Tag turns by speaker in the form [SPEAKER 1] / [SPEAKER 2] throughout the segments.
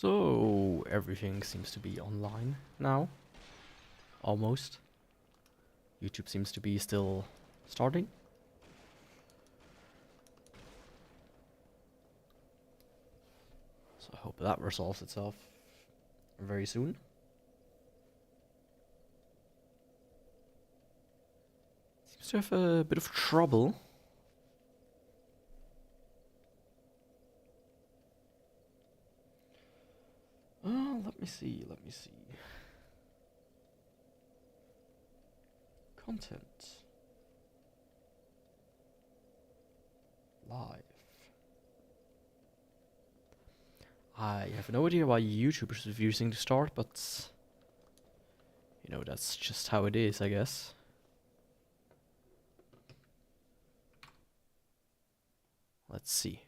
[SPEAKER 1] So everything seems to be online now. Almost. YouTube seems to be still starting. So I hope that resolves itself very soon. Seems to have a bit of trouble. Let me see. Content. Live. I have no idea why YouTube is refusing to start, but you know, that's just how it is, I guess. Let's see.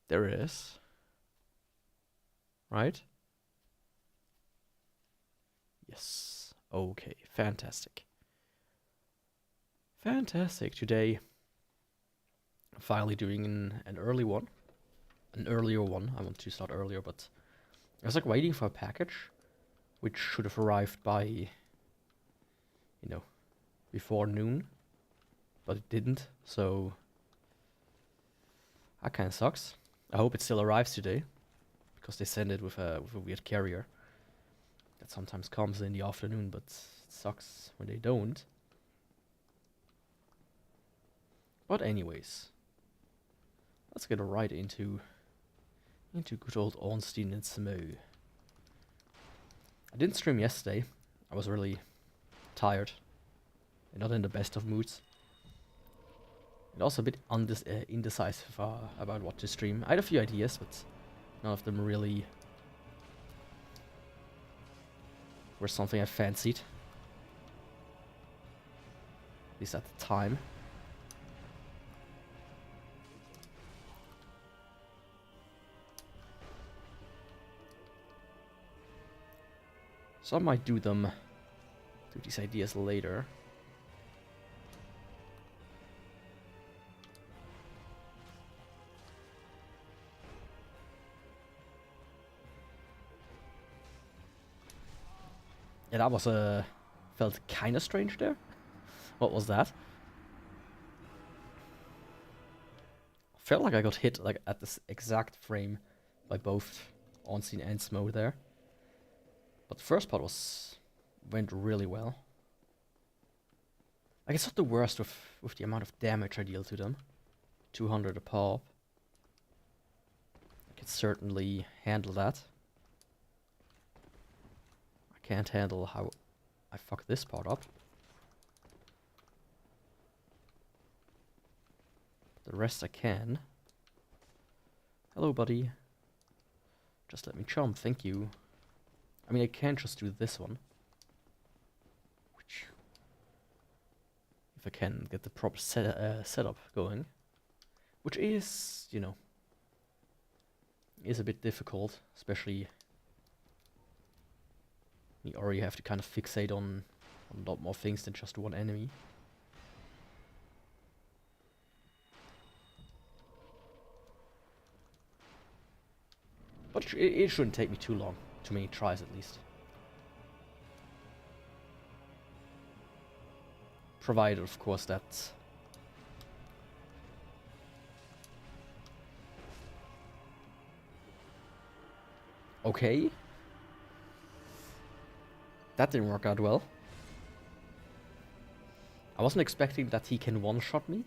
[SPEAKER 1] There it is. Right? Yes. Okay, fantastic. Fantastic. Today, I'm finally doing an early one. An earlier one. I want to start earlier, but I was like waiting for a package, which should have arrived by, you know, before noon, but it didn't, so that kind of sucks. I hope it still arrives today, because they send it with a weird carrier that sometimes comes in the afternoon, but it sucks when they don't. But anyways, let's get right into good old Ornstein and Samo. I didn't stream yesterday. I was really tired and not in the best of moods. And also a bit indecisive about what to stream. I had a few ideas, but none of them really were something I fancied. At least at the time. So I might do these ideas later. Yeah, that was felt kind of strange there. What was that? Felt like I got hit like at this exact frame by both Ornstein and Smo there. But the first part went really well. Like, it's not the worst with the amount of damage I deal to them. 200 a pop. I can certainly handle that. I can't handle how I fuck this part up. The rest I can. Hello, buddy. Just let me jump, thank you. I mean, I can't just do this one. If I can get the proper setup going. Which is, you know, is a bit difficult, especially... Or you have to kind of fixate on a lot more things than just one enemy. But it shouldn't take me too long. Too many tries at least. Provided, of course, that... Okay. That didn't work out well. I wasn't expecting that he can one-shot me.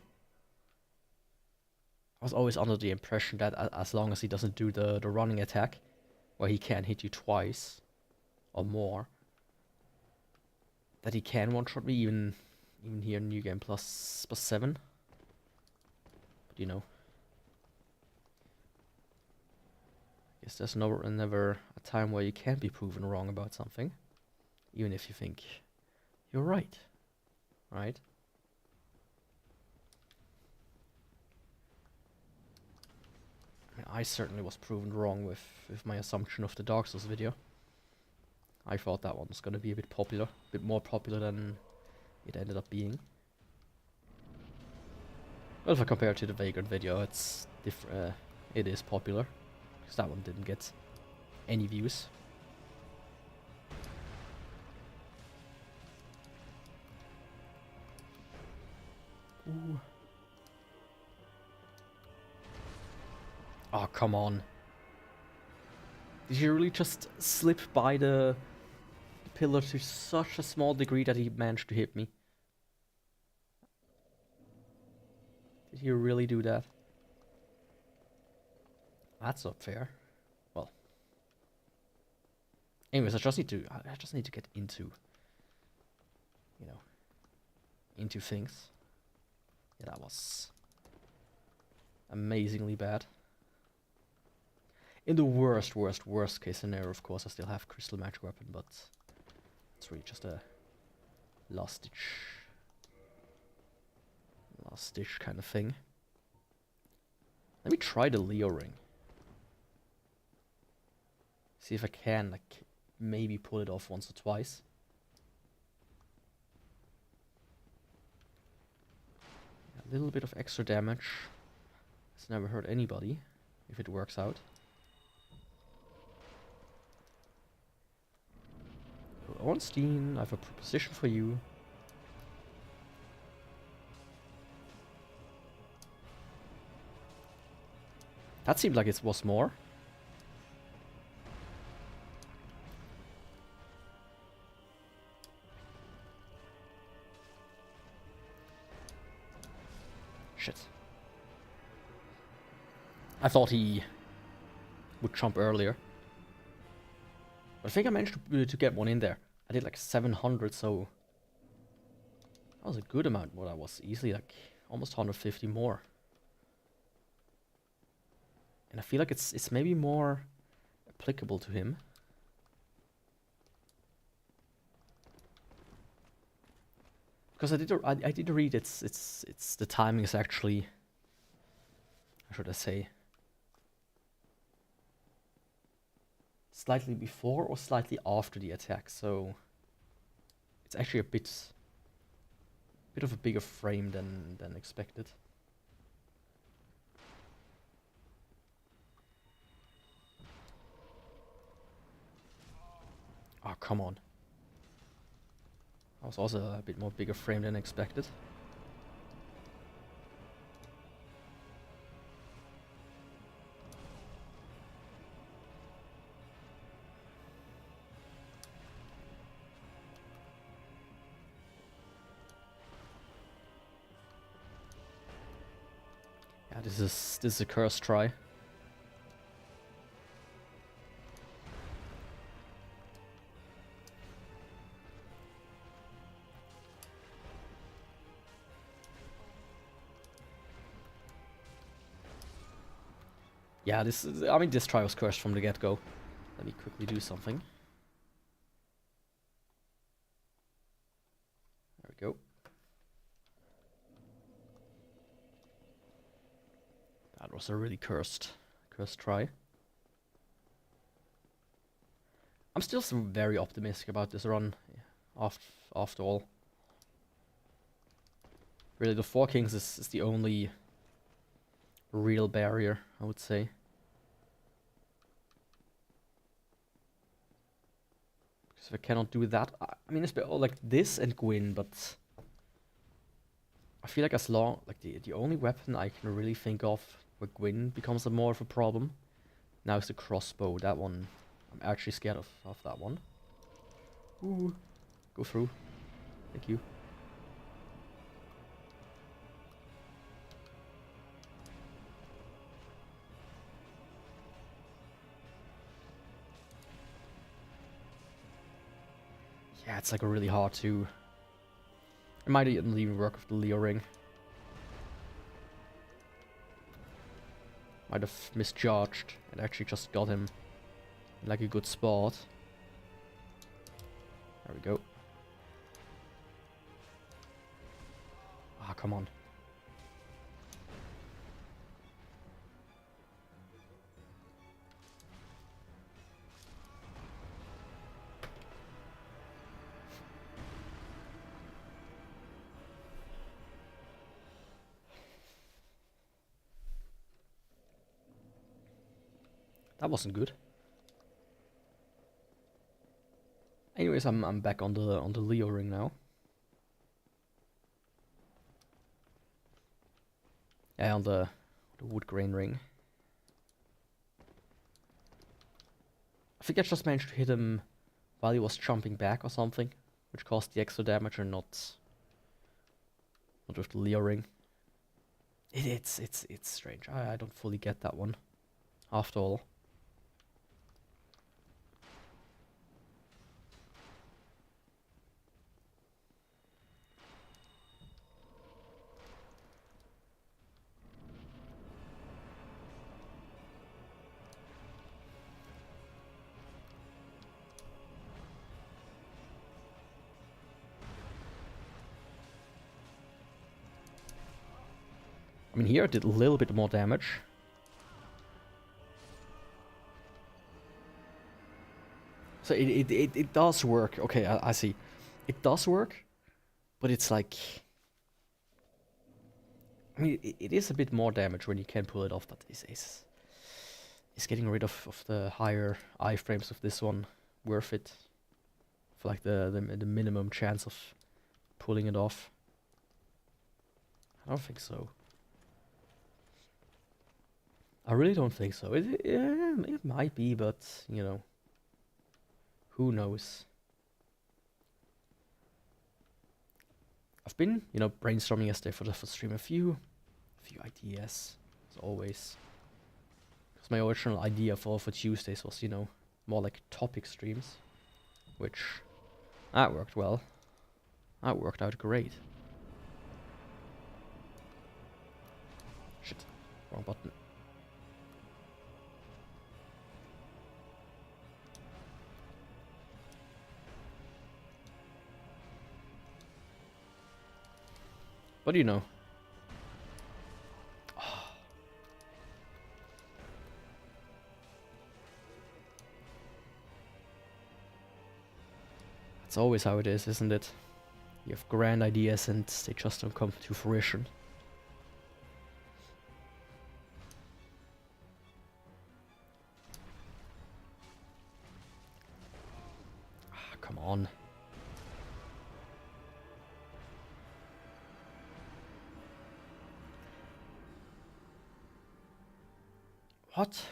[SPEAKER 1] I was always under the impression that as long as he doesn't do the running attack, where he can hit you twice or more, that he can one-shot me even here in New Game plus 7. But you know, I guess there's never a time where you can't be proven wrong about something, even if you think you're right, right? I certainly was proven wrong with my assumption of the Dark Souls video. I thought that one was gonna be a bit more popular than it ended up being. Well, if I compare it to the Vagrant video, it's different. It is popular, because that one didn't get any views. Ooh. Oh, come on. Did he really just slip by the pillar to such a small degree that he managed to hit me? Did he really do that? That's not fair. Well. Anyways, I just need to get into, you know, into things. Yeah, that was amazingly bad. In the worst case scenario, of course, I still have Crystal Magic Weapon, but it's really just a last ditch kind of thing. Let me try the Leo Ring. See if I can, like, maybe pull it off once or twice. A little bit of extra damage. It's never hurt anybody, if it works out. Ornstein, I have a proposition for you. That seemed like it was more. Shit. I thought he would jump earlier. But I think I managed to get one in there. I did like 700, so that was a good amount. What I was easily like almost 150 more. And I feel like it's maybe more applicable to him. Because I did read it's the timing is actually, how should I say, slightly before or slightly after the attack, so it's actually a bit of a bigger frame than expected. Oh, come on. That was also a bit more bigger frame than expected. Yeah, this is a cursed try. Yeah, I mean, this try was cursed from the get-go. Let me quickly do something. There we go. That was a really cursed try. I'm still very optimistic about this run, after all. Really, the Four Kings is the only real barrier, I would say. Because if I cannot do that, I mean, it's like this and Gwyn, but I feel like the only weapon I can really think of where Gwyn becomes more of a problem now is the crossbow. That one, I'm actually scared of that one. Ooh, go through. Thank you. Yeah, it's like really hard to... It might even work with the Leo ring. Might have misjudged and actually just got him in like a good spot. There we go. Ah, come on. That wasn't good. Anyways, I'm back on the Leo ring now. Yeah, on the wood grain ring. I think I just managed to hit him while he was jumping back or something, which caused the extra damage, or not with the Leo ring. It's strange. I don't fully get that one. After all. I mean, here I did a little bit more damage. So it does work. Okay, I see. It does work, but it's like... I mean, it is a bit more damage when you can pull it off, but is getting rid of the higher iframes of this one worth it? For like the minimum chance of pulling it off? I don't think so. I really don't think so. It might be, but, you know, who knows? I've been, you know, brainstorming yesterday for the stream a few ideas, as always. Because my original idea for Tuesdays was, you know, more like topic streams, which that worked well. That worked out great. Shit, wrong button. What do you know? That's always how it is, isn't it? You have grand ideas and they just don't come to fruition. Ah, come on. What?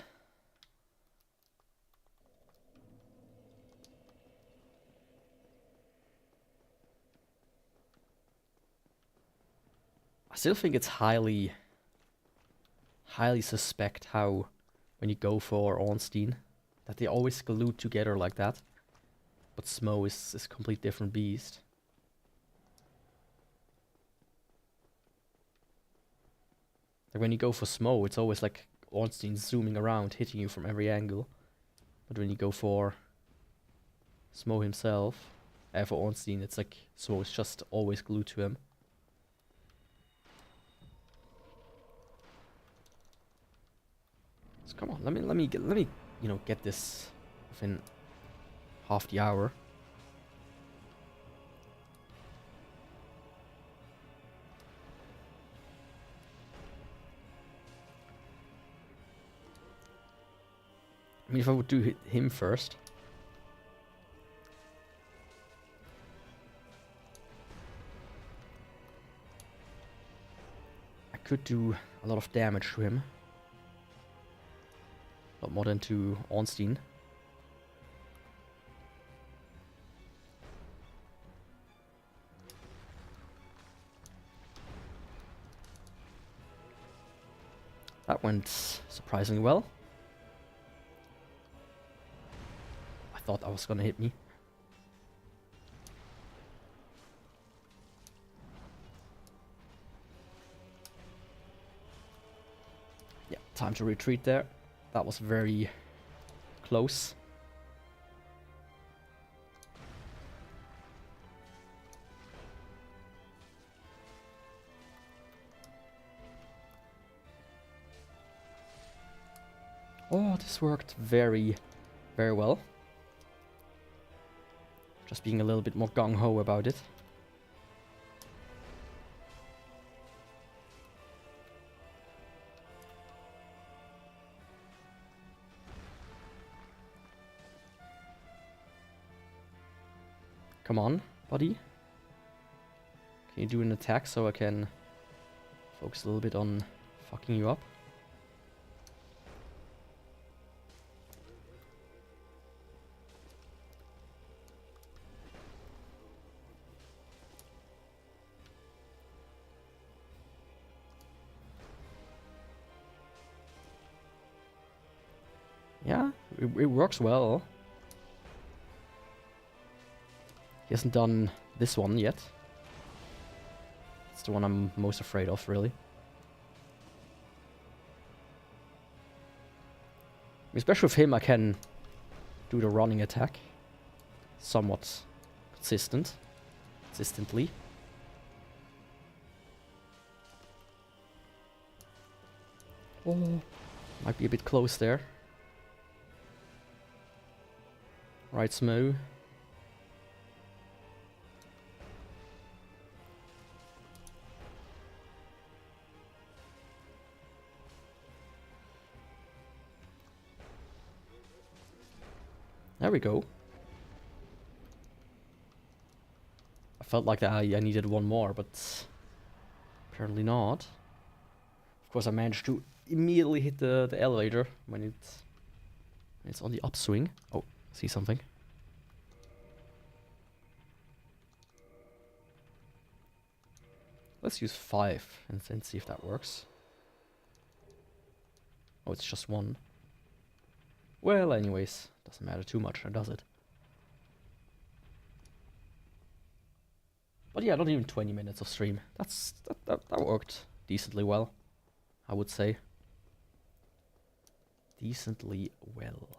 [SPEAKER 1] I still think it's highly suspect how, when you go for Ornstein, that they always glued together like that. But Smo is a complete different beast. Like when you go for Smo, it's always like Ornstein zooming around, hitting you from every angle. But when you go for Smo himself, for Ornstein, it's like Smo is just always glued to him. So come on, let me you know, get this within half the hour. I mean, if I would do him first. I could do a lot of damage to him. A lot more than to Ornstein. That went surprisingly well. I thought that was gonna hit me. Yeah, time to retreat there. That was very close. Oh, this worked very, very well. Just being a little bit more gung-ho about it. Come on, buddy. Can you do an attack so I can focus a little bit on fucking you up? Yeah, it works well. He hasn't done this one yet. It's the one I'm most afraid of, really. Especially with him, I can do the running attack. Somewhat consistently. Oh, might be a bit close there. Right, Smo. There we go. I felt like I needed one more, but apparently not. Of course, I managed to immediately hit the elevator when it's on the upswing. Oh, see something. Let's use 5 and then see if that works. Oh, it's just 1. Well, anyways, doesn't matter too much, does it? But yeah, not even 20 minutes of stream. That worked decently well, I would say. Decently well.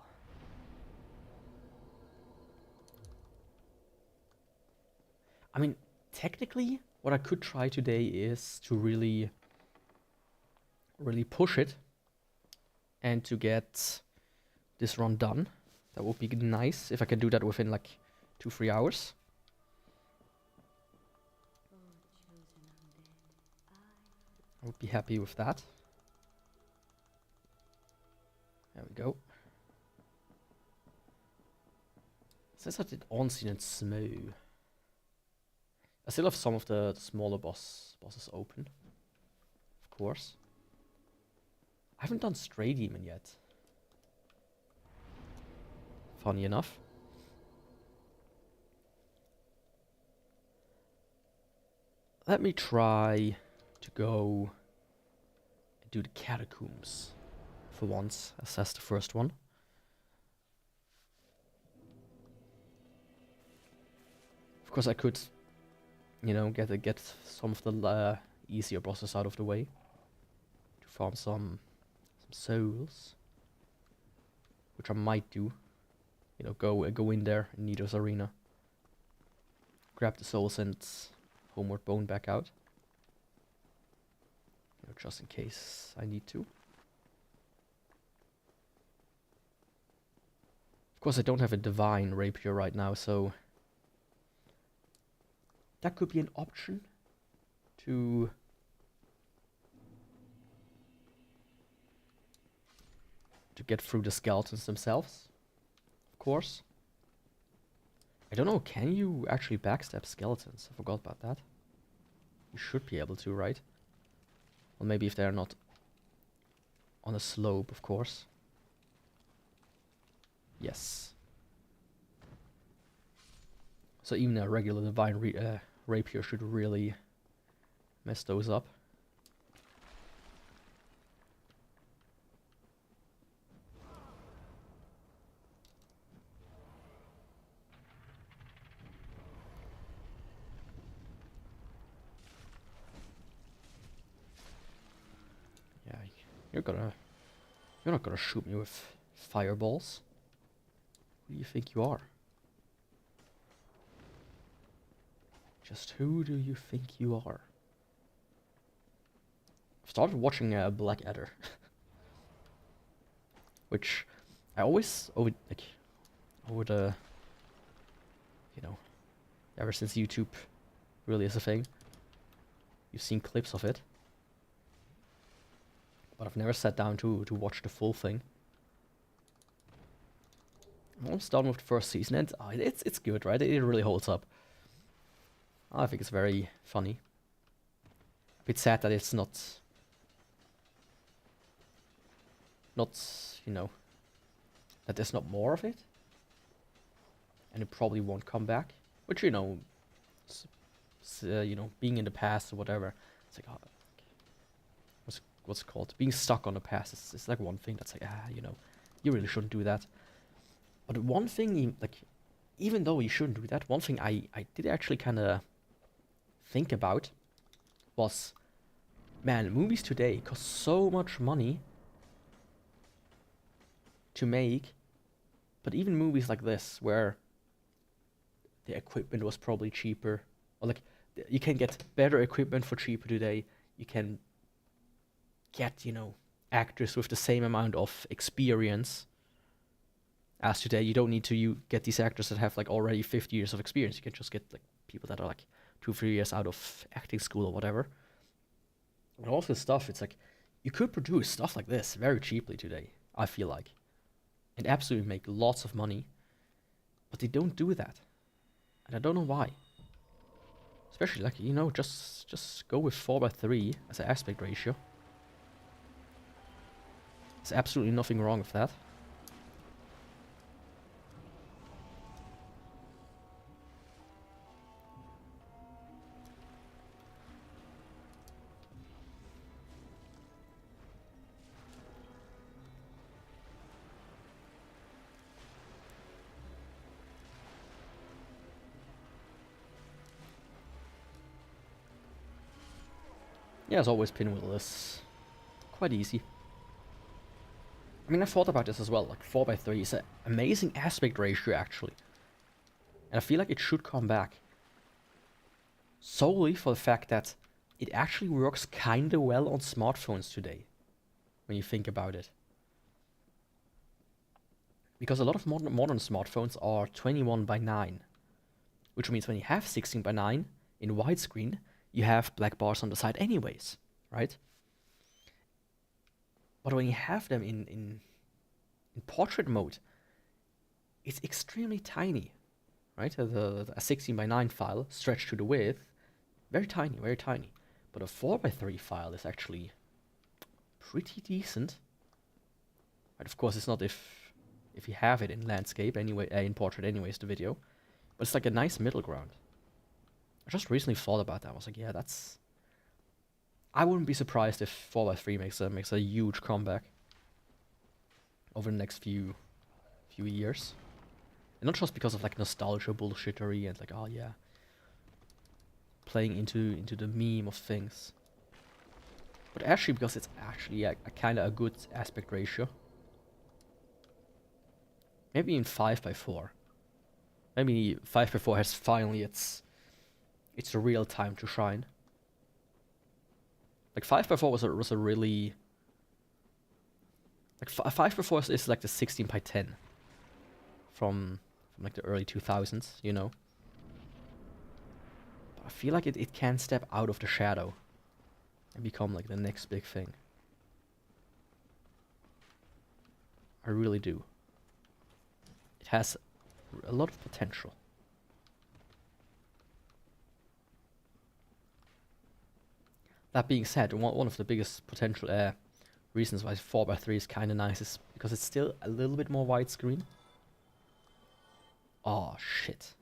[SPEAKER 1] I mean, technically, what I could try today is to really push it and to get this run done. That would be nice if I can do that within like 2-3 hours. I would be happy with that. There we go. Since I did Onsen and Smo, I still have some of the smaller bosses open. Of course. I haven't done Stray Demon yet. Funny enough. Let me try to go and do the Catacombs for once, as that's the first one. Of course, I could, you know, get some of the easier bosses out of the way to farm some souls, which I might do. You know, go in there in Nido's arena, grab the souls and homeward bone back out. You know, just in case I need to. Of course, I don't have a divine rapier right now, so that could be an option to get through the skeletons themselves. Of course. I don't know, can you actually backstab skeletons? I forgot about that. You should be able to, right? Well, maybe if they're not on a slope, of course. Yes. So even a regular divine rapier should really mess those up. Yeah, you're not gonna shoot me with fireballs. Who do you think you are? Just who do you think you are? I've started watching Blackadder, which I always over the, you know, ever since YouTube really is a thing, you've seen clips of it, but I've never sat down to watch the full thing. I'm almost done with the first season, and it's good, right? It really holds up. I think it's very funny. A bit sad that it's not, you know, that there's not more of it. And it probably won't come back. Which, you know, you know, being in the past or whatever, it's like, what's it called? Being stuck on the past is like one thing that's like, you know, you really shouldn't do that. But one thing, like, even though you shouldn't do that, one thing I did actually kind of think about was, man, movies today cost so much money to make, but even movies like this, where the equipment was probably cheaper, or like, you can get better equipment for cheaper today, you can get, you know, actors with the same amount of experience as today. You don't need to get these actors that have like already 50 years of experience. You can just get like people that are like 2-3 years out of acting school or whatever. And all this stuff, it's like, you could produce stuff like this very cheaply today, I feel like, and absolutely make lots of money, but they don't do that. And I don't know why. Especially, like, you know, just go with 4:3 as an aspect ratio. There's absolutely nothing wrong with that. Yeah, as always, pinwheel is quite easy. I mean, I thought about this as well. Like, 4:3 is an amazing aspect ratio, actually. And I feel like it should come back. Solely for the fact that it actually works kinda well on smartphones today, when you think about it. Because a lot of modern smartphones are 21:9. Which means when you have 16:9 in widescreen, you have black bars on the side anyways, right? But when you have them in portrait mode, it's extremely tiny, right? A 16:9 file stretched to the width, very tiny, very tiny. But a 4:3 file is actually pretty decent. Right, of course, it's not if you have it in landscape anyway, in portrait anyways, the video. But it's like a nice middle ground. I just recently thought about that. I was like, yeah, that's... I wouldn't be surprised if 4:3 makes a huge comeback over the next few years. And not just because of like nostalgia bullshittery and like, oh yeah, playing into the meme of things. But actually because it's actually a kind of a good aspect ratio. Maybe in 5:4. Maybe 5:4 has finally its real time to shine. Like 5:4 was a really, like 5:4 is like the 16:10 from like the early 2000s, you know. But I feel like it can step out of the shadow and become like the next big thing. I really do. It has a lot of potential. That being said, one of the biggest potential reasons why 4:3 is kind of nice is because it's still a little bit more widescreen. Oh, shit.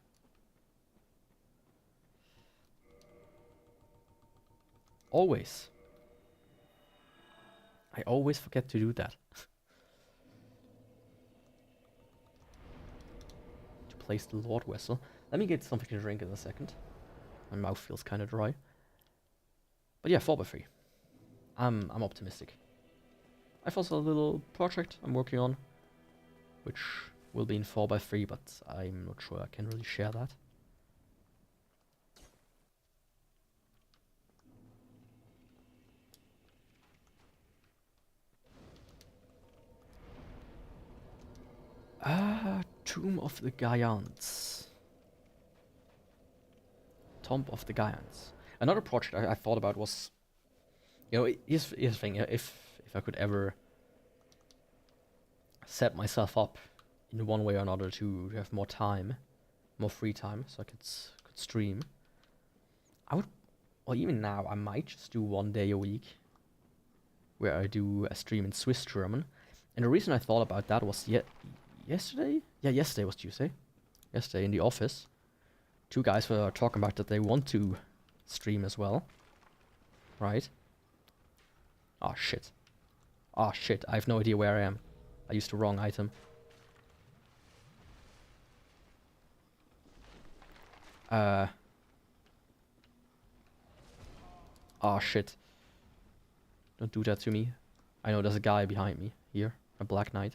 [SPEAKER 1] Always. I always forget to do that. To place the Lord Vessel. Let me get something to drink in a second. My mouth feels kind of dry. But yeah, 4:3. I'm optimistic. I've also a little project I'm working on, which will be in 4:3, but I'm not sure I can really share that. Tomb of the Giants. Tomb of the Giants. Another project I thought about was, you know, here's the thing. If I could ever set myself up in one way or another to have more time, more free time, so I could stream, I would, well, even now, I might just do 1 day a week where I do a stream in Swiss German. And the reason I thought about that was yesterday? Yeah, yesterday was Tuesday. Yesterday in the office, two guys were talking about that they want to stream as well. Right? Oh shit. Oh shit, I have no idea where I am. I used the wrong item. Oh shit. Don't do that to me. I know there's a guy behind me here, a black knight.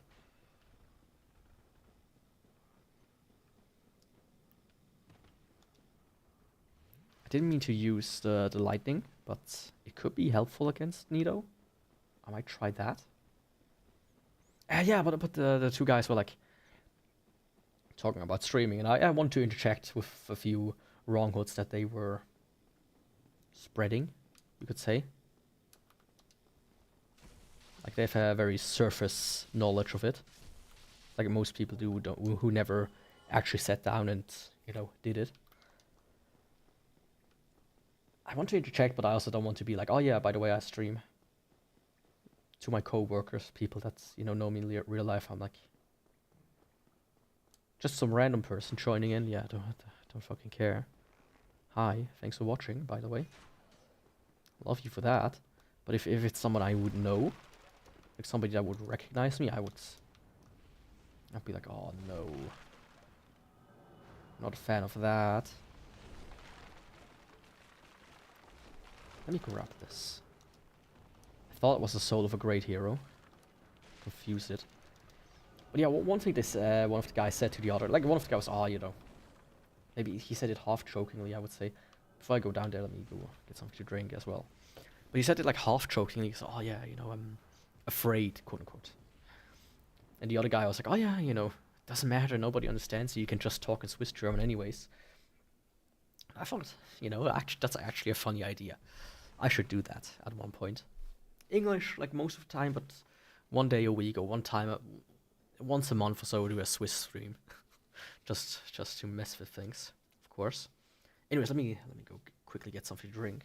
[SPEAKER 1] I didn't mean to use the lightning, but it could be helpful against Nido. I might try that. Yeah, but the two guys were like talking about streaming, and I want to interject with a few wronghoods that they were spreading, you could say. Like they have a very surface knowledge of it, like most people do, who never actually sat down and did it. I want to interject, but I also don't want to be like, oh yeah, by the way, I stream. To my co-workers, people that know me in real life, I'm like, just some random person joining in. Yeah, don't fucking care. Hi, thanks for watching, by the way. Love you for that. But if it's someone I would know, like somebody that would recognize me, I'd be like, oh no, not a fan of that. Let me grab this. I thought it was the soul of a great hero. Confused it. But yeah, one thing this one of the guys said to the other, like one of the guys, maybe he said it half jokingly, I would say. Before I go down there, let me go get something to drink as well. But he said it like half jokingly. He said, oh yeah, I'm afraid, quote unquote. And the other guy was like, oh yeah, doesn't matter, nobody understands you, you can just talk in Swiss German anyways. I thought, that's actually a funny idea. I should do that at one point. English, like most of the time, but 1 day a week or once a month or so, do a Swiss stream, just to mess with things, of course. Anyways, let me go quickly get something to drink.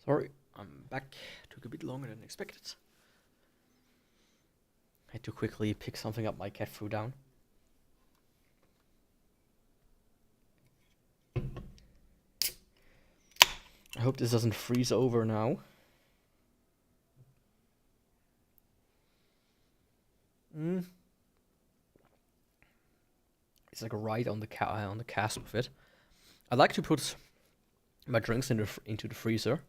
[SPEAKER 1] Sorry, I'm back. Took a bit longer than expected. Had to quickly pick something up my cat threw down. I hope this doesn't freeze over now. It's like a ride on the cast with it. I like to put my drinks into the freezer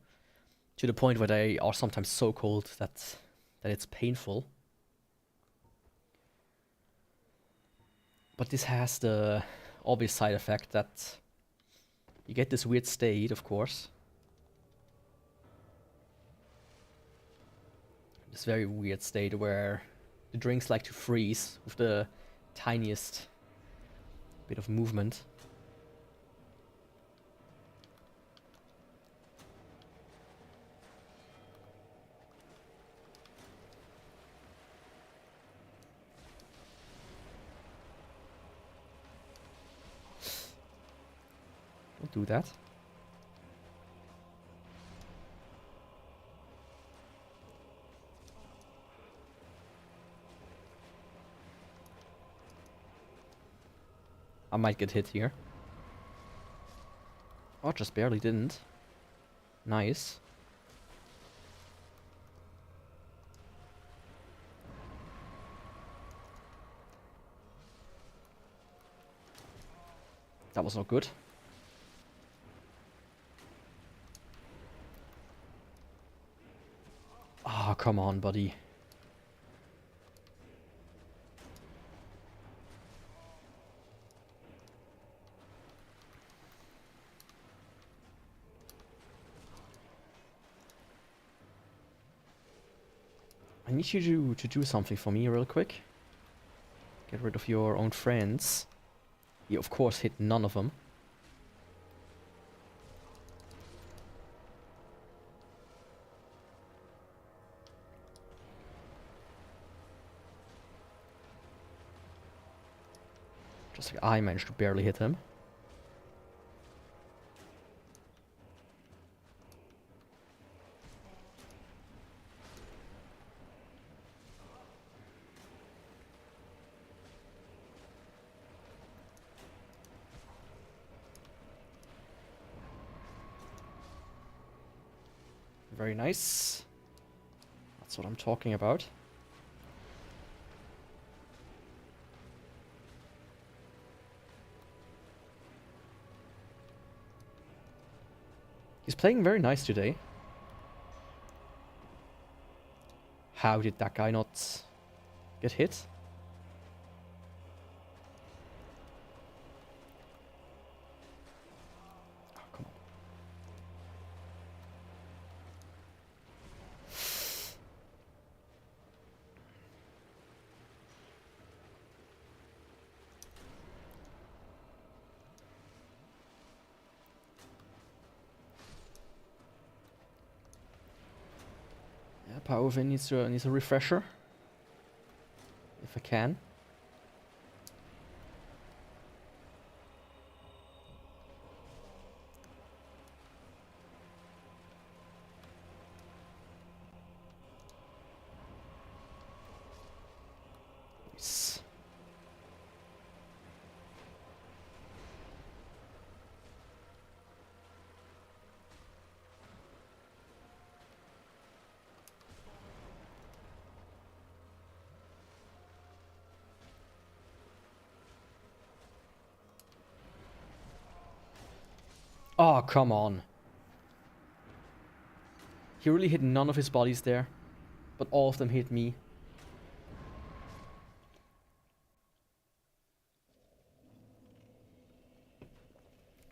[SPEAKER 1] to the point where they are sometimes so cold that it's painful. But this has the obvious side effect that you get this weird state, of course. This very weird state where the drinks like to freeze with the tiniest bit of movement. Don't do that. I might get hit here. Oh, just barely didn't. Nice. That was not good. Oh, come on, buddy. I need you to do something for me real quick. Get rid of your own friends. You of course hit none of them. Just like I managed to barely hit him. Very nice. That's what I'm talking about. He's playing very nice today. How did that guy not get hit? Oh, come on. Yeah, Power Within needs a refresher. If I can. Nice. Oh, come on. He really hit none of his bodies there, but all of them hit me.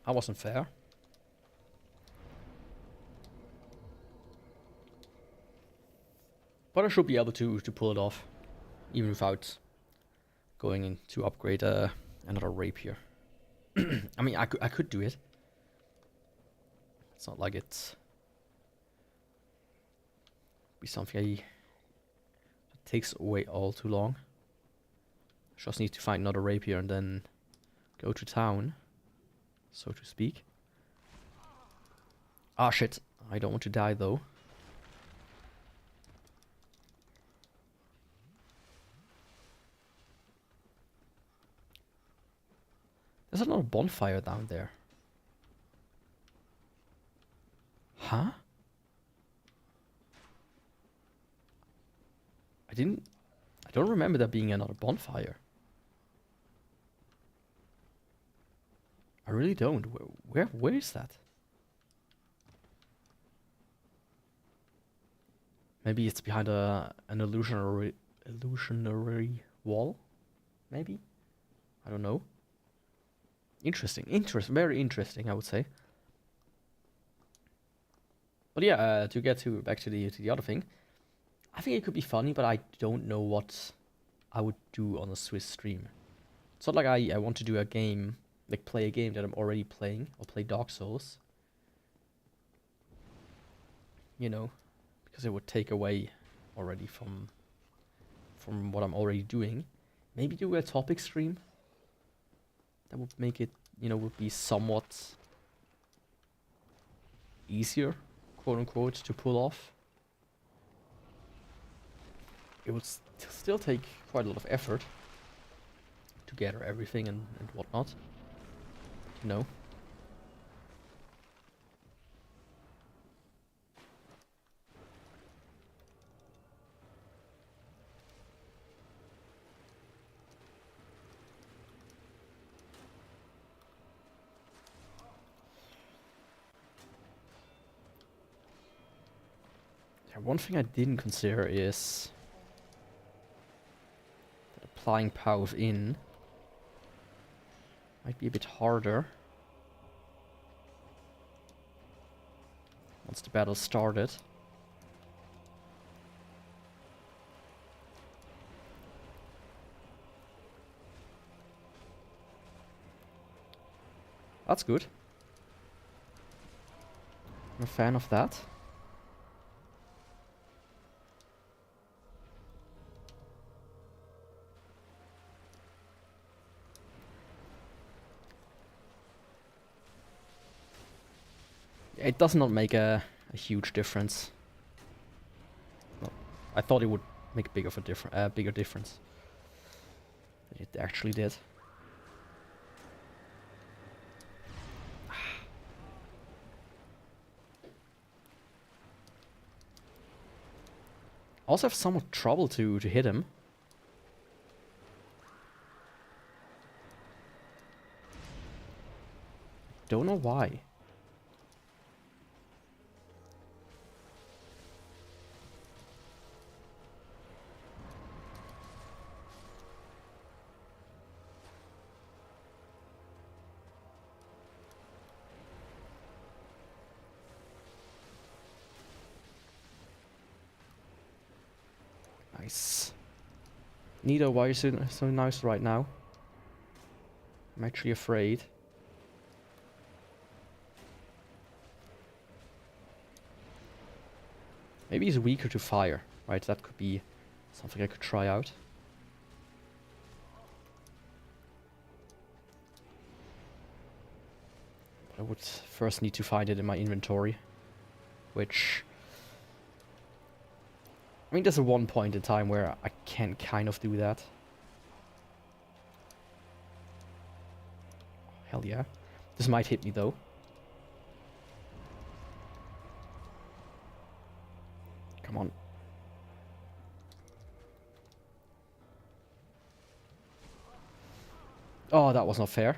[SPEAKER 1] That wasn't fair. But I should be able to pull it off, even without going in to upgrade another Rapier. I mean, I could do it. It's not like it's be something that takes away all too long. Just need to find another Rapier and then go to town, so to speak. Ah, shit. I don't want to die though. There's another bonfire down there. Huh? I don't remember there being another bonfire. I really don't. Where is that? Maybe it's behind an illusionary wall? Maybe? I don't know. Interesting. Very interesting, I would say. But yeah, to get back to the other thing, I think it could be funny, but I don't know what I would do on a Swiss stream. It's not like I want to do a game, like play a game that I'm already playing, or play Dark Souls. You know, because it would take away already from what I'm already doing. Maybe do a topic stream. That would make it, you know, would be somewhat easier, quote unquote, to pull off. It would still take quite a lot of effort to gather everything and whatnot. You know. Yeah, one thing I didn't consider is that applying power within might be a bit harder once the battle started. That's good. I'm a fan of that. It does not make a huge difference. Well, I thought it would make a bigger difference. But it actually did. I also have somewhat trouble to hit him. Don't know why. Nice. Nido, why are you so nice right now? I'm actually afraid. Maybe he's weaker to fire, right? That could be something I could try out. But I would first need to find it in my inventory, which... I mean, there's a one point in time where I can kind of do that. Hell yeah. This might hit me though. Come on. Oh, that was not fair.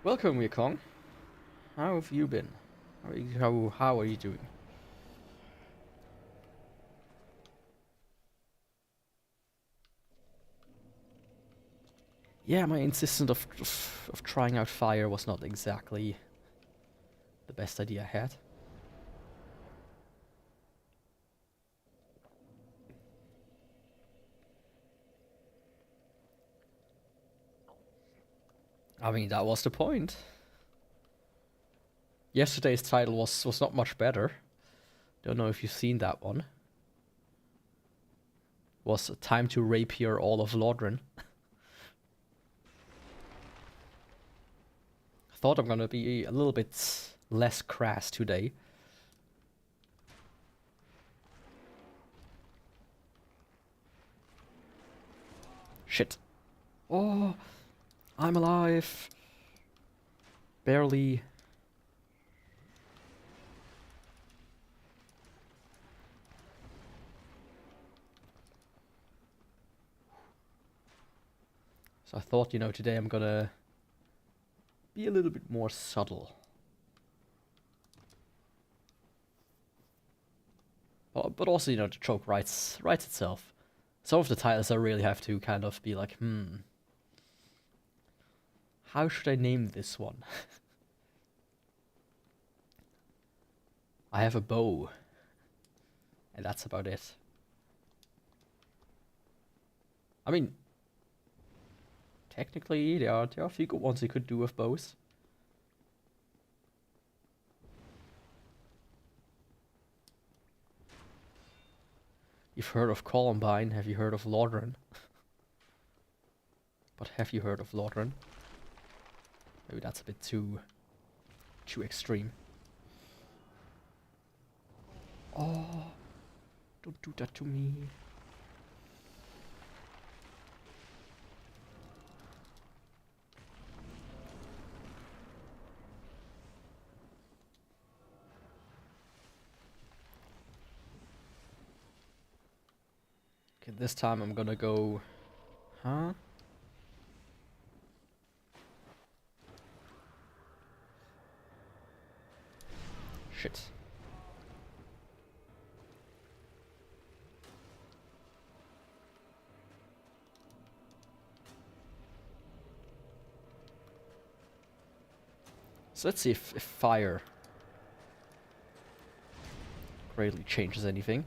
[SPEAKER 1] Welcome, Wekong. How have you been? How are you doing? Yeah, my insistence of trying out fire was not exactly the best idea I had. I mean, that was the point. Yesterday's title was not much better. Don't know if you've seen that one. Was time to rapier all of Lodren. thought I'm gonna be a little bit less crass today. Shit. Oh, I'm alive. Barely. So I thought, you know, today I'm gonna be a little bit more subtle. But also, you know, the joke writes itself. Some of the titles I really have to kind of be like, how should I name this one? I have a bow. And that's about it. I mean, technically, there are a few good ones you could do with bows. You've heard of Columbine, have you heard of Lodren? But have you heard of Lodren? Maybe that's a bit too extreme. Oh, don't do that to me. Okay, this time I'm gonna go... Huh? Shit. So let's see if fire greatly changes anything.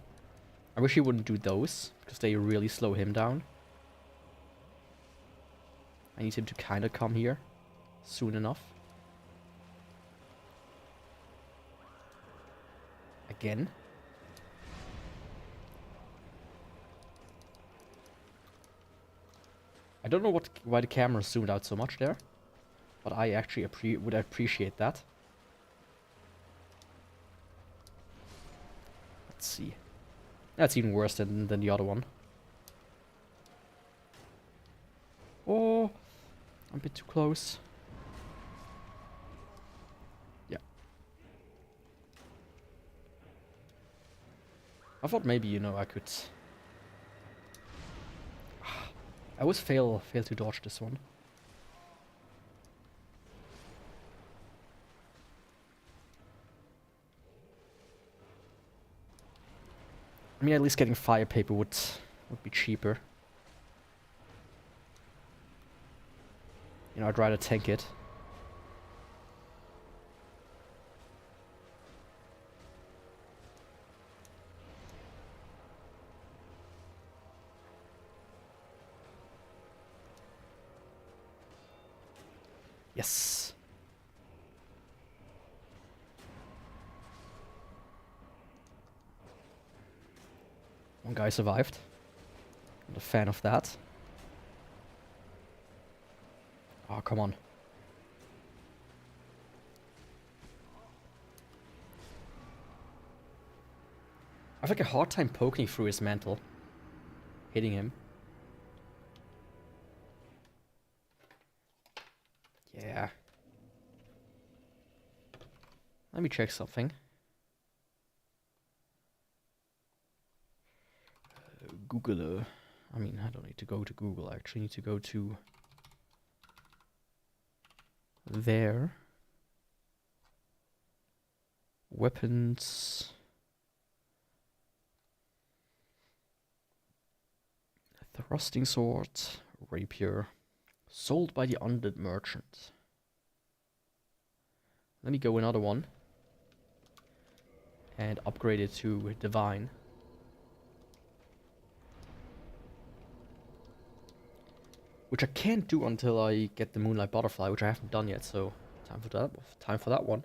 [SPEAKER 1] I wish he wouldn't do those, because they really slow him down. I need him to kind of come here soon enough. Again. I don't know why the camera zoomed out so much there, but I actually would appreciate that. Let's see. That's even worse than the other one. Oh, I'm a bit too close. Yeah. I thought maybe, you know, I could... I always fail to dodge this one. I mean, at least getting fire paper would be cheaper. You know, I'd rather tank it. Yes. One guy survived. Not a fan of that. Oh, come on. I have like a hard time poking through his mantle. Hitting him. Yeah. Let me check something. Google. I mean, I don't need to go to Google. I actually need to go to there. Weapons. Thrusting sword. Rapier. Sold by the undead merchant. Let me go another one. And upgrade it to divine. Which I can't do until I get the Moonlight Butterfly, which I haven't done yet, so time for that. Time for that one.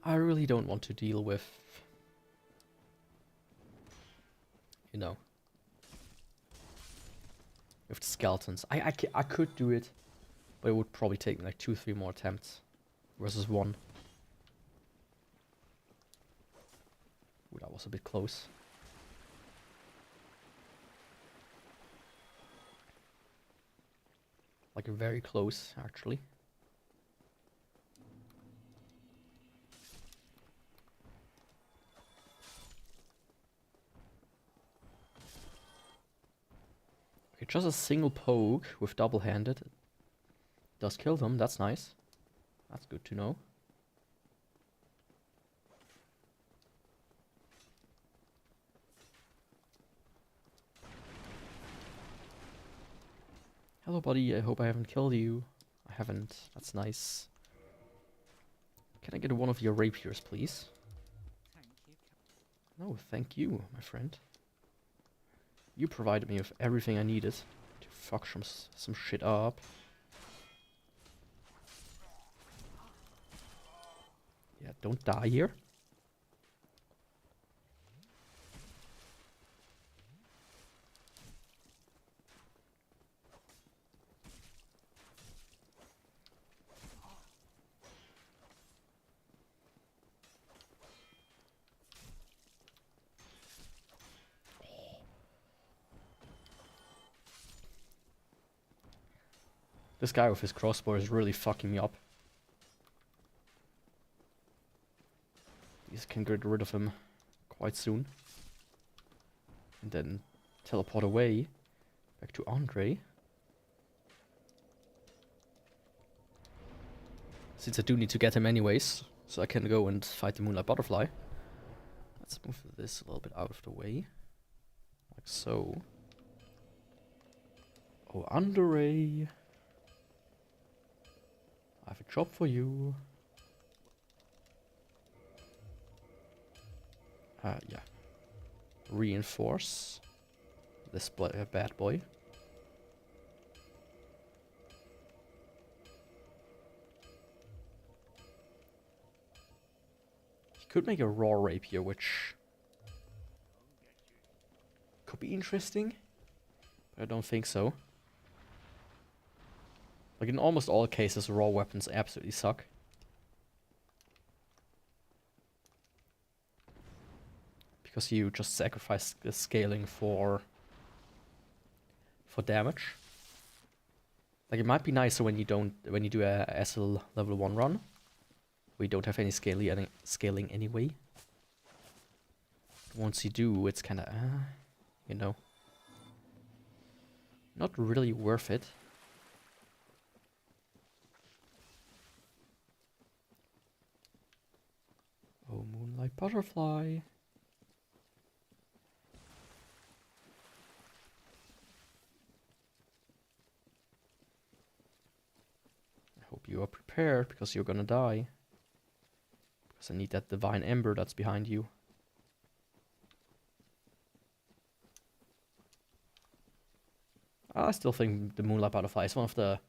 [SPEAKER 1] I really don't want to deal with you know, with the skeletons. I could do it, but it would probably take me like 2-3 more attempts versus 1. Ooh, that was a bit close. Like very close, actually. Okay, just a single poke with double-handed does kill them. That's nice. That's good to know. Hello, buddy. I hope I haven't killed you. I haven't. That's nice. Can I get one of your rapiers, please? No, thank you, my friend. You provided me with everything I needed to fuck some shit up. Yeah, don't die here. This guy with his crossbow is really fucking me up. These can get rid of him quite soon. And then teleport away back to Andre. Since I do need to get him anyways, so I can go and fight the Moonlight Butterfly. Let's move this a little bit out of the way. Like so. Oh, Andre. I have a job for you. Yeah. Reinforce this bad boy. He could make a raw rapier, which could be interesting, but I don't think so. Like in almost all cases, raw weapons absolutely suck. Because you just sacrifice the scaling for damage. Like it might be nicer when you do a SL level 1 run, where you don't have any scaling anyway. Once you do, it's kind of you know, not really worth it. Oh, Moonlight Butterfly. I hope you are prepared, because you're gonna die. Because I need that divine ember that's behind you. I still think the Moonlight Butterfly is one of the...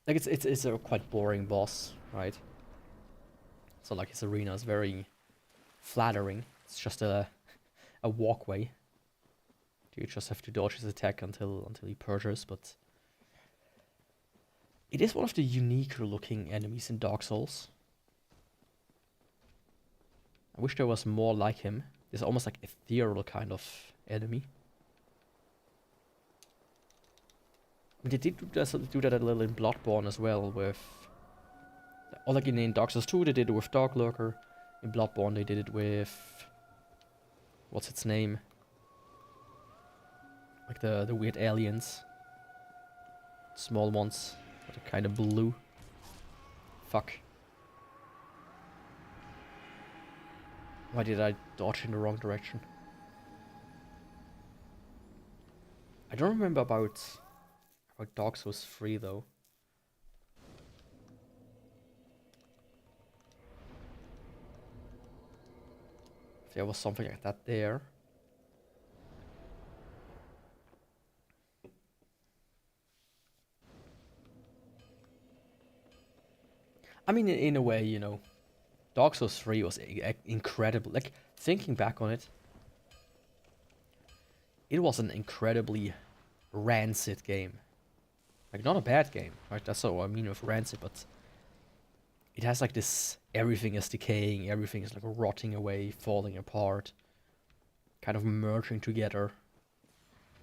[SPEAKER 1] Like, it's a quite boring boss, right? So, like, his arena is very flattering. It's just a walkway. You just have to dodge his attack until he purges, but... It is one of the uniquer looking enemies in Dark Souls. I wish there was more like him. There's almost like ethereal kind of enemy. I mean, they did do that a little in Bloodborne as well, with... Or like in Dark Souls 2 they did it with Dark Lurker. In Bloodborne they did it with... What's its name? Like the weird aliens. Small ones. That are kind of blue. Fuck. Why did I dodge in the wrong direction? I don't remember about Dark Souls 3 though. If there was something like that there. I mean, in a way, you know, Dark Souls 3 was incredible. Like, thinking back on it, it was an incredibly rancid game. Like, not a bad game, right? That's what I mean with rancid, but it has like this, everything is decaying, everything is like rotting away, falling apart, kind of merging together.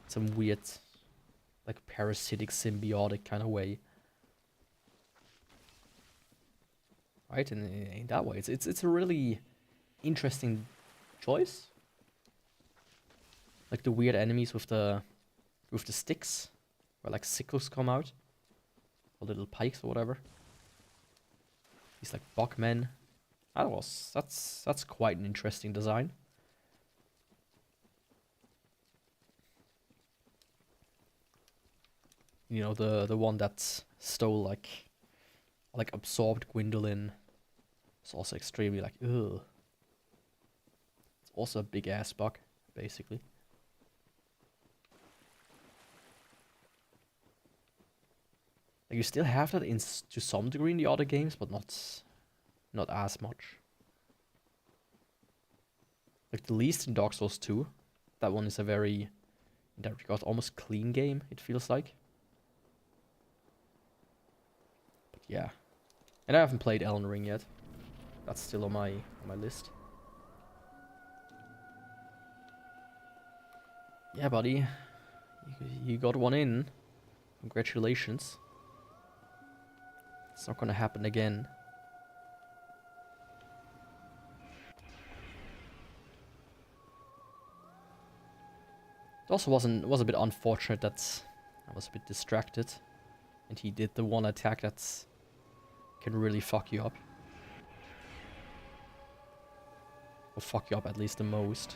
[SPEAKER 1] Some weird, like parasitic, symbiotic kind of way. Right? And in that way, it's a really interesting choice. Like the weird enemies with the sticks, where like sickles come out, or little pikes or whatever. These like bugmen. That's quite an interesting design. You know, the one that stole like absorbed Gwendolyn. It's also extremely like, ugh. It's also a big ass bug, basically. Like, you still have that to some degree in the other games, but not as much. Like, the least in Dark Souls 2. That one is a very, in that regard, almost clean game, it feels like. But yeah. And I haven't played Elden Ring yet. That's still on my list. Yeah, buddy. You got one in. Congratulations. It's not gonna happen again. It also was a bit unfortunate that I was a bit distracted, and he did the one attack that can really fuck you up. Or fuck you up at least the most.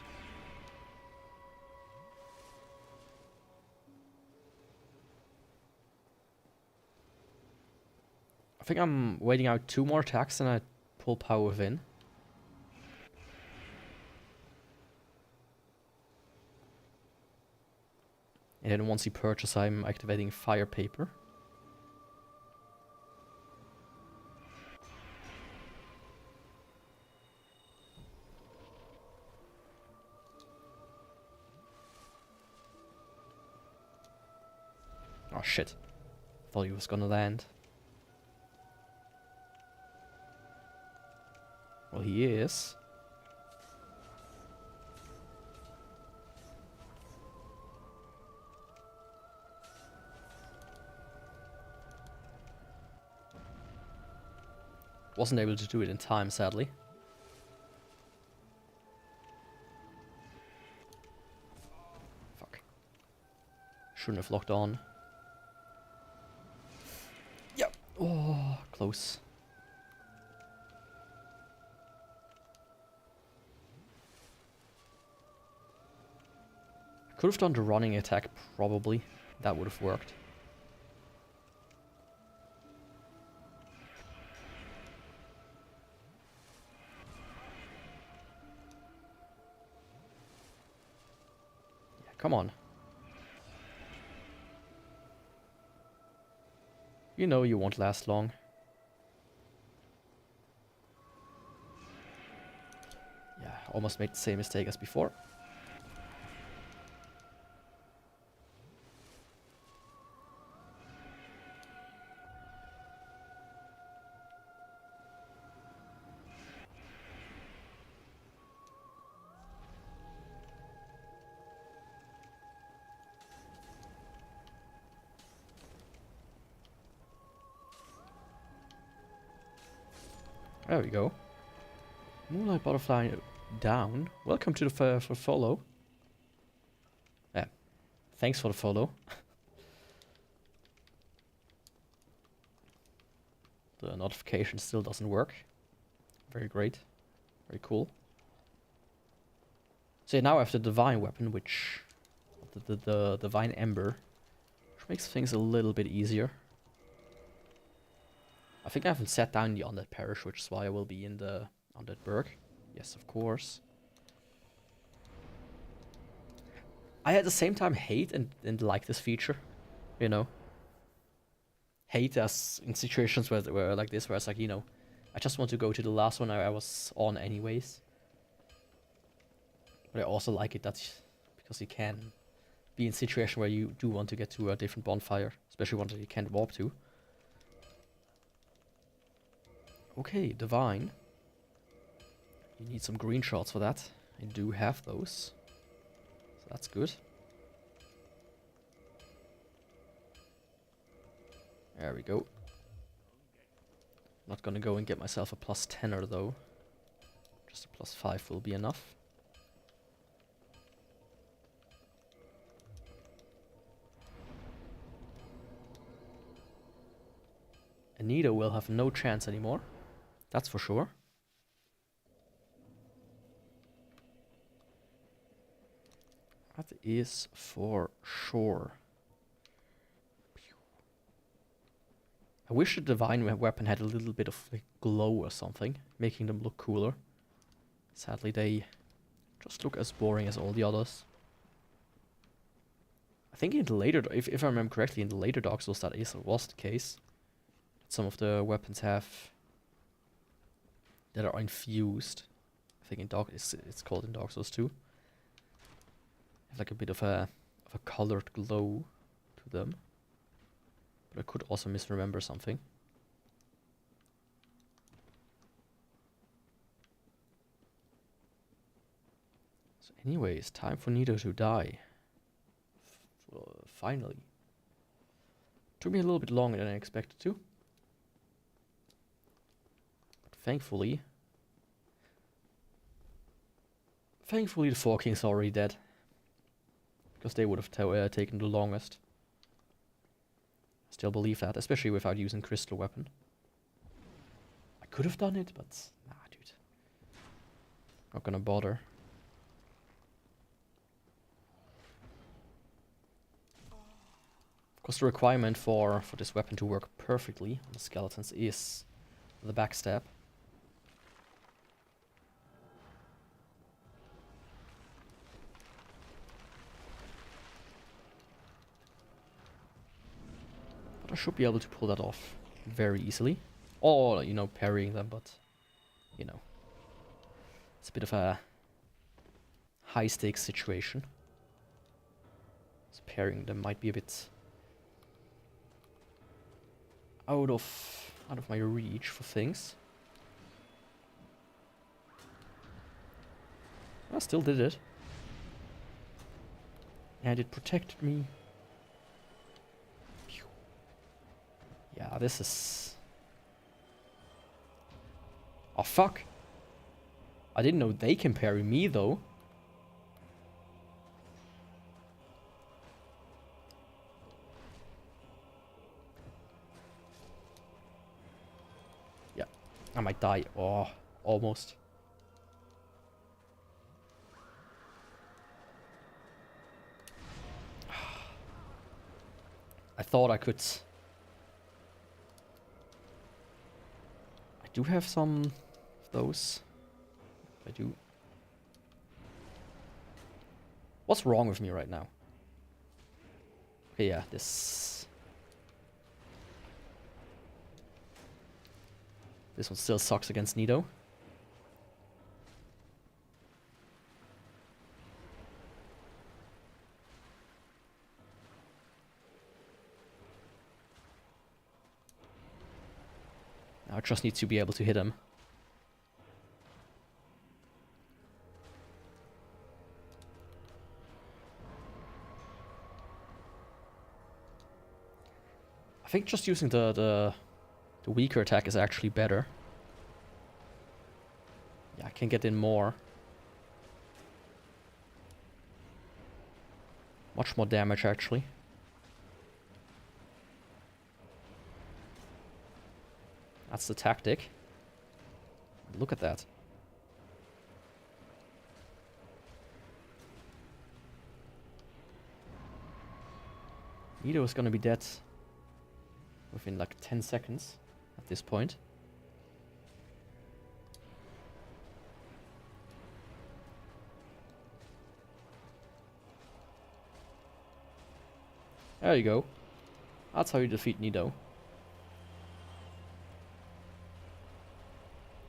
[SPEAKER 1] I think I'm waiting out 2 more attacks and I pull Power Within. And then once he purchases, I'm activating Fire Paper. Oh shit. Thought he was gonna land. Well, he is. Wasn't able to do it in time, sadly. Fuck. Shouldn't have locked on. Yep. Oh, close. Could have done the running attack, probably. That would have worked. Yeah, come on. You know you won't last long. Yeah, almost made the same mistake as before. There we go. Moonlight Butterfly down. Welcome to the for follow. Yeah. Thanks for the follow. The notification still doesn't work. Very great. Very cool. So yeah, now I have the Divine Weapon, which... The Divine Ember. Which makes things a little bit easier. I think I haven't set down the Undead Parish, which is why I will be in the Undead Burg. Yes, of course. I at the same time hate and like this feature, you know. Hate as in situations where like this, where it's like, you know, I just want to go to the last one I was on anyways. But I also like it that because you can be in a situation where you do want to get to a different bonfire, especially one that you can't warp to. Okay, Divine. You need some green shards for that. I do have those. So that's good. There we go. Not gonna go and get myself a plus 10er though. Just a plus 5 will be enough. Anita will have no chance anymore. That's for sure. That is for sure. I wish the Divine weapon had a little bit of like, glow or something, making them look cooler. Sadly, they just look as boring as all the others. I think in the later, if I remember correctly, in the later Dark Souls that was the case. Some of the weapons have that are infused. I think in it's called in Dark Souls 2. Have like a bit of a colored glow to them. But I could also misremember something. So anyways, time for Nito to die. Finally. Took me a little bit longer than I expected to. But thankfully the Four Kings are already dead. Because they would have taken the longest. Still believe that, especially without using Crystal Weapon. I could have done it, but nah, dude. Not gonna bother. Of course, the requirement for this weapon to work perfectly on the skeletons is the backstab. I should be able to pull that off very easily. Or, you know, parrying them, but, you know. It's a bit of a high-stakes situation. So parrying them might be a bit out of my reach for things. I still did it. And it protected me. Yeah, this is... Oh, fuck. I didn't know they can parry me, though. Yeah, I might die. Oh, almost. I thought I could... I do have some of those. I do. What's wrong with me right now? Okay, yeah, this one still sucks against Nito. Now I just need to be able to hit him. I think just using the weaker attack is actually better. Yeah, I can get in more. Much more damage, actually. That's the tactic. Look at that. Nito is gonna be dead within like 10 seconds at this point. There you go. That's how you defeat Nito.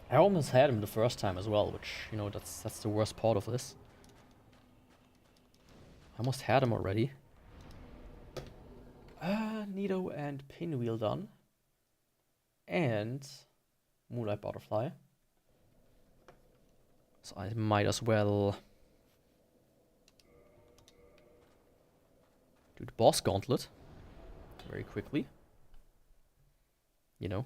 [SPEAKER 1] I almost had him the first time as well, which, you know, that's the worst part of this. almost had him already. Nido and Pinwheel done. And Moonlight Butterfly. So I might as well do the boss gauntlet very quickly. You know.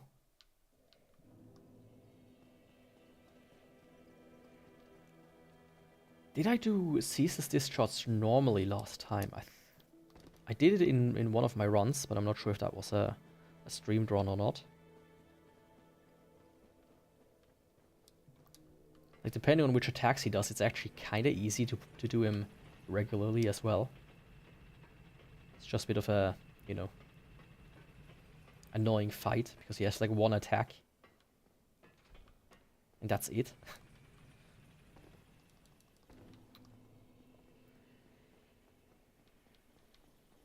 [SPEAKER 1] Did I do Ceaseless Discharge normally last time? I did it in one of my runs, but I'm not sure if that was a streamed run or not. Like, depending on which attacks he does, it's actually kind of easy to do him regularly as well. It's just a bit of a, you know, annoying fight, because he has like one attack. And that's it.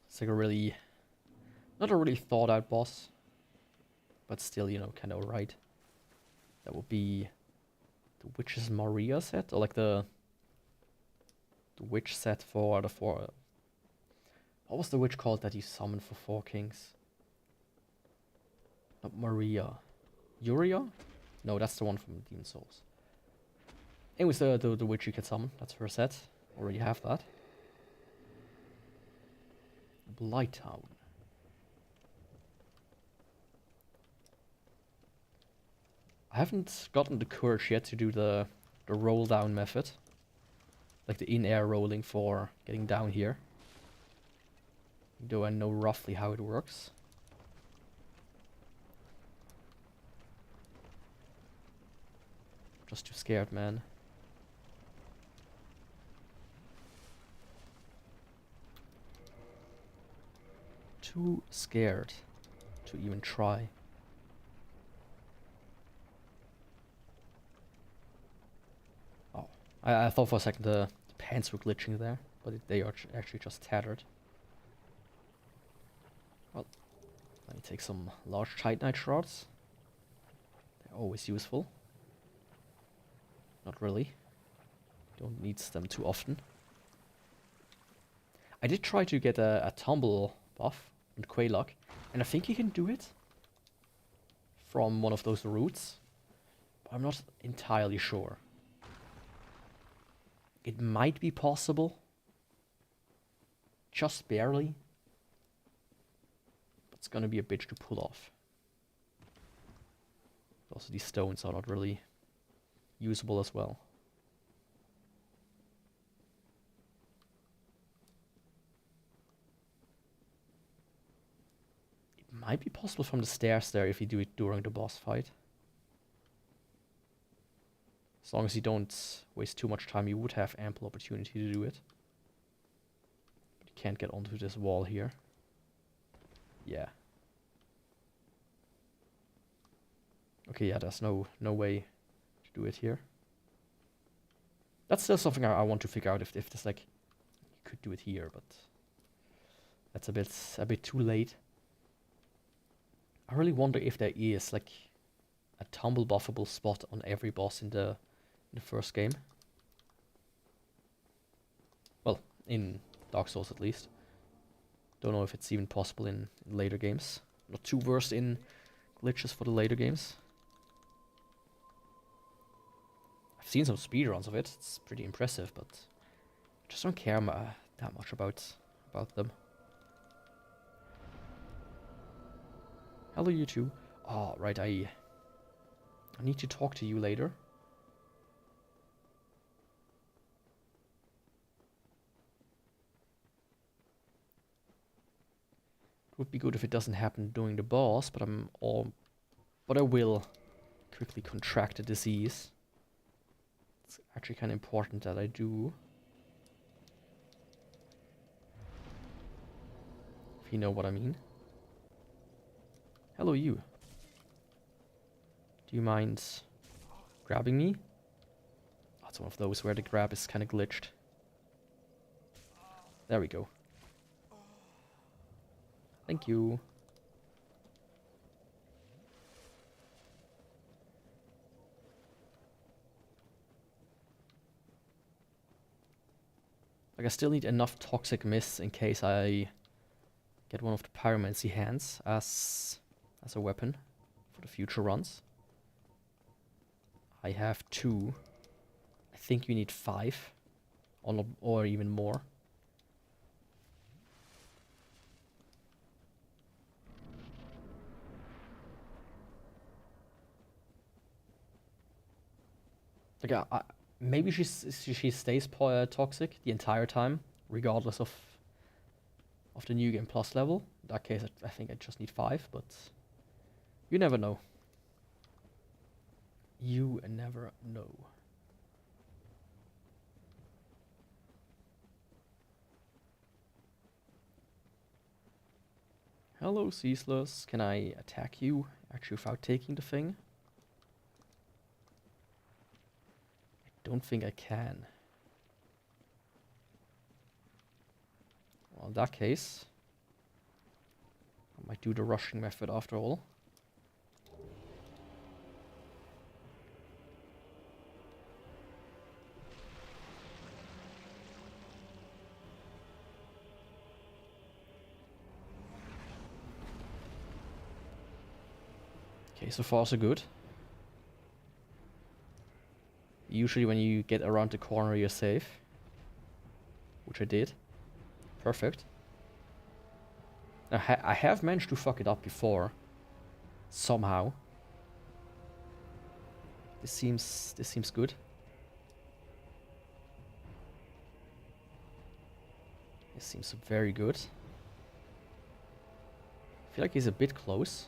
[SPEAKER 1] It's like a really, not a really thought out boss, but still, you know, kind of alright. That would be the Witch's Maria set, or like the witch set for the four. What was the witch called that you summoned for 4 kings? Not Maria. Uriah? No, that's the one from Demon Souls. Anyways, the witch you can summon. That's her set. Already have that. Blighttown. I haven't gotten the courage yet to do the roll down method. Like the in-air rolling for getting down here. Though I know roughly how it works. Just too scared, man. Too scared to even try. Oh, I thought for a second the pants were glitching there, but they are actually just tattered. Well, let me take some large Titanite shards. They're always useful. Not really. Don't need them too often. I did try to get a tumble buff on Quaylock, and I think you can do it from one of those routes, but I'm not entirely sure. It might be possible, just barely, but it's gonna be a bitch to pull off. Also, these stones are not really usable as well. Might be possible from the stairs there if you do it during the boss fight. As long as you don't waste too much time, you would have ample opportunity to do it. But you can't get onto this wall here. Yeah. Okay, yeah, there's no way to do it here. That's still something I want to figure out if there's like, you could do it here, but that's a bit too late. I really wonder if there is like a tumble buffable spot on every boss in the first game. Well, in Dark Souls at least. Don't know if it's even possible in later games. Not too versed in glitches for the later games. I've seen some speedruns of it. It's pretty impressive, but I just don't care that much about them. Hello, you two. Oh, right, I need to talk to you later. It would be good if it doesn't happen during the boss, but I will quickly contract a disease. It's actually kind of important that I do. If you know what I mean. Hello, you. Do you mind grabbing me? Oh, it's one of those where the grab is kind of glitched. There we go. Thank you. Like, I still need enough toxic mists in case I get one of the pyromancy hands as a weapon for the future runs. I have 2. I think you need 5 or even more. Like, maybe she stays toxic the entire time, regardless of the new game plus level. In that case, I think I just need 5, but you never know. You never know. Hello, Ceaseless. Can I attack you actually without taking the thing? I don't think I can. Well, in that case, I might do the rushing method after all. Okay, so far so good. Usually when you get around the corner you're safe. Which I did. Perfect. Now, I have managed to fuck it up before. Somehow. This seems good. This seems very good. I feel like he's a bit close.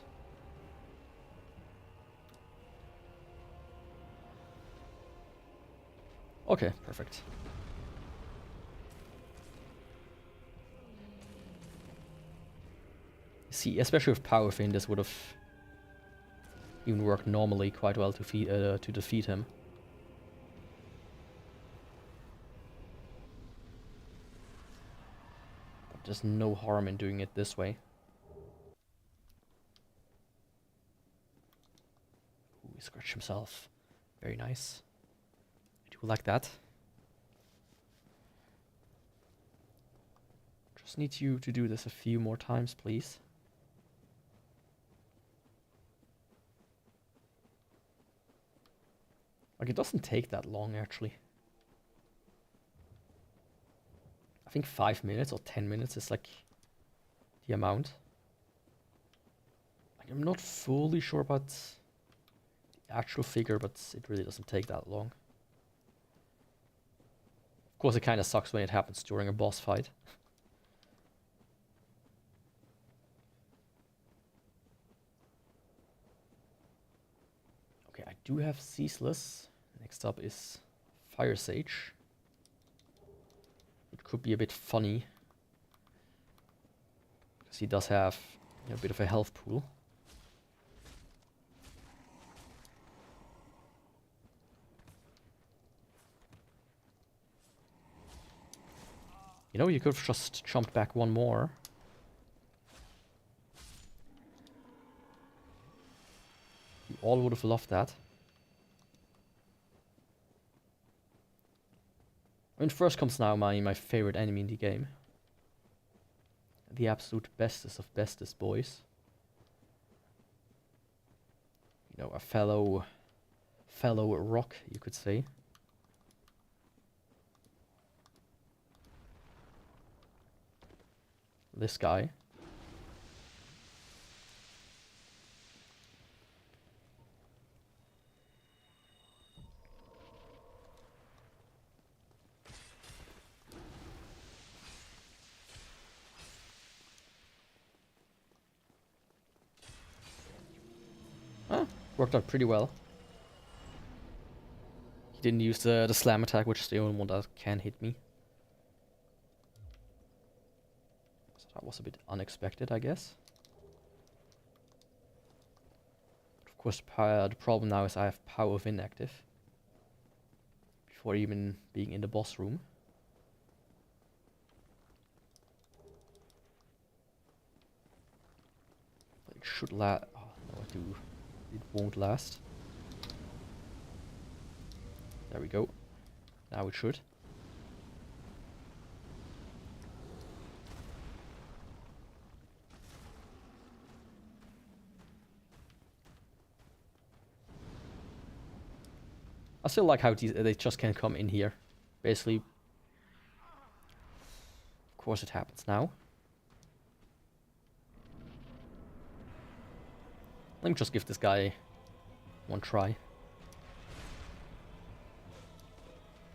[SPEAKER 1] Okay, perfect. See, especially with Power Fin, this would have even worked normally quite well to defeat him. But there's no harm in doing it this way. Ooh, he scratched himself. Very nice. I do like that. Just need you to do this a few more times, please. Like, it doesn't take that long, actually. I think 5 minutes or 10 minutes is, like, the amount. Like, I'm not fully sure about the actual figure, but it really doesn't take that long. Of course, it kind of sucks when it happens during a boss fight. Okay, I do have Ceaseless. Next up is Fire Sage. It could be a bit funny. Because he does have a bit of a health pool. You know, you could have just jumped back one more. You all would have loved that. I mean, first comes now my favorite enemy in the game. The absolute bestest of bestest boys. You know, a fellow rock, you could say. This guy. Worked out pretty well. He didn't use the slam attack, which is the only one that can hit me. So that was a bit unexpected, I guess. Of course, the problem now is I have Power of Inactive. Before even being in the boss room. But it should last. Oh, no, I do. It won't last. There we go. Now it should. I still like how they just can come in here. Basically. Of course it happens now. Let me just give this guy one try.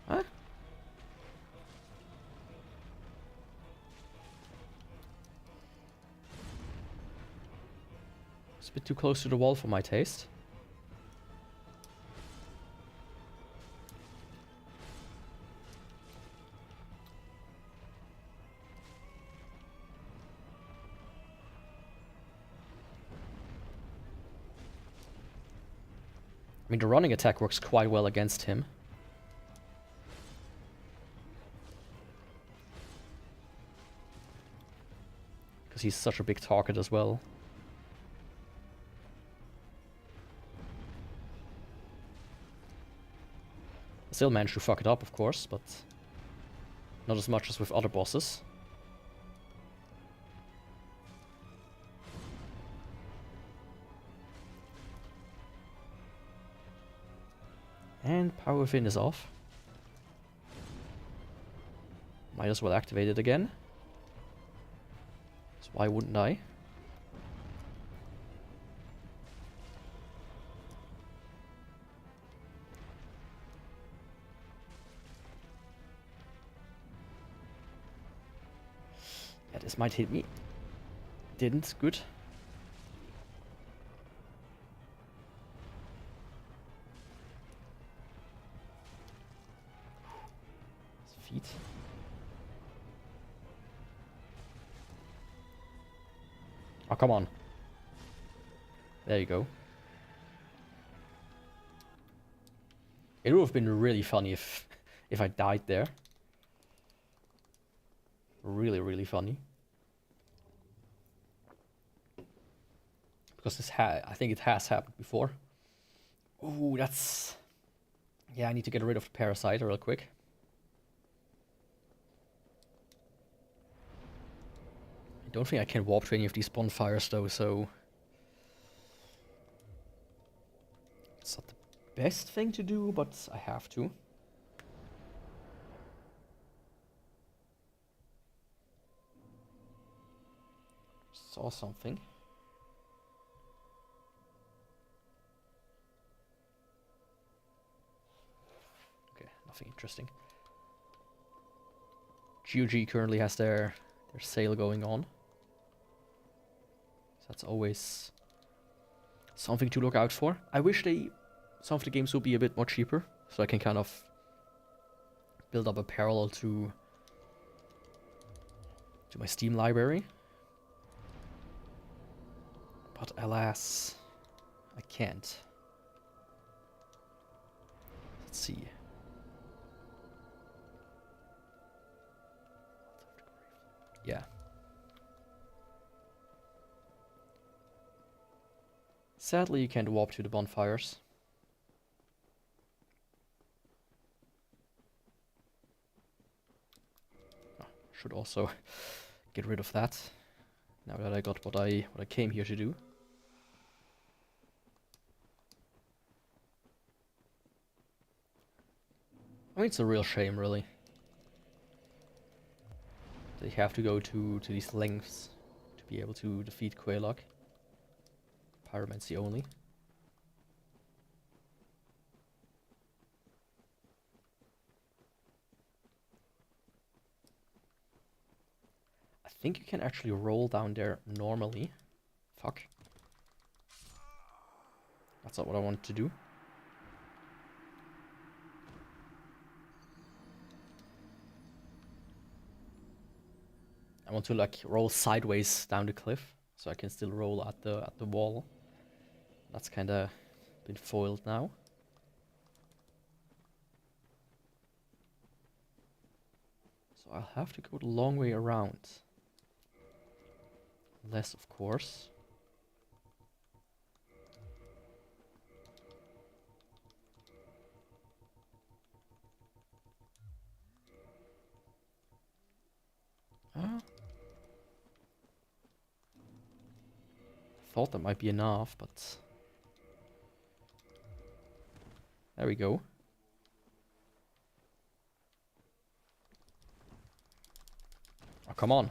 [SPEAKER 1] Huh? It's a bit too close to the wall for my taste. I mean, the running attack works quite well against him. Because he's such a big target as well. I still managed to fuck it up, of course, but not as much as with other bosses. And Power Within is off. Might as well activate it again. So why wouldn't I? Yeah, this might hit me. Didn't. Good. Feet. Oh, come on. There you go. It would have been really funny if I died there. Really, really funny. Because this I think it has happened before. Ooh, that's... Yeah, I need to get rid of the parasite real quick. I don't think I can warp to any of these bonfires though, so... It's not the best thing to do, but I have to. Saw something. Okay, nothing interesting. GOG currently has their sale going on. So that's always something to look out for. I wish some of the games would be a bit more cheaper, so I can kind of build up a parallel to my Steam library. But alas, I can't. Let's see. Yeah. Sadly, you can't warp to the bonfires. Oh, should also get rid of that. Now that I got what I came here to do. I mean, it's a real shame, really. They have to go to these lengths to be able to defeat Quelaag. Pyromancy only. I think you can actually roll down there normally. Fuck. That's not what I wanted to do. I want to like roll sideways down the cliff, so I can still roll at the wall. That's kinda been foiled now. So I'll have to go the long way around. Unless, of course. Thought that might be enough, but... There we go. come on.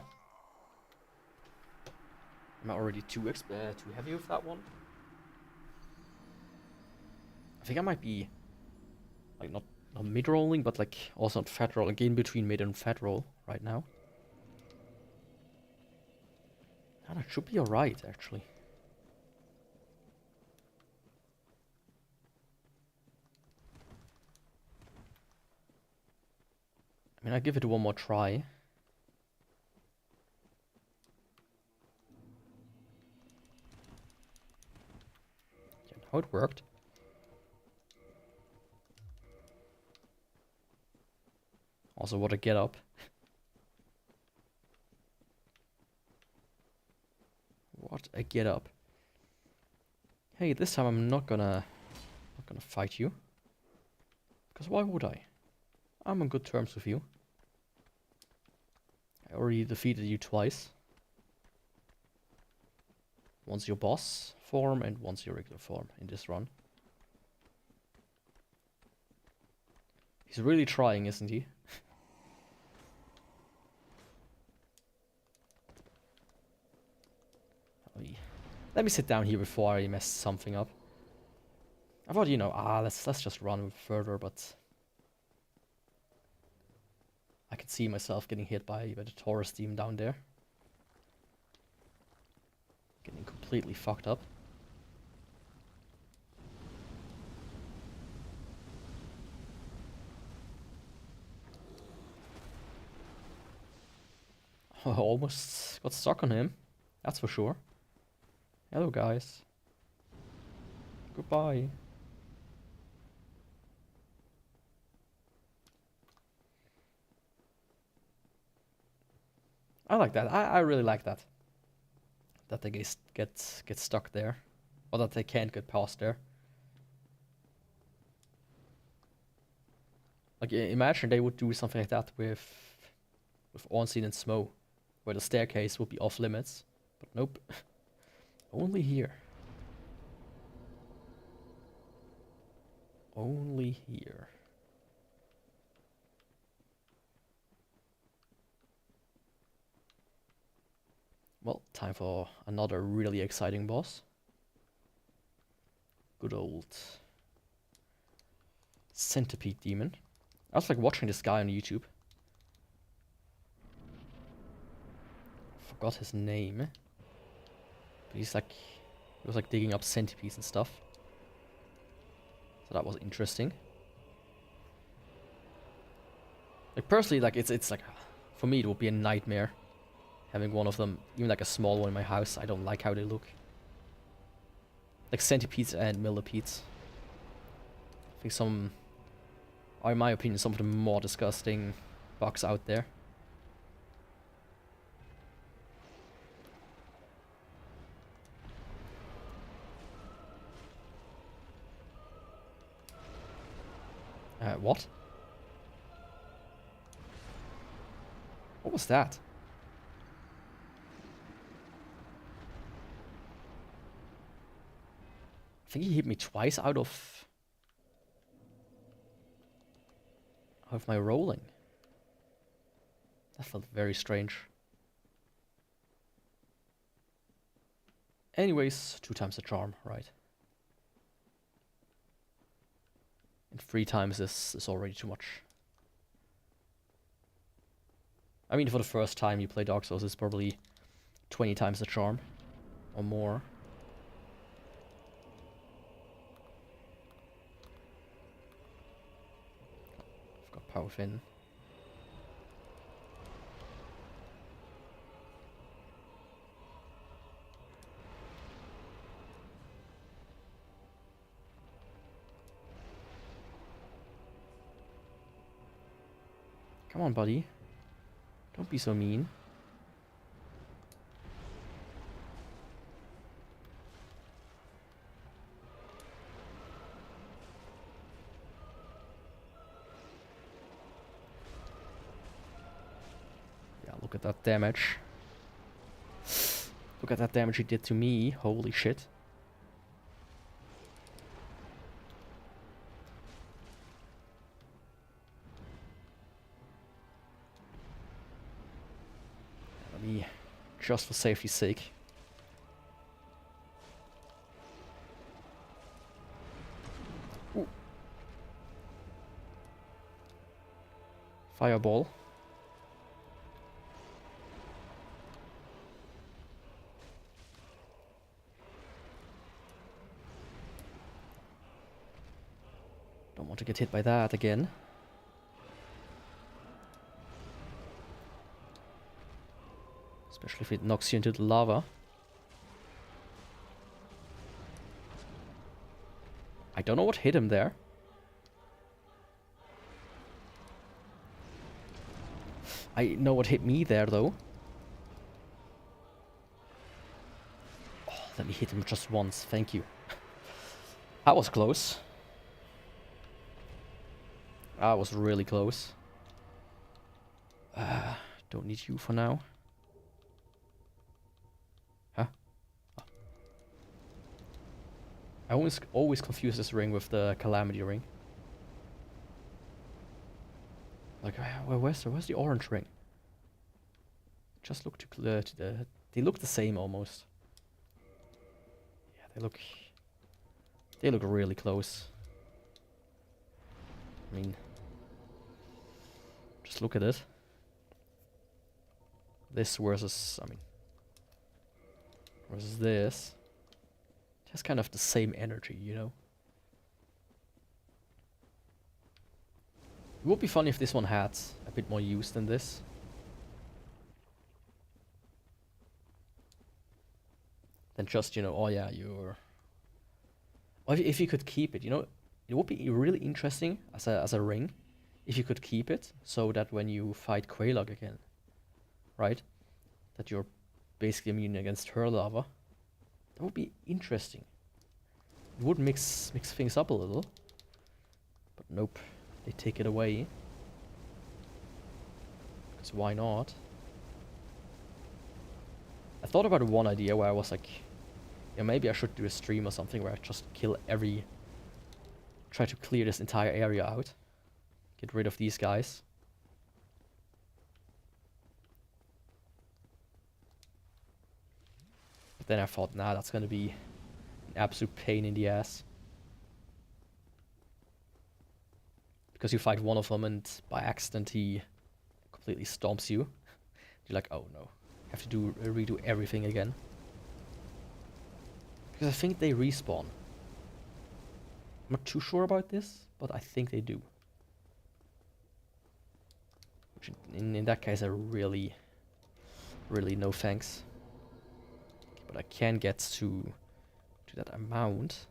[SPEAKER 1] Am I already too heavy with that one? I think I might be like not mid rolling, but like also not fat roll, like in between mid and fat roll right now. And it should be alright actually. I mean, I give it one more try. Yeah, how it worked. Also, what a get up. What a get up. Hey, this time I'm not gonna fight you. Because why would I? I'm on good terms with you. I already defeated you twice. Once your boss form and once your regular form in this run. He's really trying, isn't he? Let me sit down here before I mess something up. I thought, you know, let's just run further, but I could see myself getting hit by the Taurus team down there. Getting completely fucked up. I almost got stuck on him. That's for sure. Hello, guys. Goodbye. I like that. I really like that. That they get stuck there. Or that they can't get past there. Like, imagine they would do something like that with Ornstein and Smo, where the staircase would be off limits. But nope. Only here. Only here. Well, time for another really exciting boss. Good old Centipede Demon. I was like watching this guy on YouTube. Forgot his name. But he was like digging up centipedes and stuff. So that was interesting. Like personally, like it's like, for me it would be a nightmare having one of them, even like a small one in my house. I don't like how they look. Like centipedes and millipedes. I think some are, in my opinion, some of the more disgusting bugs out there. What? What was that? I think he hit me twice out of my rolling. That felt very strange. Anyways, 2 times the charm, right? And 3 times is already too much. I mean, for the first time you play Dark Souls, it's probably 20 times the charm. Or more. I've got Power Fin. Come on, buddy. Don't be so mean. Yeah, look at that damage. Look at that damage he did to me. Holy shit. just for safety's sake. Ooh. Fireball. Don't want to get hit by that again. Especially if it knocks you into the lava. I don't know what hit him there. I know what hit me there though. Oh, let me hit him just once, thank you. That was close. That was really close. Don't need you for now. Huh? Oh. I always confuse this ring with the Calamity ring. Like, where's the orange ring? Just look too clear to the... They look the same almost. Yeah, they look really close. I mean, just look at it. This versus, I mean, versus this. It has kind of the same energy, you know? It would be funny if this one had a bit more use than this. Than just, you know, oh yeah, you're... Or if you could keep it, you know, it would be really interesting as a ring if you could keep it so that when you fight Quelaag again, right, that you're basically immune against her lava. That would be interesting. It would mix things up a little, but nope, they take it away. Because why not? I thought about one idea where I was like, yeah, maybe I should do a stream or something where I just try to clear this entire area out. Get rid of these guys. But then I thought, nah, that's gonna be an absolute pain in the ass. Because you fight one of them and by accident he completely stomps you. You're like, oh no, have to redo everything again. Because I think they respawn. I'm not too sure about this, but I think they do. Which in that case, I really no thanks. But I can get to that amount.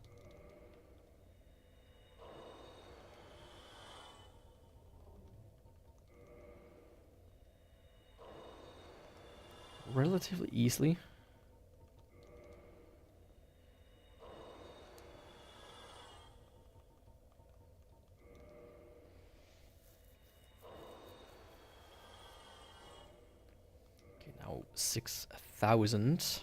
[SPEAKER 1] Relatively easily. Okay, now 6,000.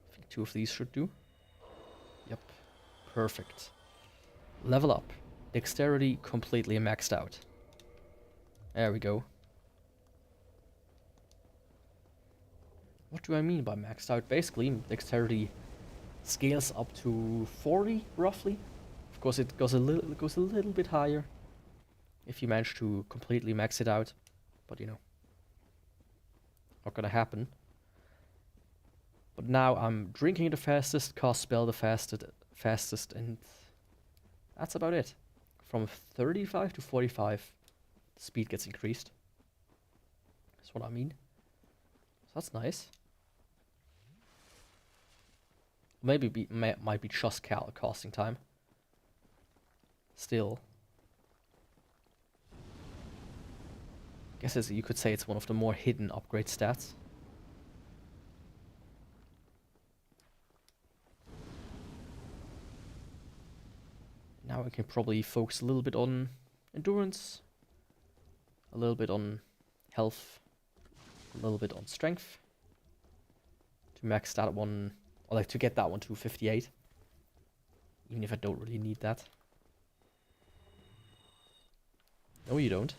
[SPEAKER 1] I think 2 of these should do. Yep, perfect. Level up. Dexterity completely maxed out. There we go. What do I mean by maxed out? Basically, dexterity scales up to 40, roughly. Of course, it goes a little bit higher if you manage to completely max it out. But you know, not gonna happen. But now I'm drinking the fastest, cast spell the fastest, and that's about it. From 35 to 45, the speed gets increased. That's what I mean. So that's nice. Maybe might be just casting time. Still. Guess you could say it's one of the more hidden upgrade stats. Now I can probably focus a little bit on endurance, a little bit on health, a little bit on strength to max that one, or like to get that one to 58, even if I don't really need that. No, you don't.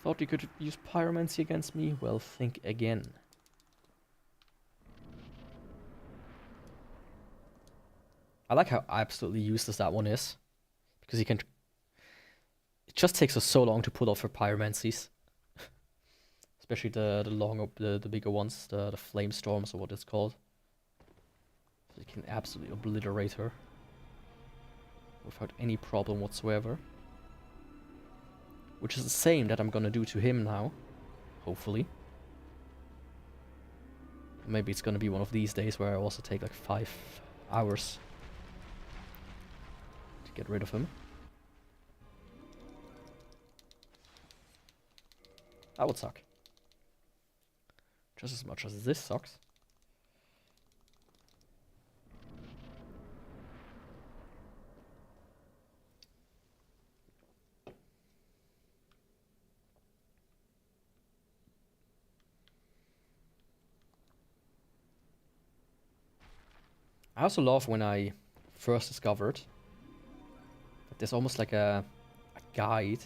[SPEAKER 1] Thought you could use pyromancy against me? Well, think again. I like how absolutely useless that one is. Because you can... It just takes us so long to pull off her pyromancies. Especially the longer, the bigger ones, the flame storms or what it's called. So you can absolutely obliterate her. Without any problem whatsoever. Which is the same that I'm gonna do to him now. Hopefully. Maybe it's gonna be one of these days where I also take like 5 hours to get rid of him. That would suck. Just as much as this sucks. I also love when I first discovered that there's almost like a guide.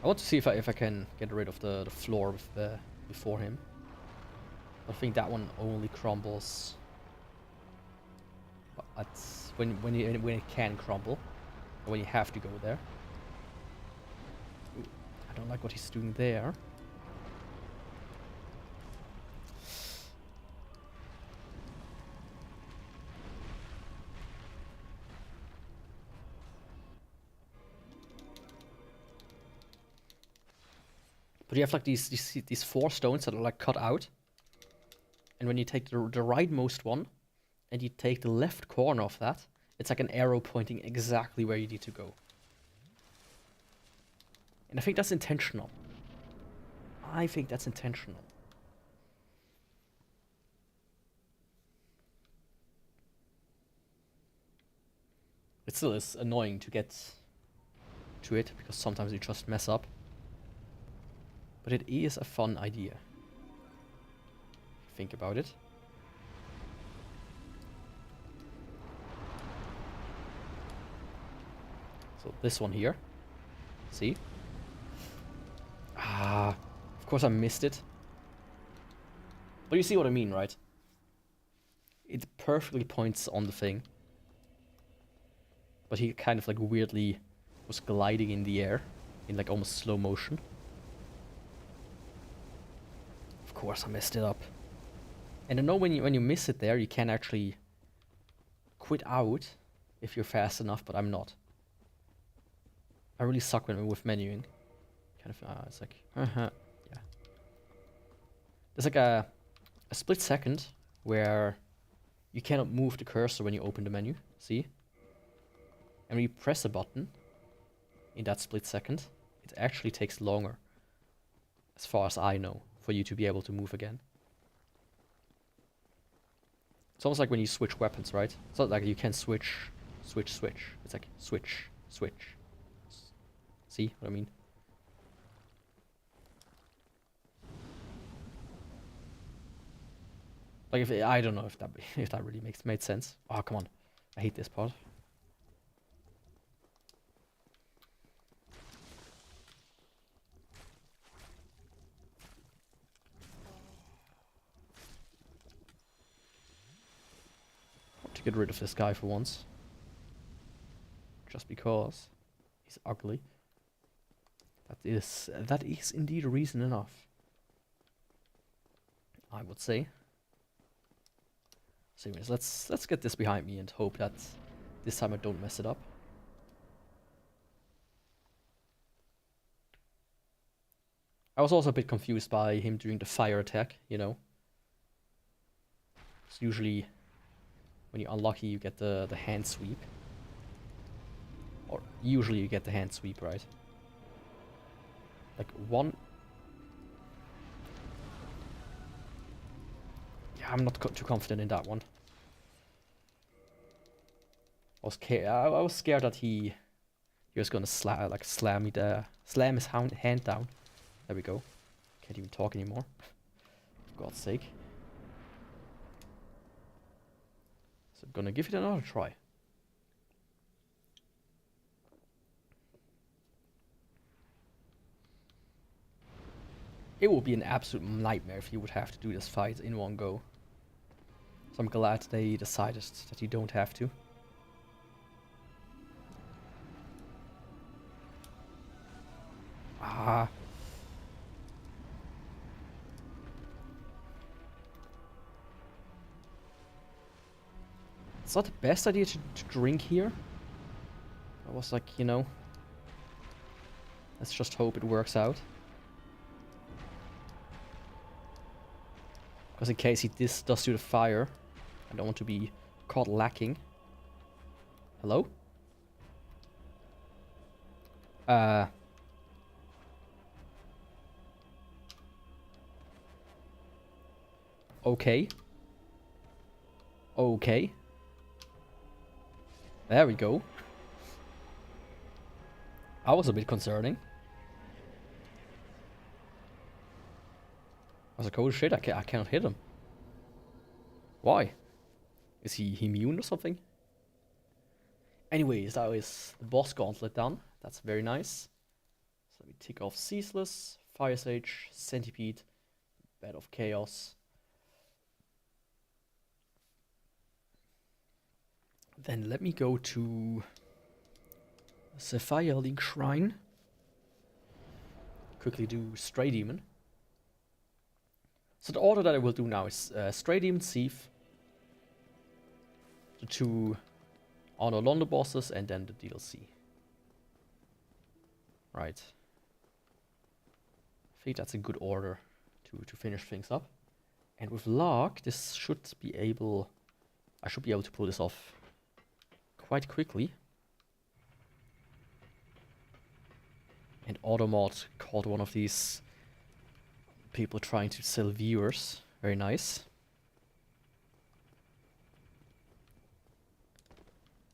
[SPEAKER 1] I want to see if I can get rid of the floor before him. I think that one only crumbles when it can crumble, or when you have to go there. Ooh, I don't like what he's doing there. But you have like these 4 stones that are like cut out. And when you take the rightmost one, and you take the left corner of that, it's like an arrow pointing exactly where you need to go. And I think that's intentional. I think that's intentional. It still is annoying to get to it, because sometimes you just mess up. But it is a fun idea. Think about it. So this one here. See? Ah, of course I missed it. But you see what I mean, right? It perfectly points on the thing. But he kind of like weirdly was gliding in the air in like almost slow motion. Of course I messed it up. And I know when you miss it there, you can actually quit out if you're fast enough, but I'm not. I really suck with menuing. Kind of, it's like, yeah. There's like a split second where you cannot move the cursor when you open the menu, see? And when you press a button in that split second, it actually takes longer, as far as I know, for you to be able to move again. It's almost like when you switch weapons, right? It's not like you can switch. It's like switch. See what I mean? Like if I don't know if that really made sense. Oh, come on. I hate this part. To get rid of this guy for once. Just because he's ugly. That is indeed reason enough, I would say. So anyways, let's get this behind me and hope that this time I don't mess it up. I was also a bit confused by him doing the fire attack, you know. It's usually when you're unlucky you get the hand sweep. Or usually you get the hand sweep, right? Like one... Yeah, I'm not too confident in that one. I was scared that he was gonna slam his hand down. There we go. Can't even talk anymore. For God's sake. So I'm gonna give it another try. It would be an absolute nightmare if you would have to do this fight in one go. So I'm glad they decided that you don't have to. Ah. It's not the best idea to drink here. I was like, you know, let's just hope it works out. Because in case he does do the fire, I don't want to be caught lacking. Hello? Okay. Okay. There we go. That was a bit concerning. I was like, oh shit, I cannot hit him. Why? Is he immune or something? Anyways, that is the boss gauntlet done. That's very nice. So let me tick off Ceaseless, Fire Sage, Centipede, Bed of Chaos. Then let me go to Sapphire Link Shrine. Quickly do Stray Demon. So the order that I will do now is Stray Demon, Thief, the 2 Honor Londo bosses, and then the DLC. Right. I think that's a good order to finish things up. And with luck, this should be able... I should be able to pull this off quite quickly. And Automod caught one of these people trying to sell viewers. Very nice.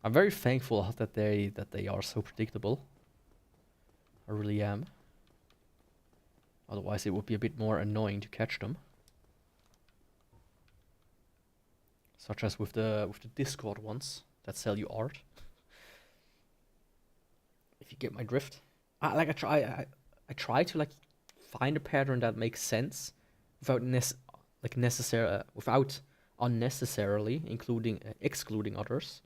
[SPEAKER 1] I'm very thankful that they are so predictable. I really am. Otherwise it would be a bit more annoying to catch them. Such as with the Discord ones that sell you art. If you get my drift. I try to like find a pattern that makes sense without without unnecessarily excluding others.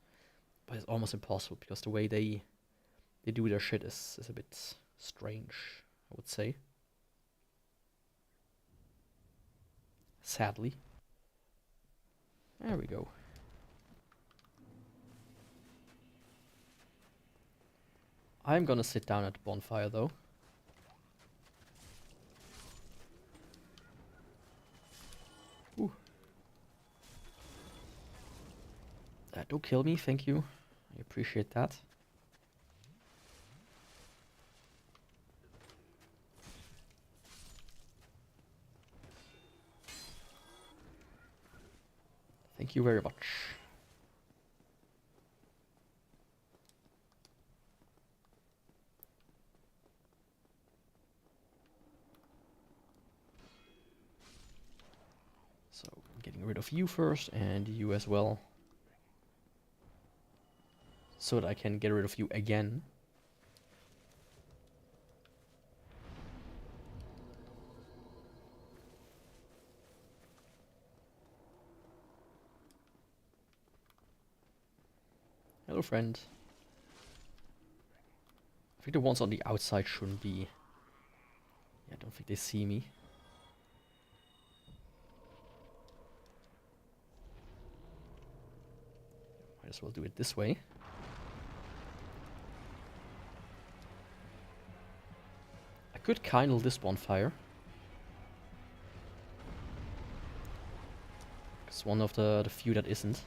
[SPEAKER 1] But it's almost impossible because the way they do their shit is a bit strange, I would say. Sadly. There we go. I'm gonna sit down at the bonfire though. Ooh. Don't kill me, thank you. I appreciate that. Thank you very much. So, I'm getting rid of you first, and you as well. So that I can get rid of you again. Hello, friend. I think the ones on the outside shouldn't be... Yeah, I don't think they see me. Might as well do it this way. I could kindle this bonfire. It's one of the few that isn't.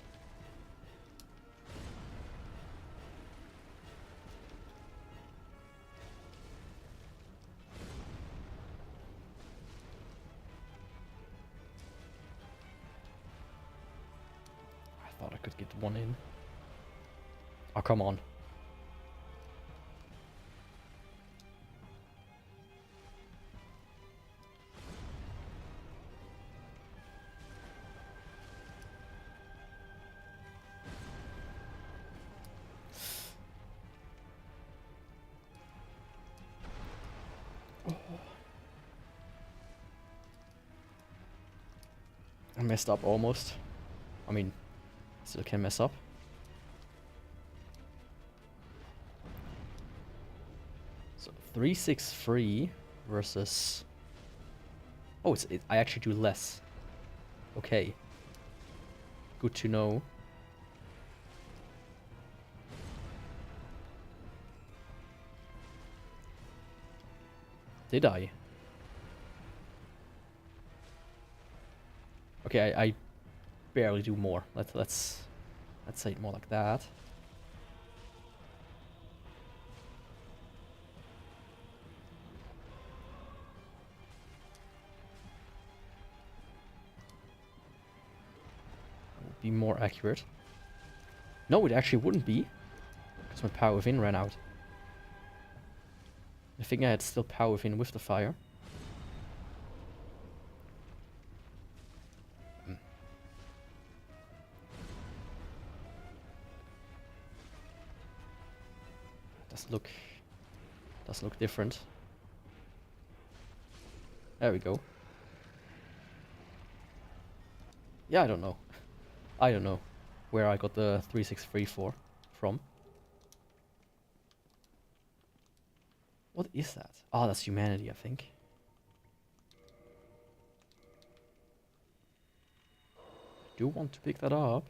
[SPEAKER 1] I thought I could get one in. Oh, come on. messed up almost. I mean, still can mess up. So 363 versus... Oh, I actually do less. Okay. Good to know. Did I? Okay, I barely do more. Let's say it more like that. Would be more accurate. No, it actually wouldn't be, because my power within ran out. I think I had still power within with the fire. Does look different. There we go. Yeah, I don't know. I don't know where I got the 363 from. What is that? Oh, that's humanity, I think. I do want to pick that up.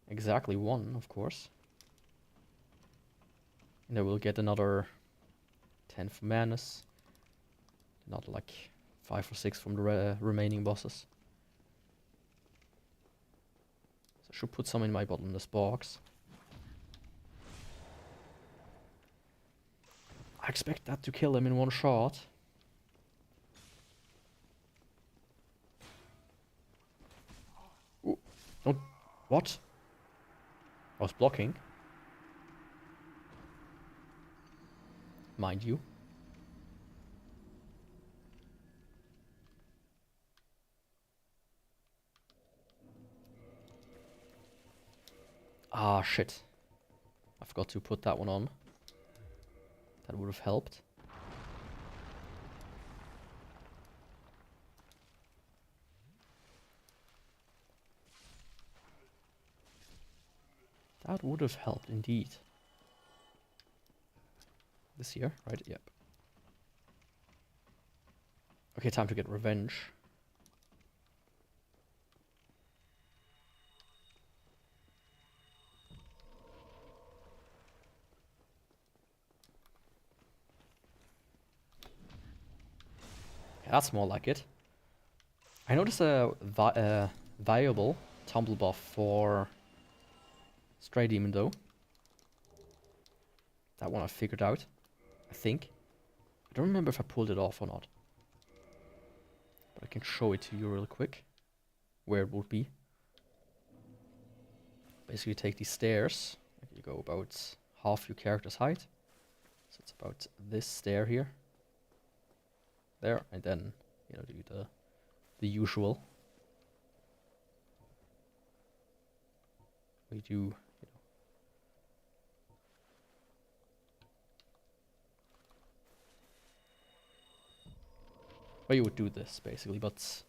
[SPEAKER 1] Exactly one, of course. And then we'll get another 10 for Madness. Not like 5 or 6 from the remaining bosses. So I should put some in my bottomless box. I expect that to kill him in one shot. Ooh. Oh, what? I was blocking. Mind you. Ah, shit. I forgot to put that one on. That would have helped. That would have helped indeed. This here, right? Yep. Okay, time to get revenge. Yeah, that's more like it. I noticed a viable tumble buff for Stray Demon though. That one I figured out, I think. I don't remember if I pulled it off or not. But I can show it to you real quick. Where it would be. Basically take these stairs. You go about half your character's height. So it's about this stair here. There, and then, you know, do the usual. We do, you know. Well, you would do this basically, but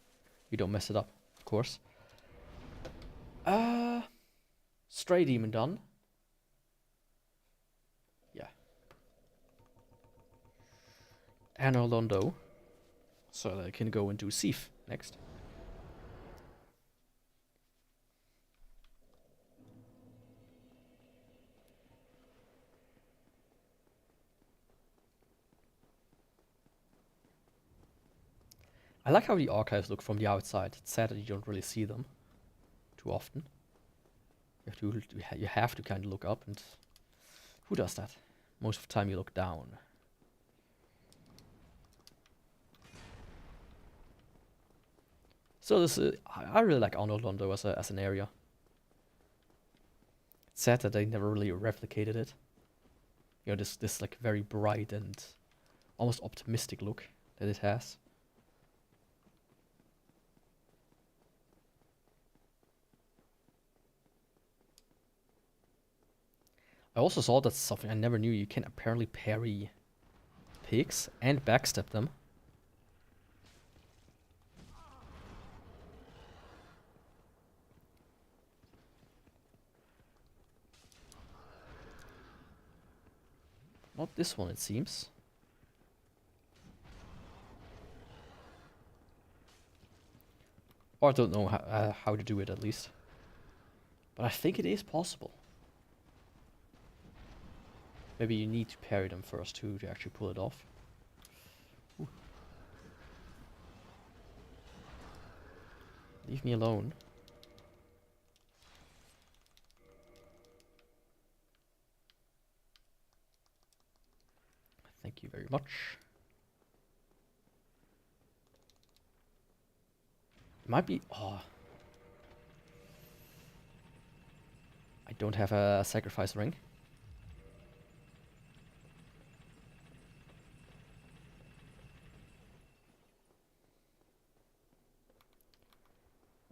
[SPEAKER 1] you don't mess it up, of course. Stray Demon done. Yeah. And Orlando. So I can go and do Thief next. I like how the archives look from the outside. It's sad that you don't really see them too often. You have to kind of look up, and who does that? Most of the time you look down. So this I really like Arnold Londo as an area. It's sad that they never really replicated it. You know, this like very bright and almost optimistic look that it has. I also saw that's something I never knew. You can apparently parry pigs and backstep them. Not this one, it seems. Or I don't know how to do it, at least. But I think it is possible. Maybe you need to parry them first too to actually pull it off. Ooh. Leave me alone. Thank you very much. It might be... Oh. I don't have a sacrifice ring.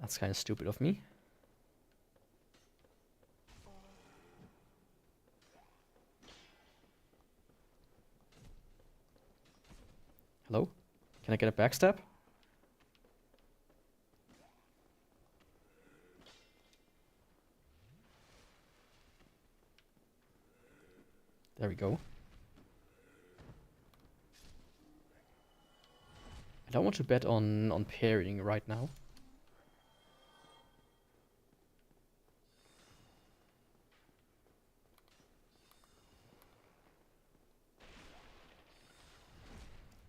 [SPEAKER 1] That's kind of stupid of me. Hello? Can I get a backstab? There we go. I don't want to bet on parrying right now.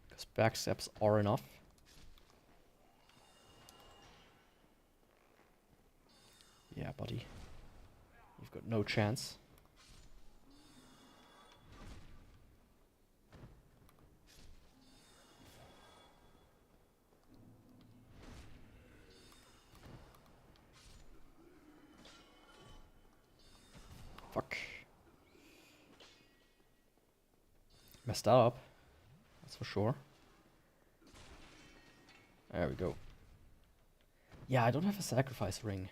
[SPEAKER 1] Because backstabs are enough. Yeah, buddy. You've got no chance. Fuck. Messed up. That's for sure. There we go. Yeah, I don't have a sacrifice ring.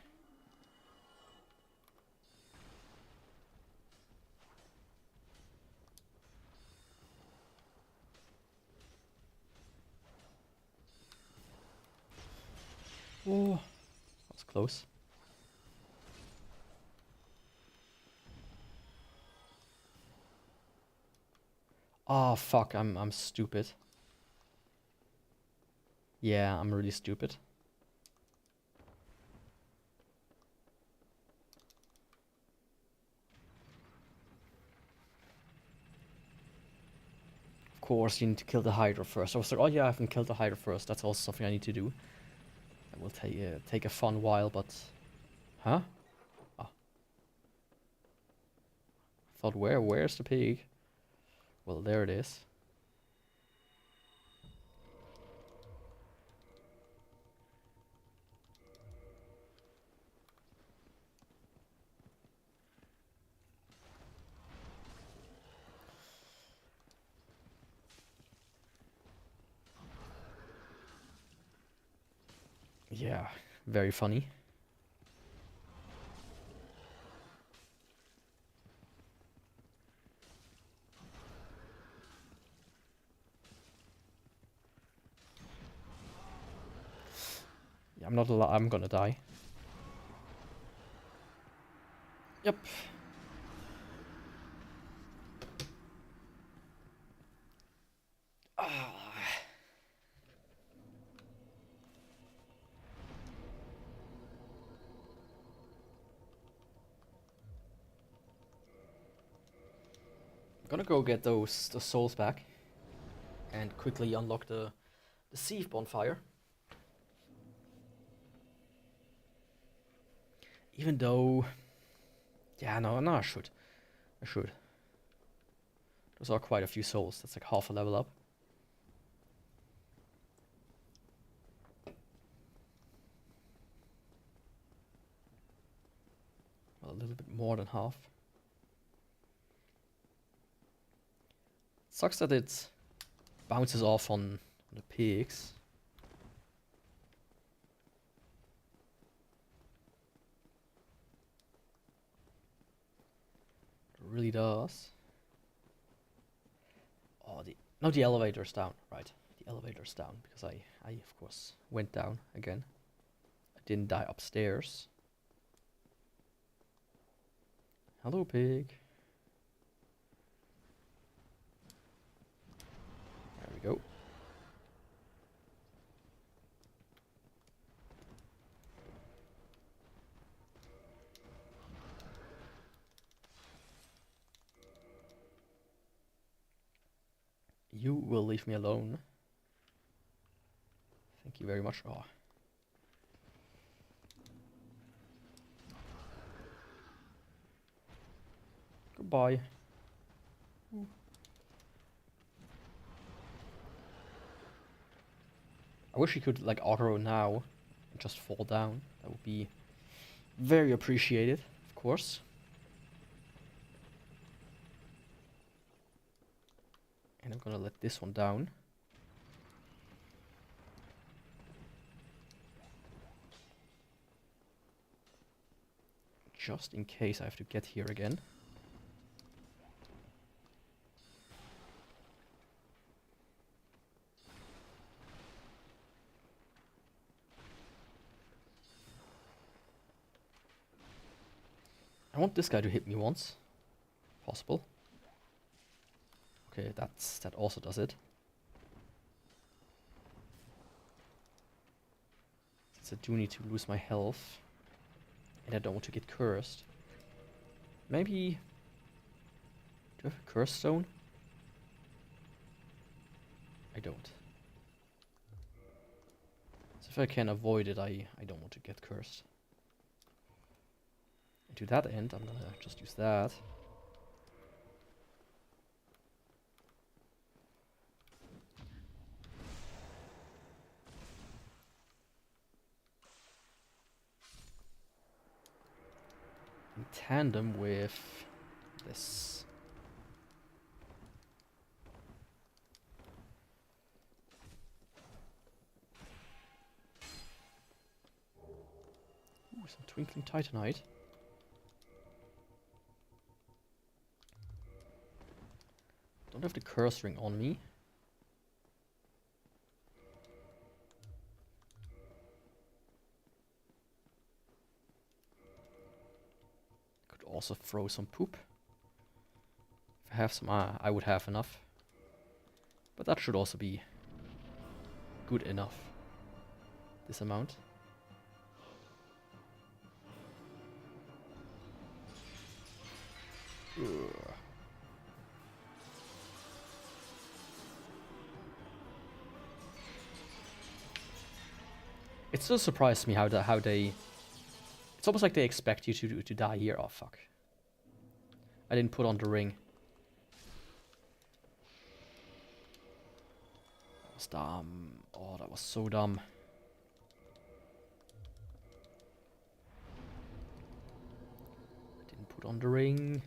[SPEAKER 1] Oh, that was close. Oh fuck, I'm stupid. Yeah, I'm really stupid. Of course, you need to kill the Hydra first. I was like, oh yeah, I haven't killed the Hydra first. That's also something I need to do. That will take a fun while, but... Huh? Ah. I thought, where's the pig? Well, there it is. Yeah, very funny. Yeah, I'm gonna die. Yep. I'm gonna go get those souls back and quickly unlock the sieve bonfire. Even though, yeah, no, I should. Those are quite a few souls. That's like half a level up. Well, a little bit more than half. Sucks that it bounces off on the pigs. It really does. Oh, the elevator's down. Right, the elevator's down because I of course went down again. I didn't die upstairs. Hello, pig. You will leave me alone. Thank you very much. Oh. Goodbye. I wish he could like auto now and just fall down. That would be very appreciated, of course. And I'm gonna let this one down. Just in case I have to get here again. I want this guy to hit me once. Possible. Okay, that also does it. Since I do need to lose my health. And I don't want to get cursed. Maybe... Do I have a curse stone? I don't. So if I can avoid it, I don't want to get cursed. And to that end, I'm gonna just use that. In tandem with this. Ooh, some twinkling titanite. Don't have the curse ring on me. Could also throw some poop. If I have some, I would have enough. But that should also be good enough. This amount. Ugh. It still surprised me how they... It's almost like they expect you to die here. Oh, fuck. I didn't put on the ring. That was dumb. Oh, that was so dumb. I didn't put on the ring.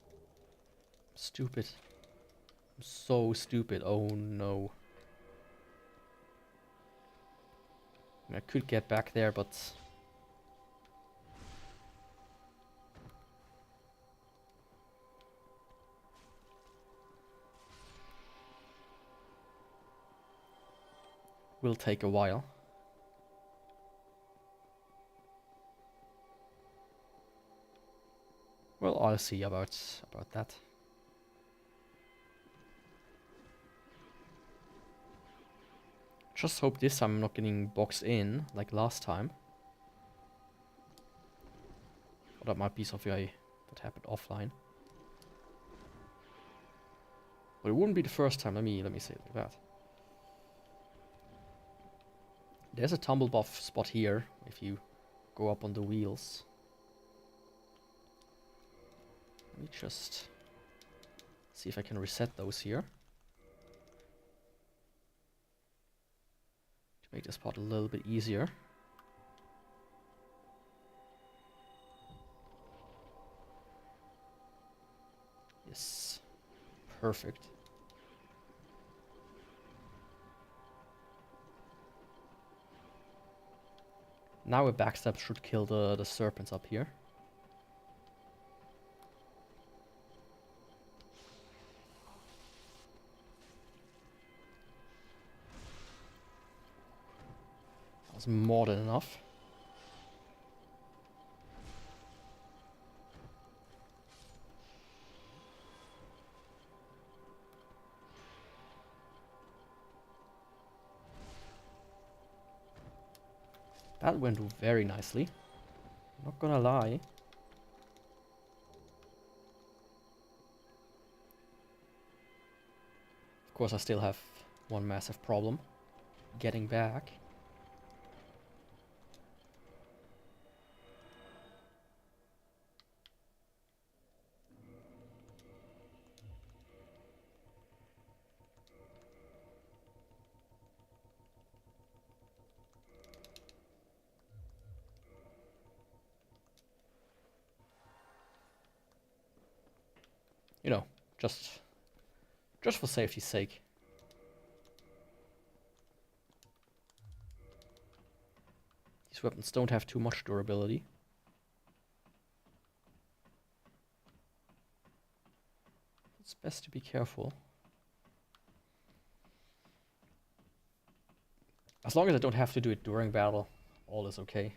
[SPEAKER 1] I'm stupid. I'm so stupid. Oh, no. I could get back there, but... will take a while. Well, I'll see about that. Just hope this time I'm not getting boxed in like last time. Or that might be something that happened offline. But it wouldn't be the first time. Let me say it like that. There's a tumble buff spot here if you go up on the wheels. Let me just see if I can reset those here. To make this part a little bit easier. Yes. Perfect. Now a backstab should kill the serpents up here. That was more than enough. That went very nicely. Not gonna lie. course, I still have one massive problem. Getting back. You know, just for safety's sake. These weapons don't have too much durability. It's best to be careful. As long as I don't have to do it during battle, all is okay.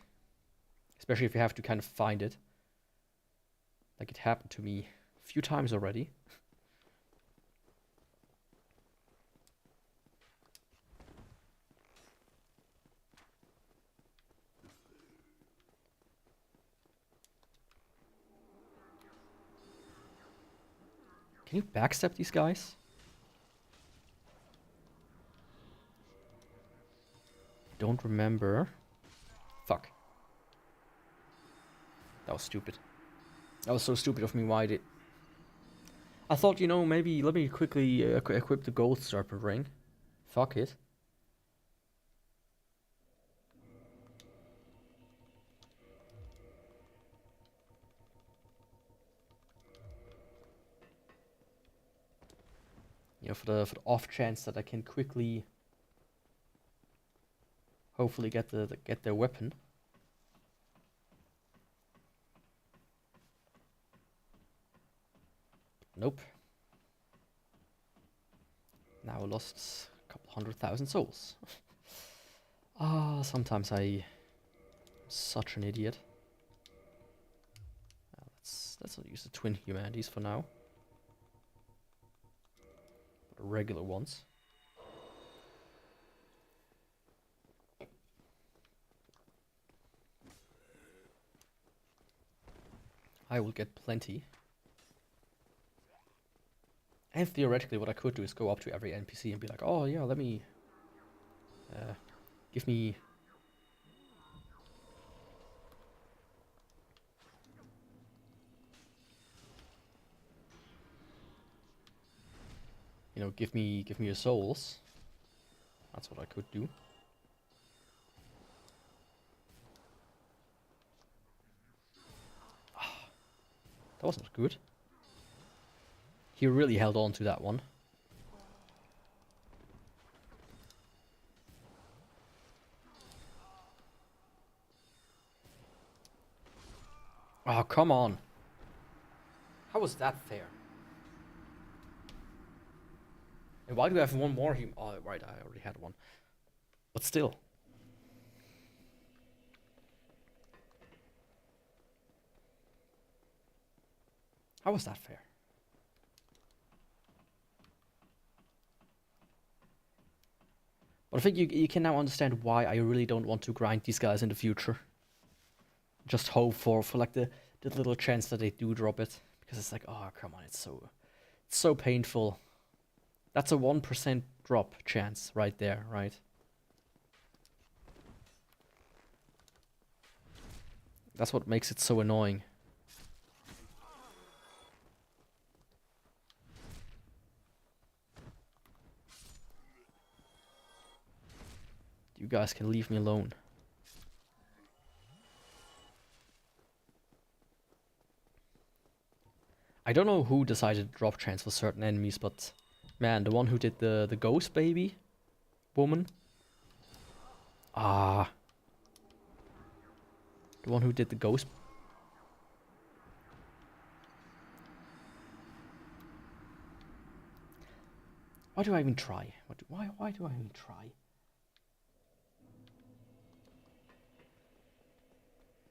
[SPEAKER 1] Especially if you have to kind of find it. Like it happened to me a few times already. Can you backstep these guys? Don't remember. Fuck. That was stupid. That was so stupid of me. Why did... I thought, you know, maybe let me quickly equip the gold serpent ring. Fuck it. You know, for the off chance that I can quickly, hopefully get their weapon. Nope. Now I lost a couple 100,000 souls. Ah, sometimes I'm such an idiot. Let's not use the twin humanities for now. The regular ones. I will get plenty. And theoretically what I could do is go up to every NPC and be like, oh yeah, let me... give me... You know, give me your souls. That's what I could do. That was not good. He really held on to that one. Oh, come on. How was that fair? And why do I have one more human? Oh, right, I already had one. But still. How was that fair? But I think you can now understand why I really don't want to grind these guys in the future. Just hope for like the little chance that they do drop it. Because it's like, oh, come on, it's so painful. That's a 1% drop chance right there, right? That's what makes it so annoying. You guys can leave me alone. I don't know who decided to drop chance for certain enemies, but man, the one who did the ghost baby woman. Ah. The one who did the ghost. Why do I even try? Why do I even try?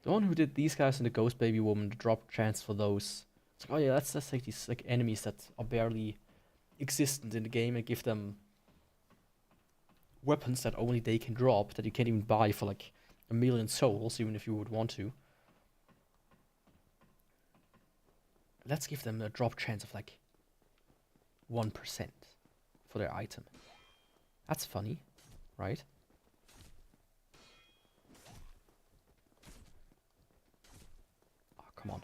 [SPEAKER 1] The one who did these guys and the ghost baby woman, the drop chance for those. It's like, oh yeah, let's take these like enemies that are barely existent in the game and give them weapons that only they can drop, that you can't even buy for like 1,000,000 souls, even if you would want to. Let's give them a drop chance of like 1%. for their item. That's funny, right? Oh, come on.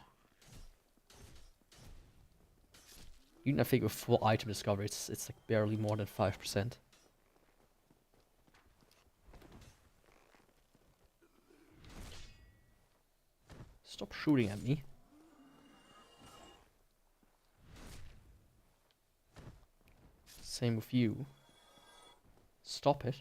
[SPEAKER 1] Even I think with full item discovery, it's like barely more than 5%. Stop shooting at me. Same with you. Stop it.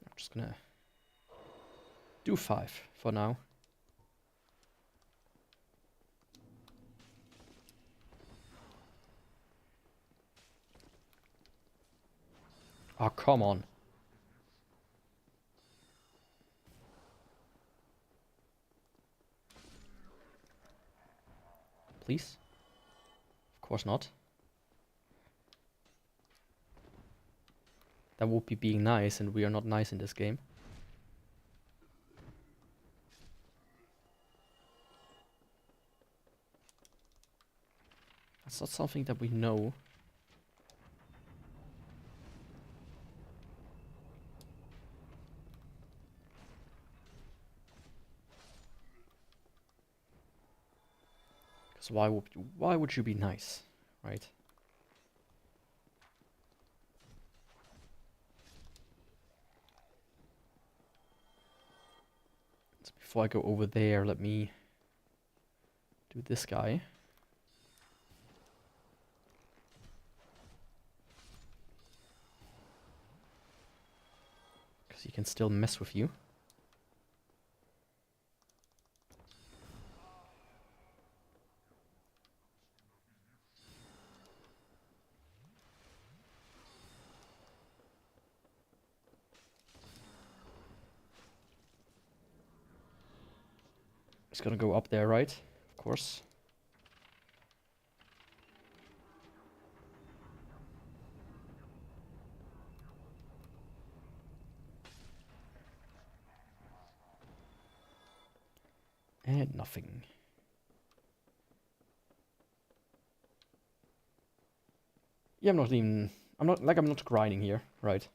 [SPEAKER 1] I'm just gonna do 5 for now. Oh, come on. Please? Of course not. That would be being nice, and we are not nice in this game. That's not something that we know. Because why would you be nice, right? So before I go over there, let me do this guy. Because he can still mess with you. It's gonna go up there, right? Of course. And nothing. Yeah, I'm not grinding here, right?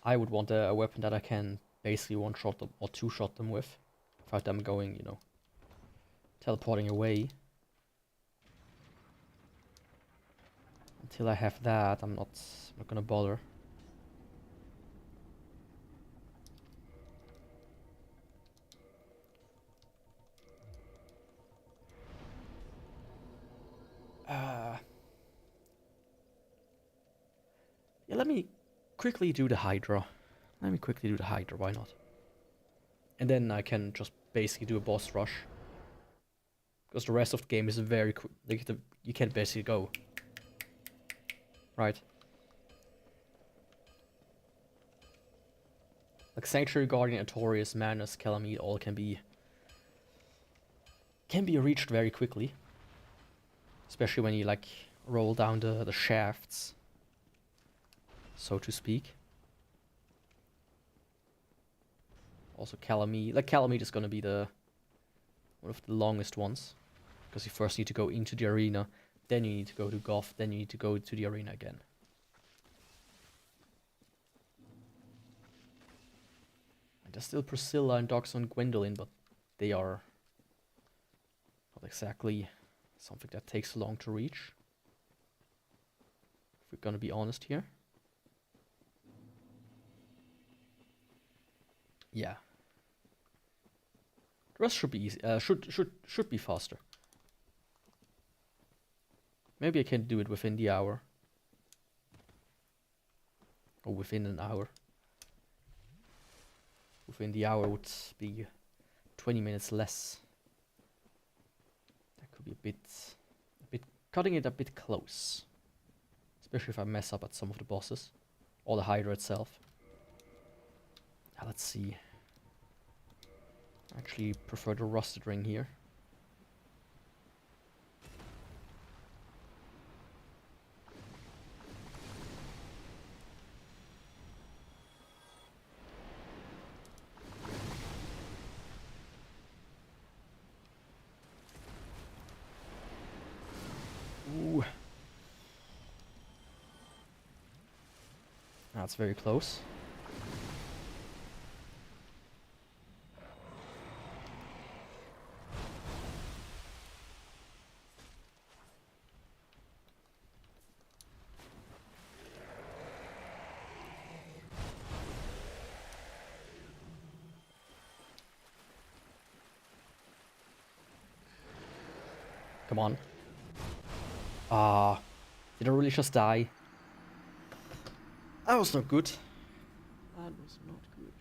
[SPEAKER 1] I would want a weapon that I can basically one-shot them or two-shot them with, without them going, you know, teleporting away. Until I have that, I'm not gonna bother. Yeah, let me quickly do the Hydra. Why not? And then I can just basically do a boss rush. Because the rest of the game is very quick. Like you can't basically go. Right? Like Sanctuary Guardian, Artorias, Madness, Calamite, all can be reached very quickly. Especially when you like roll down the shafts, so to speak. Also Calamite is gonna be one of the longest ones. Because you first need to go into the arena, then you need to go to Goth, then you need to go to the arena again. And there's still Priscilla and Dox and Gwendolyn, but they are not exactly something that takes long to reach. If we're gonna be honest here. Yeah. The rest should be easy. Should be faster. Maybe I can do it within the hour. Or within an hour. Within the hour would be 20 minutes less. That could be a bit cutting it a bit close. Especially if I mess up at some of the bosses. Or the Hydra itself. Now let's see. I actually prefer the rusted ring here. That's very close. Come on. Ah, did I really just die? That was not good. That was not good.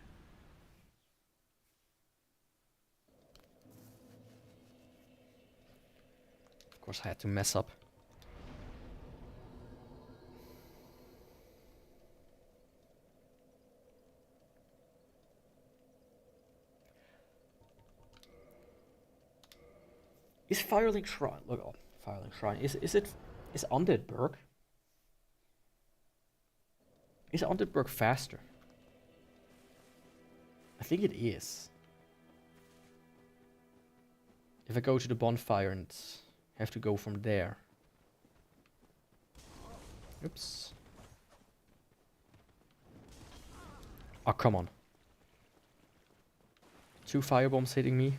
[SPEAKER 1] Of course I had to mess up. Is Firelink Shrine... Look, oh, Firelink Shrine. Is Undead Burg? Is Undead Burg faster? I think it is. If I go to the bonfire and have to go from there. Oops. Oh, come on. 2 firebombs hitting me.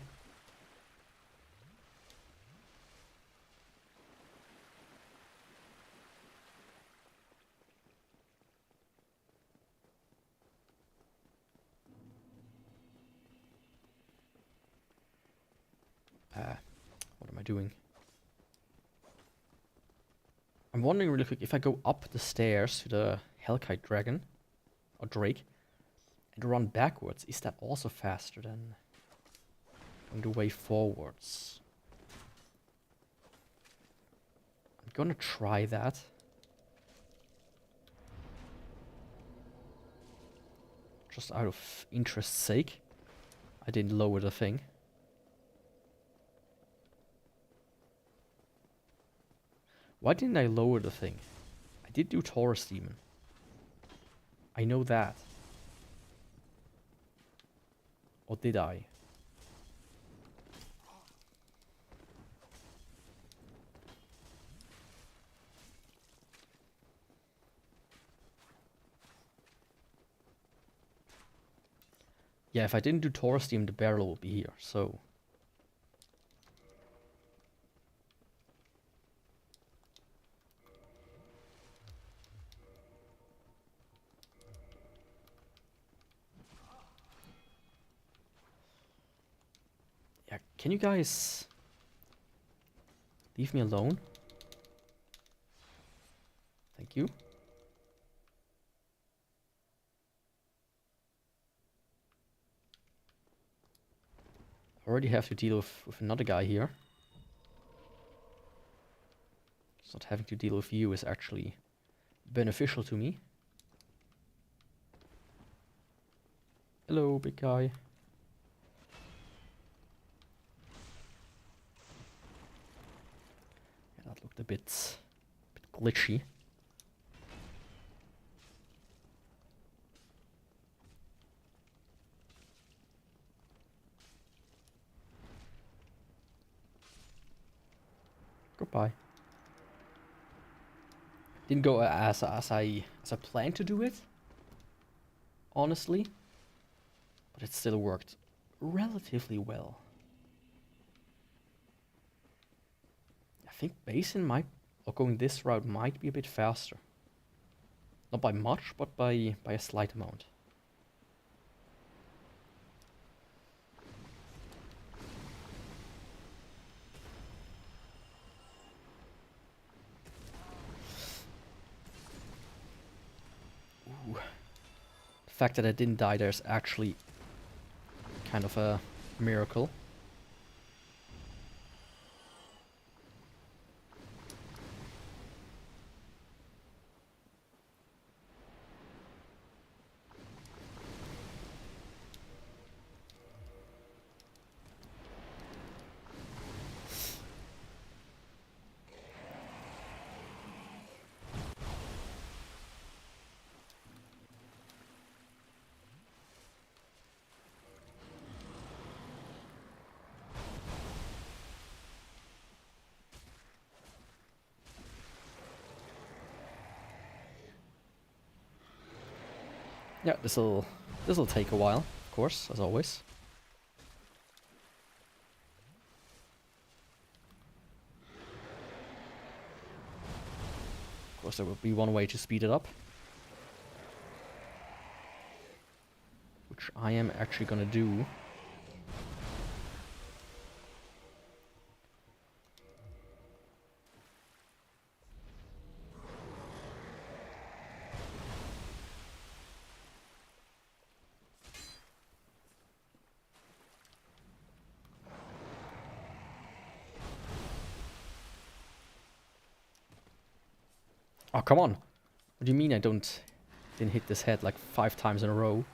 [SPEAKER 1] What am I doing? I'm wondering really quick, if I go up the stairs to the Hellkite Dragon, or Drake, and run backwards, is that also faster than going the way forwards? I'm gonna try that. Just out of interest's sake. I didn't lower the thing. Why didn't I lower the thing? I did do Taurus Demon. I know that. Or did I? Yeah, if I didn't do Taurus Demon, the barrel will be here, so... Yeah, can you guys... leave me alone? Thank you. I already have to deal with another guy here. So not having to deal with you is actually beneficial to me. Hello, big guy. Yeah, that looked a bit glitchy. Goodbye. Didn't go as I planned to do it, honestly, but it still worked relatively well. I think Basin might, or going this route might be a bit faster. Not by much, but by a slight amount. Ooh. The fact that I didn't die there is actually kind of a miracle. Yeah, this'll take a while, of course, as always. Of course, there will be one way to speed it up, which I am actually gonna do. Oh, come on. What do you mean I didn't hit this head like 5 times in a row?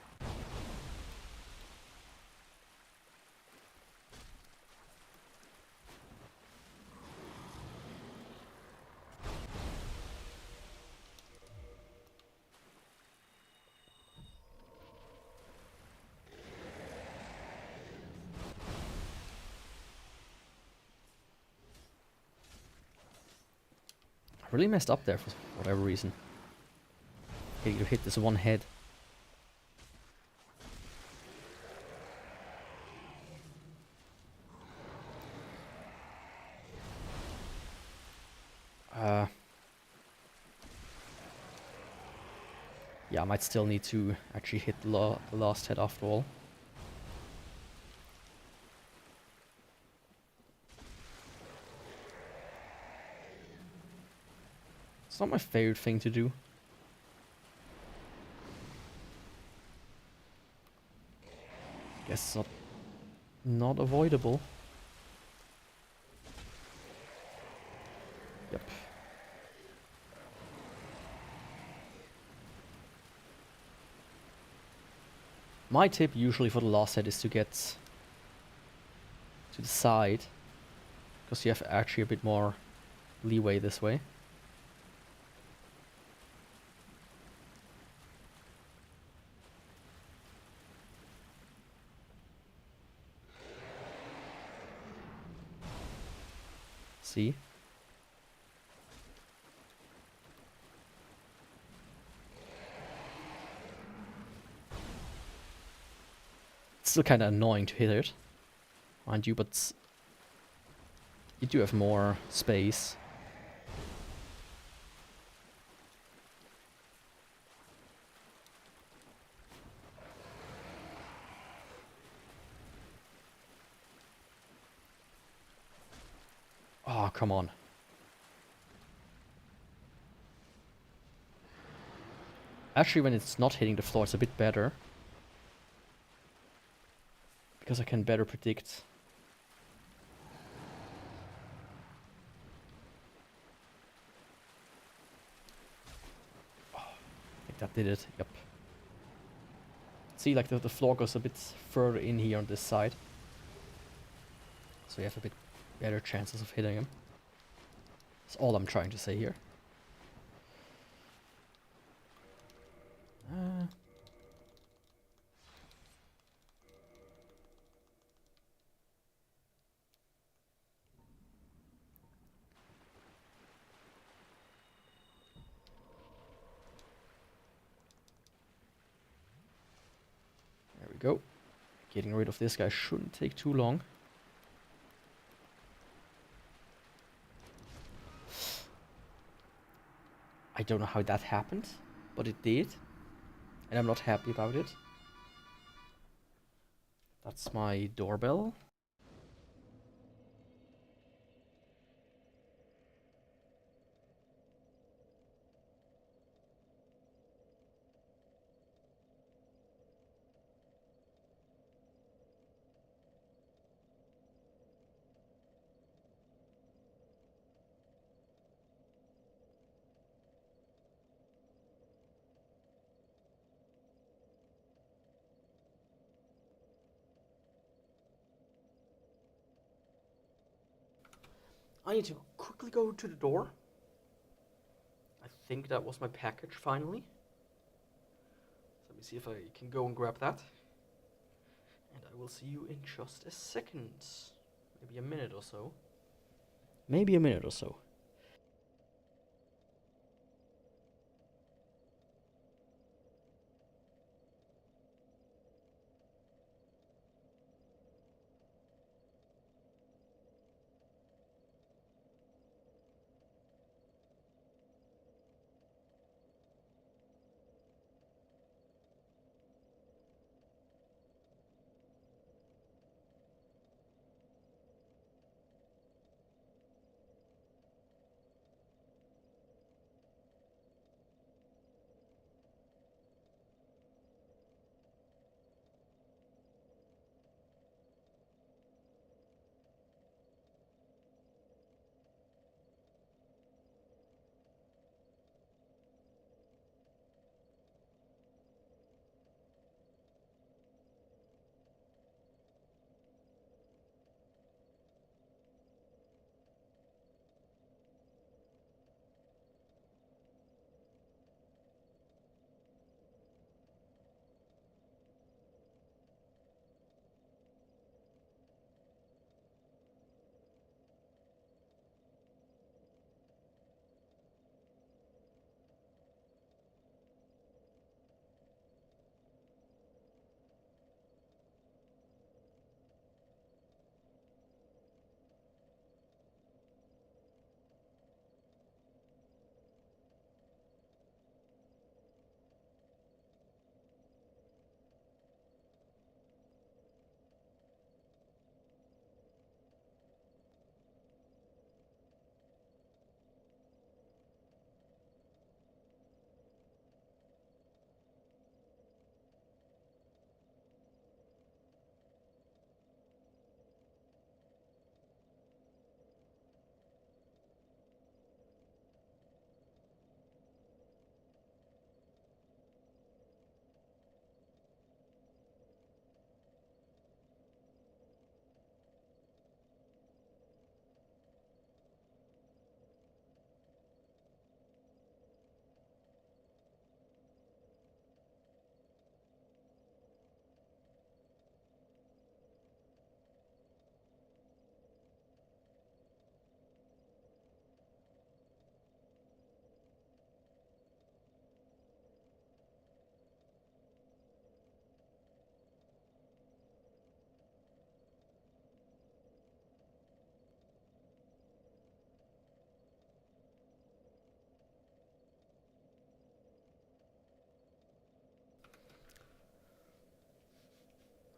[SPEAKER 1] I really messed up there for whatever reason. Okay, you hit this one head. Yeah, I might still need to actually hit the last head after all. It's not my favorite thing to do. Guess not avoidable. Yep. My tip usually for the last head is to get to the side, because you have actually a bit more leeway this way. See? It's still kind of annoying to hit it, mind you, but you do have more space. Oh, come on. Actually, when it's not hitting the floor, it's a bit better, because I can better predict. Oh, I think that did it. Yep. See, like the floor goes a bit further in here on this side, so you have a bit better chances of hitting him. That's all I'm trying to say here. There we go. Getting rid of this guy shouldn't take too long. I don't know how that happened, but it did. And I'm not happy about it. That's my doorbell. I need to quickly go to the door. I think that was my package finally. So let me see if I can go and grab that. And I will see you in just a second. Maybe a minute or so. Maybe a minute or so.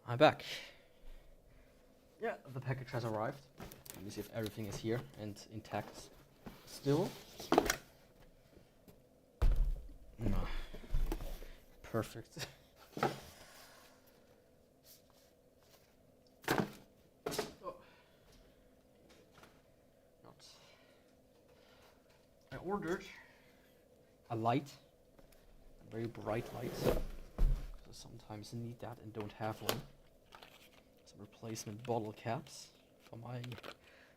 [SPEAKER 1] I'm back. Yeah, the package has arrived. Let me see if everything is here and intact still. No. Perfect. Oh. I ordered a light, a very bright light. I sometimes need that and don't have one. Some replacement bottle caps for my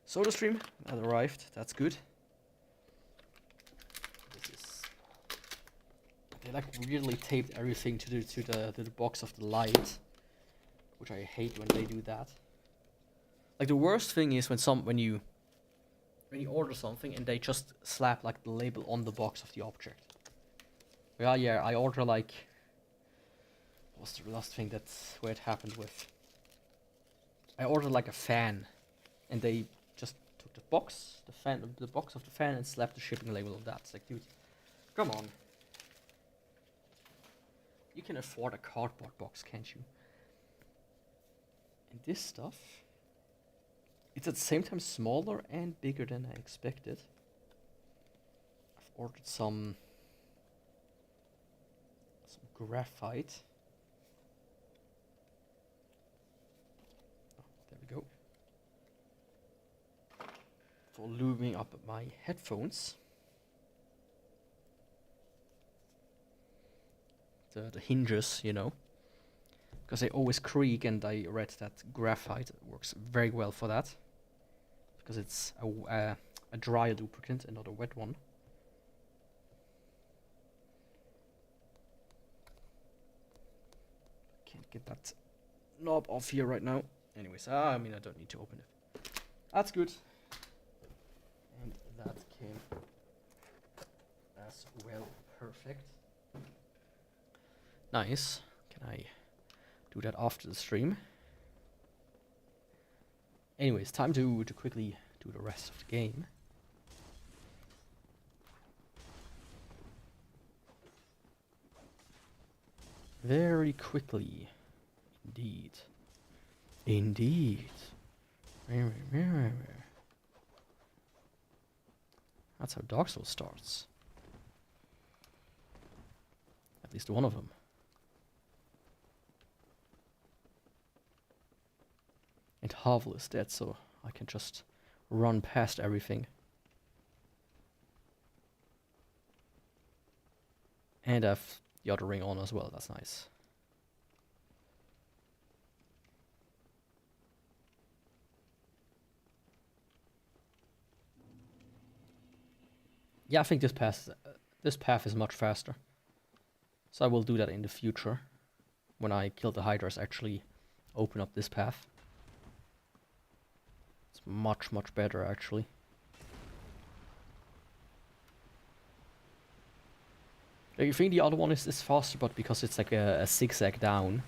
[SPEAKER 1] soda stream that arrived. That's good. This is, they like weirdly taped everything to the box of the light, which I hate when they do that. Like the worst thing is when you order something and they just slap like the label on the box of the object. Yeah, I order like, what's the last thing that's where it happened with? I ordered like a fan, and they just took the box of the fan, and slapped the shipping label on that. It's like, dude, come on. You can afford a cardboard box, can't you? And this stuff, it's at the same time smaller and bigger than I expected. I've ordered some graphite. There we go. For lubing up my headphones. The hinges, you know. Because they always creak, and I read that graphite works very well for that. Because it's a dry lubricant and not a wet one. Can't get that knob off here right now. Anyways, I mean, I don't need to open it. That's good. And that came as well. Perfect. Nice. Can I do that after the stream? Anyways, time to quickly do the rest of the game. Very quickly. Indeed. Indeed. That's how Dark Souls starts. At least one of them. And Havel is dead, so I can just run past everything. And I have the other ring on as well, that's nice. Yeah, I think this path is much faster. So I will do that in the future. When I kill the Hydras, actually open up this path. It's much, much better, actually. I think the other one is faster, but because it's like a zigzag down.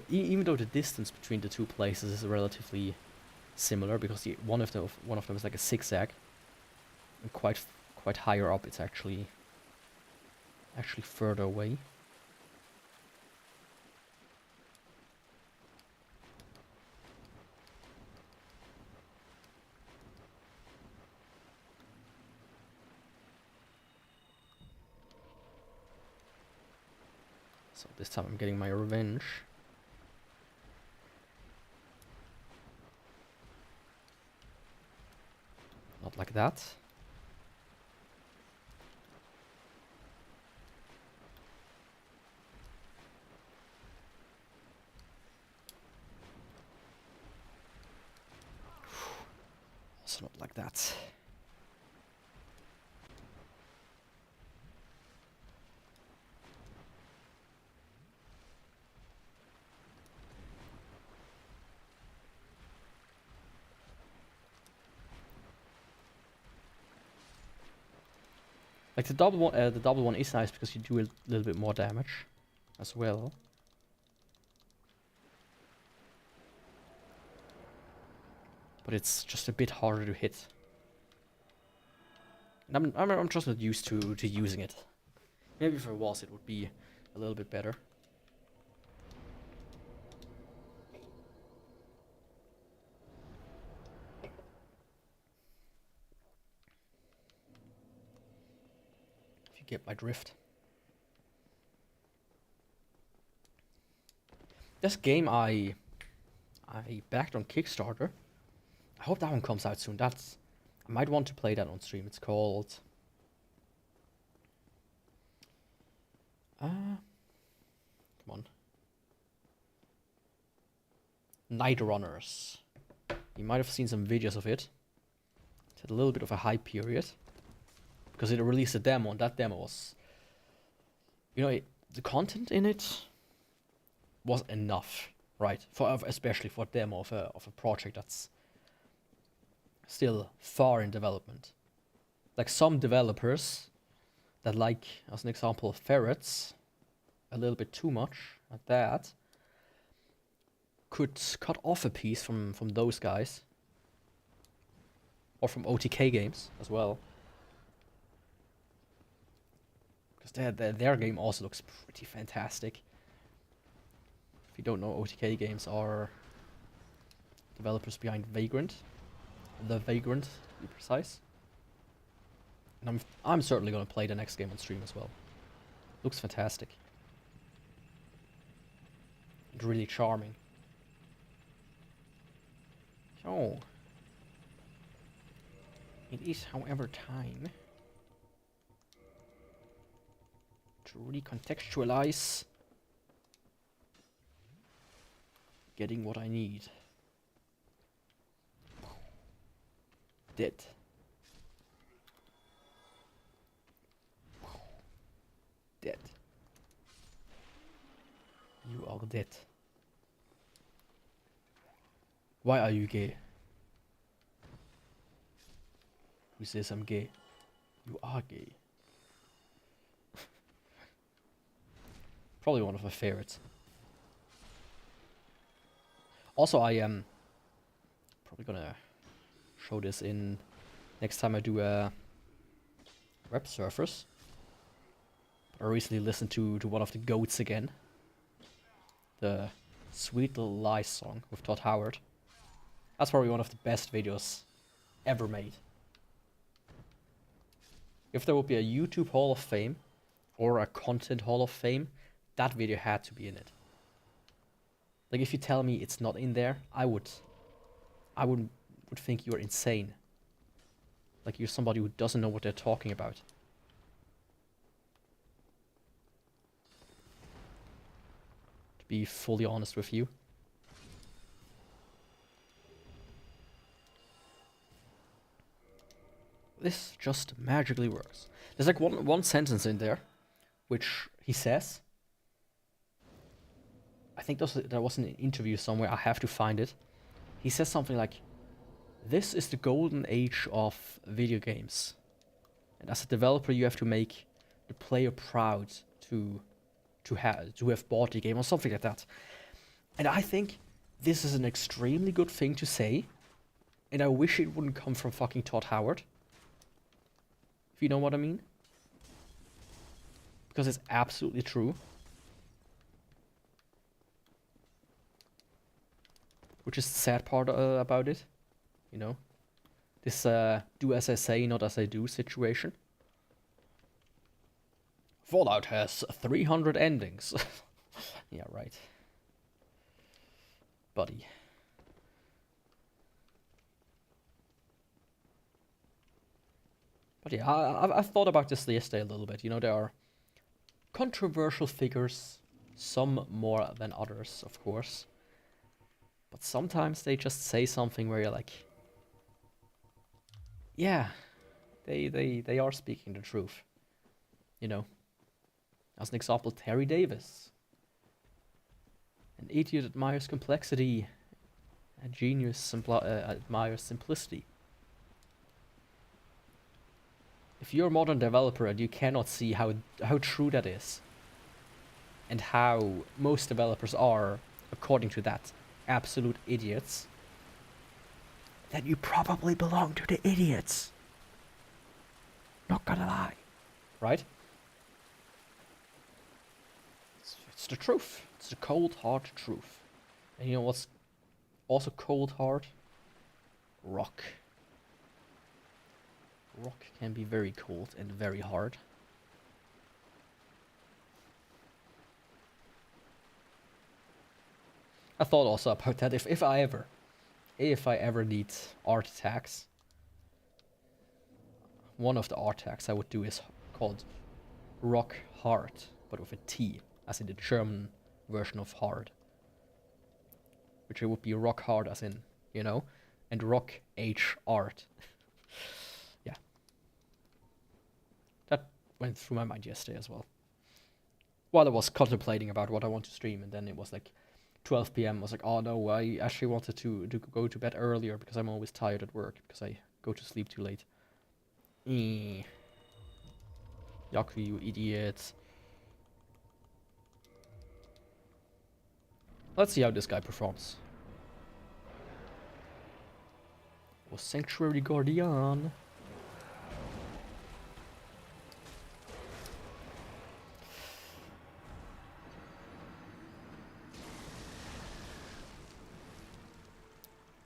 [SPEAKER 1] Even though the distance between the two places is relatively similar, because one of them is like a zigzag, and quite higher up, it's actually further away. So this time I'm getting my revenge. Not like that. Also not like that. Like the double one is nice because you do a little bit more damage as well. But it's just a bit harder to hit. And I'm just not used to using it. Maybe if I was, it would be a little bit better. you get my drift. This game I backed on Kickstarter. I hope that one comes out soon. I might want to play that on stream. It's called come on. Night Runners. You might have seen some videos of it. It had a little bit of a hype period because it released a demo, and that demo was, you know, the content in it was enough, right? Especially for a demo of a project that's still far in development. Like some developers that like, as an example, ferrets a little bit too much at that could cut off a piece from those guys, or from OTK games as well, because their game also looks pretty fantastic. If you don't know, OTK games are developers behind Vagrant, The Vagrant to be precise. And I'm certainly going to play the next game on stream as well. Looks fantastic. And really charming. So, it is, however, time to recontextualize getting what I need. Dead. Dead. You are dead. Why are you gay? Who says I'm gay? You are gay. Probably one of my favorites. Also, I am probably gonna show this in next time I do Rep Surfers. I recently listened to one of the GOATs again. The Sweet Little Lies song with Todd Howard. That's probably one of the best videos ever made. If there would be a YouTube Hall of Fame or a Content Hall of Fame, that video had to be in it. Like, if you tell me it's not in there, I would think you're insane. Like, you're somebody who doesn't know what they're talking about. To be fully honest with you. This just magically works. There's like one sentence in there, which he says. I think there was an interview somewhere, I have to find it. He says something like, "This is the golden age of video games. And as a developer, you have to make the player proud to have bought the game," or something like that. And I think this is an extremely good thing to say. And I wish it wouldn't come from fucking Todd Howard. If you know what I mean. Because it's absolutely true. Which is the sad part about it. You know. This do as I say, not as I do situation. Fallout has 300 endings. Yeah, right. Buddy. But yeah, I've thought about this yesterday a little bit. You know, there are controversial figures, some more than others, of course. But sometimes they just say something where you're like, yeah, they are speaking the truth. You know, as an example, Terry Davis. An idiot admires complexity. A genius admires simplicity. If you're a modern developer and you cannot see how true that is, and how most developers are, according to that, absolute idiots, then you probably belong to the idiots. Not gonna lie. Right? It's the truth. It's the cold, hard truth. And you know what's also cold, hard? Rock. Rock can be very cold and very hard. I thought also about that. If I ever need art tags, one of the art tags I would do is called Rock Hard, but with a T, as in the German version of hard. Which it would be rock hard as in, you know, and rock H art. Yeah. That went through my mind yesterday as well. While I was contemplating about what I want to stream, and then it was like 12 p.m. I was like, oh no, I actually wanted to go to bed earlier because I'm always tired at work because I go to sleep too late. Yaku, you idiot. Let's see how this guy performs. Oh, Sanctuary Guardian.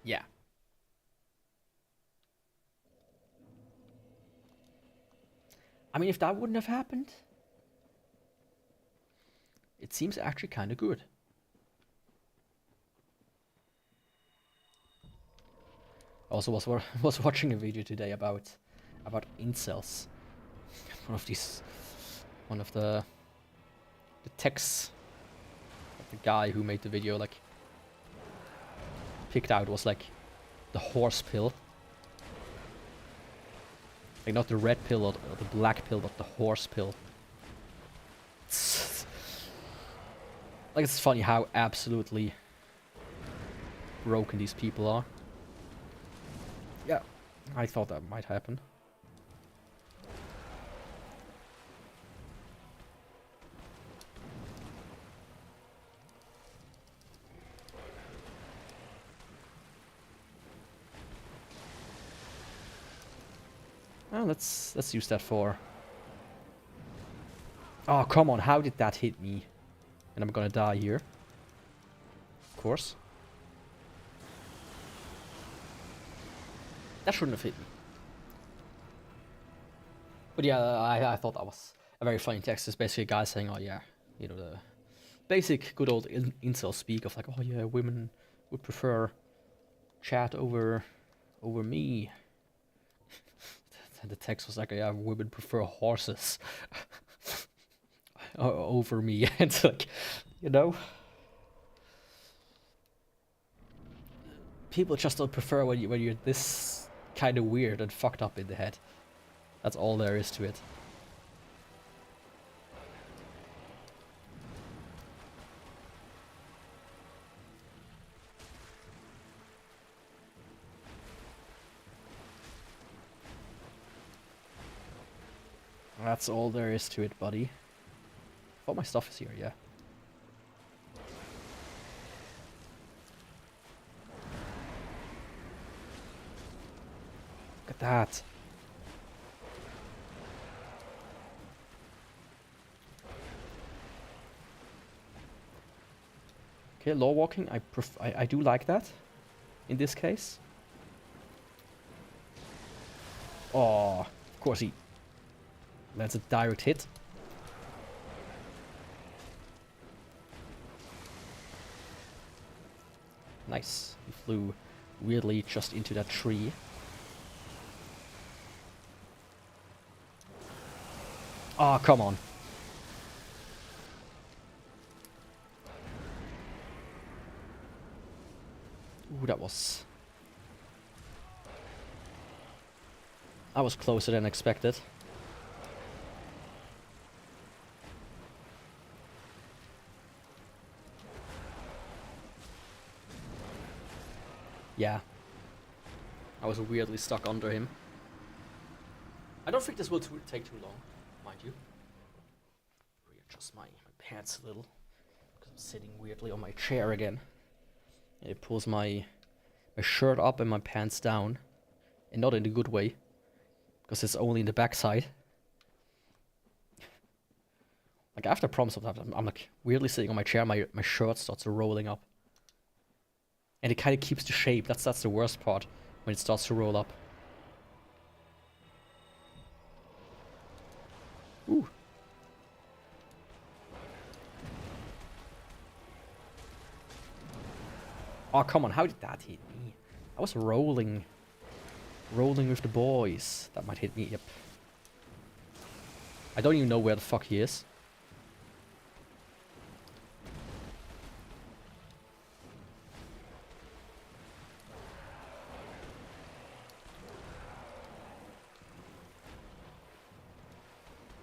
[SPEAKER 1] Yeah. I mean, if that wouldn't have happened, it seems actually kind of good. I also was watching a video today about incels. One of the texts that the guy who made the video like picked out was like the horse pill. Like not the red pill or the black pill, but the horse pill. Like it's funny how absolutely broken these people are. Yeah, I thought that might happen. Well, let's use that for... Oh, come on, how did that hit me? And I'm gonna die here. Of course. That shouldn't have hit me. But yeah, I thought that was a very funny text. It's basically a guy saying, oh yeah, you know, the basic good old incel speak of like, oh yeah, women would prefer chat over me. And the text was like, yeah, women prefer horses over me. And it's like, you know, people just don't prefer when you're this kind of weird and fucked up in the head. That's all there is to it. That's all there is to it, buddy. All my stuff is here, yeah. Look at that. Okay, law walking, I do like that. In this case. Oh, of course he... That's a direct hit. Nice. He flew weirdly just into that tree. Oh, come on. Ooh, that was closer than expected. Yeah. I was weirdly stuck under him. I don't think this will take too long, mind you. Readjust my pants a little. Because I'm sitting weirdly on my chair again. And it pulls my shirt up and my pants down. And not in a good way. Because it's only in the backside. Like after prompts of that, I'm like weirdly sitting on my chair, my shirt starts rolling up. And it kind of keeps the shape. That's the worst part, when it starts to roll up. Ooh. Oh, come on, how did that hit me? I was rolling. Rolling with the boys. That might hit me, yep. I don't even know where the fuck he is.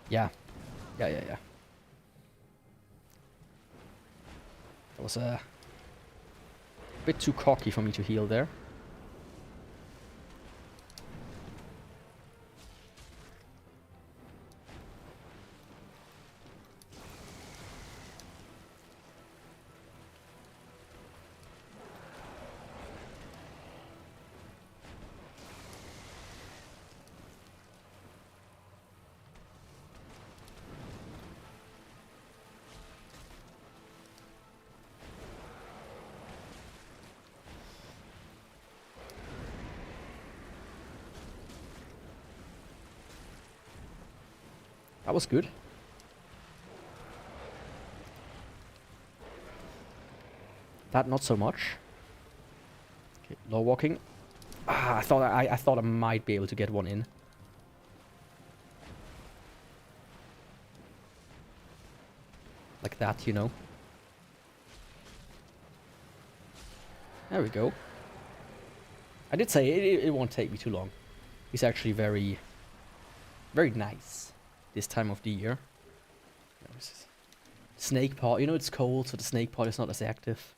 [SPEAKER 1] Yeah. Yeah. That was a bit too cocky for me to heal there. That was good. That not so much. Okay, low walking. Ah, I thought I might be able to get one in. Like that, you know. There we go. I did say it won't take me too long. He's actually very, very nice this time of the year. Snake part, you know, it's cold, so the snake part is not as active.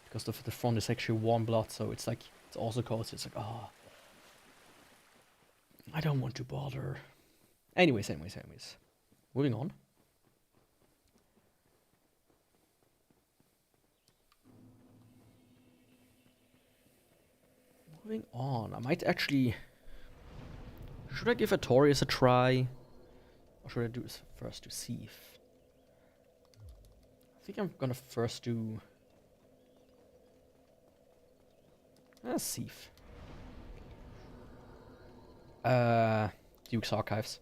[SPEAKER 1] Because the front is actually warm blood, so it's like, it's also cold, so it's like, oh, I don't want to bother. Anyways. Moving on. I might actually... Should I give Artorias a try? Or should I do this first to Thief? I think I'm gonna first do... Thief. Duke's Archives.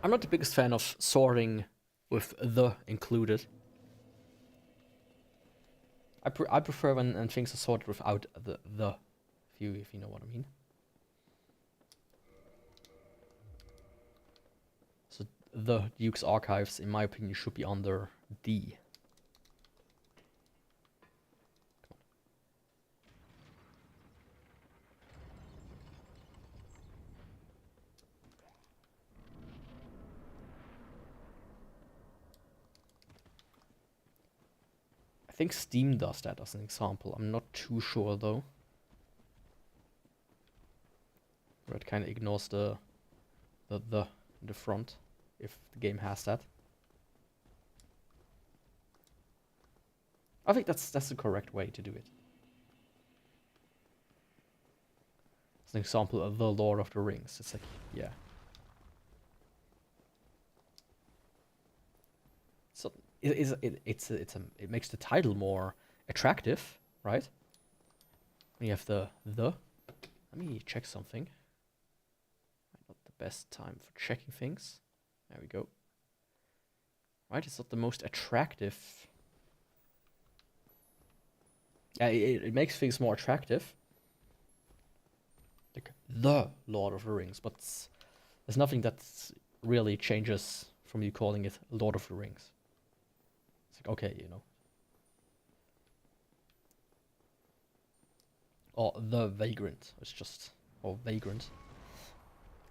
[SPEAKER 1] I'm not the biggest fan of sorting with the included. I prefer when things are sorted without the. If you know what I mean. So the Duke's Archives, in my opinion, should be under D. I think Steam does that as an example. I'm not too sure though. Where it kind of ignores the in the front, if the game has that. I think that's the correct way to do it. As an example of the Lord of the Rings, it's like, yeah. So it makes the title more attractive, right? When you have the. Let me check something. Not the best time for checking things. There we go. Right, it's not the most attractive. Yeah, it makes things more attractive. Like the Lord of the Rings, but there's nothing that really changes from you calling it Lord of the Rings. It's like, okay, you know. Or the Vagrant. It's just, or Vagrant.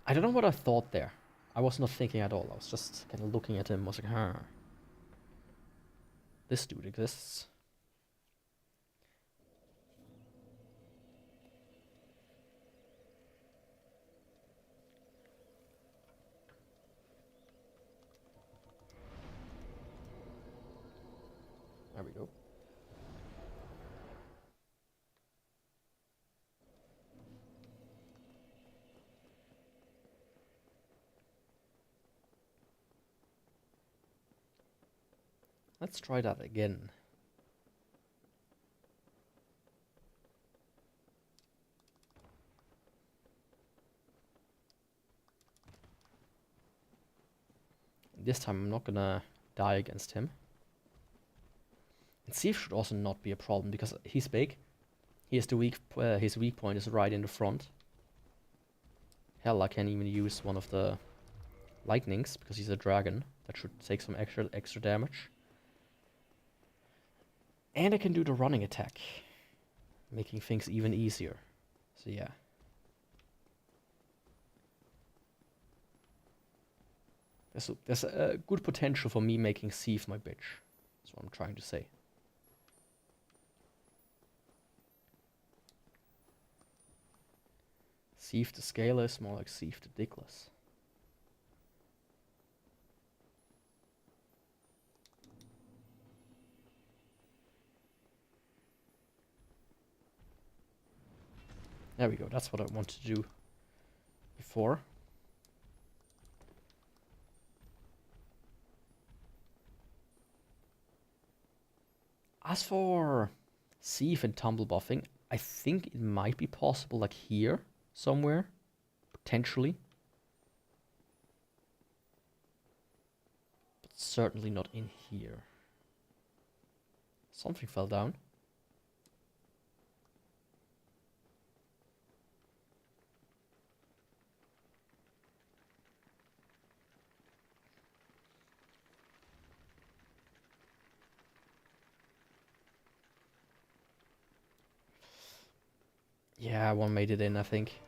[SPEAKER 1] I don't know what I thought there. I was not thinking at all. I was just kind of looking at him. I was like, huh. This dude exists. There we go. Let's try that again. This time I'm not gonna die against him. And Thief should also not be a problem because he's big. He has the his weak point is right in the front. Hell, I can't even use one of the lightnings because he's a dragon. That should take some extra damage. And I can do the running attack, making things even easier. So yeah. There's a good potential for me making Thief my bitch. That's what I'm trying to say. Thief the Scaler is more like Thief the Dickless. There we go, that's what I want to do before. As for Thief and tumble buffing, I think it might be possible like here somewhere, potentially. But certainly not in here. Something fell down. Yeah, one made it in, I think.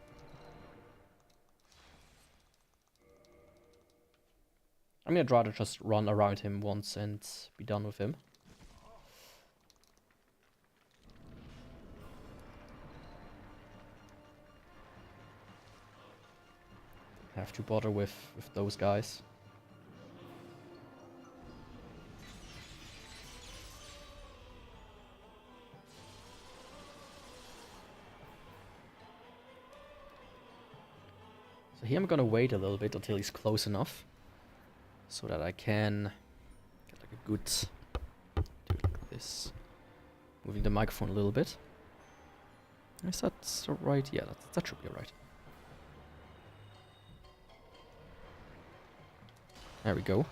[SPEAKER 1] I mean, I'd rather just run around him once and be done with him. Have to bother with those guys. So here I'm gonna wait a little bit until he's close enough, so that I can get like a good, do it like this, moving the microphone a little bit. Is that right? Yeah, that should be alright. There we go.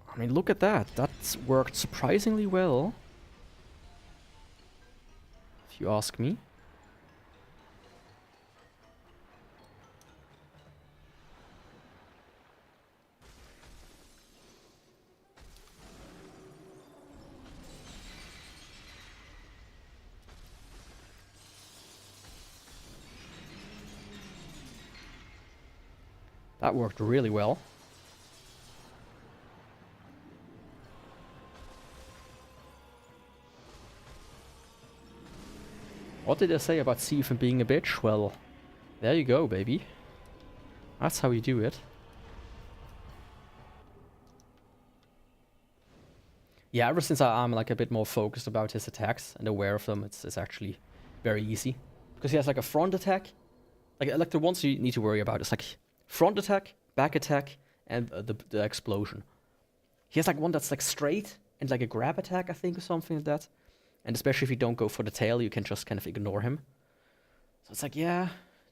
[SPEAKER 1] I mean, look at that. That's worked surprisingly well, if you ask me. That worked really well. What did I say about Thief and being a bitch? Well, there you go, baby. That's how you do it. Yeah, ever since I'm like a bit more focused about his attacks and aware of them, it's actually very easy. Because he has like a front attack. Like the ones you need to worry about is like front attack, back attack, and the explosion. He has like one that's like straight and like a grab attack, I think, or something like that. And especially if you don't go for the tail, you can just kind of ignore him. So it's like, yeah,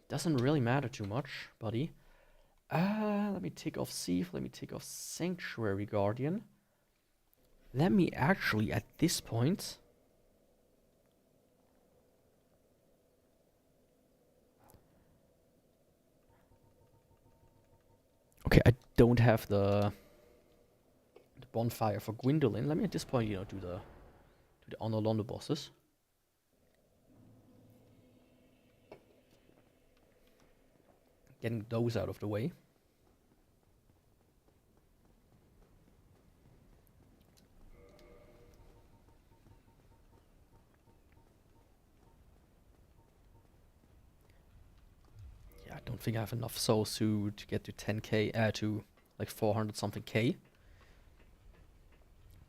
[SPEAKER 1] doesn't really matter too much, buddy. Let me take off Thief, let me take off Sanctuary Guardian. Let me actually, at this point... Okay, I don't have the bonfire for Gwendolyn. Let me at this point, you know, do the honor on the bosses. Getting those out of the way. Yeah, I don't think I have enough souls to get to 10k, to like 400 something k.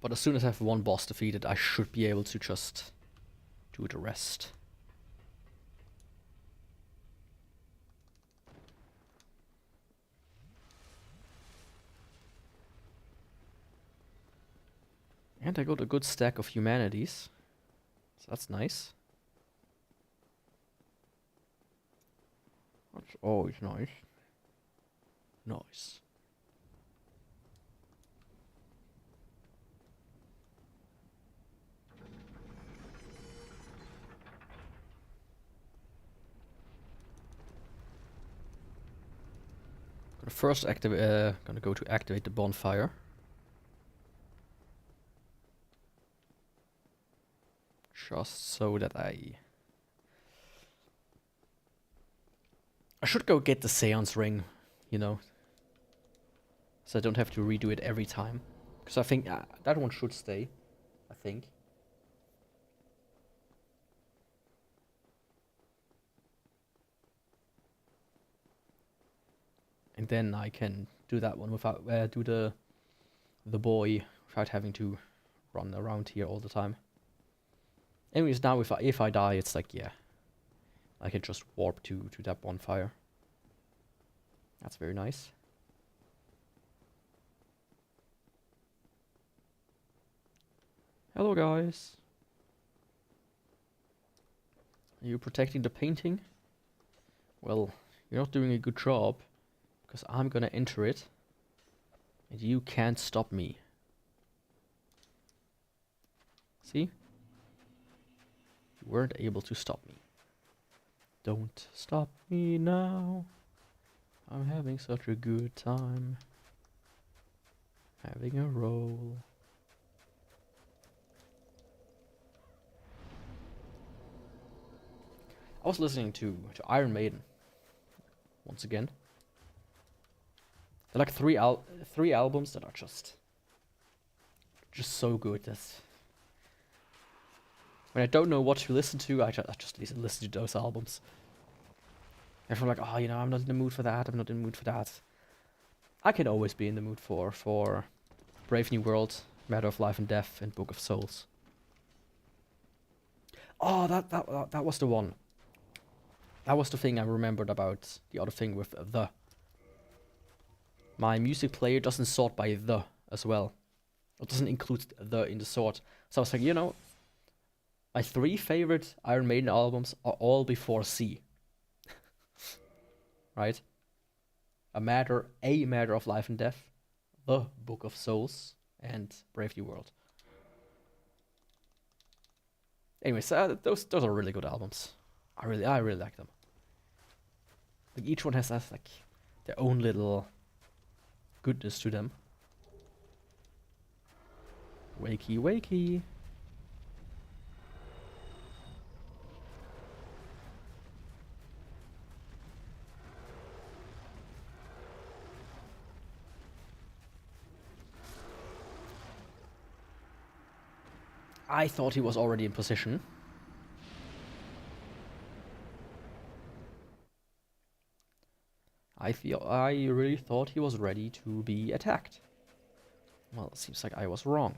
[SPEAKER 1] But as soon as I have one boss defeated, I should be able to just do the rest. And I got a good stack of humanities. So that's nice. That's always nice. Nice. Gonna go to activate the bonfire. Just so that I should go get the Seance ring, you know, so I don't have to redo it every time. Because I think that one should stay, I think. And then I can do that one without do the boy without having to run around here all the time. Anyways, now if I die, it's like, yeah, I can just warp to that bonfire. That's very nice. Hello, guys. Are you protecting the painting? Well, you're not doing a good job, because I'm gonna enter it, and you can't stop me. See? You weren't able to stop me. Don't stop me now. I'm having such a good time. Having a roll. I was listening to Iron Maiden once again. They're like three albums that are just so good. That's when I don't know what to listen to, I just listen to those albums. And I'm like, oh, you know, I'm not in the mood for that. I'm not in the mood for that. I can always be in the mood for Brave New World, Matter of Life and Death, and Book of Souls. Oh, that was the one. That was the thing I remembered about the other thing with the. My music player doesn't sort by the as well. It doesn't include the in the sort. So I was like, you know, my 3 favorite Iron Maiden albums are all before C. Right? A Matter of Life and Death, The Book of Souls, and Brave New World. Anyways, those are really good albums. I really like them. Like each one has like their own little goodness to them. Wakey, wakey. I thought he was already in position. I really thought he was ready to be attacked. Well, it seems like I was wrong.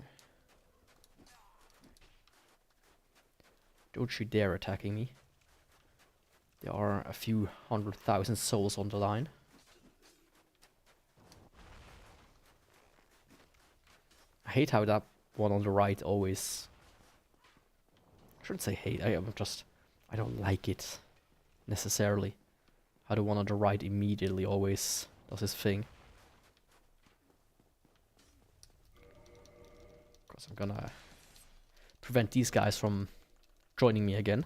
[SPEAKER 1] Don't you dare attacking me. There are a few 100,000 souls on the line. I hate how that one on the right always... I shouldn't say hate, I don't like it necessarily. How the one on the right immediately always does his thing. Of course, I'm gonna prevent these guys from joining me again.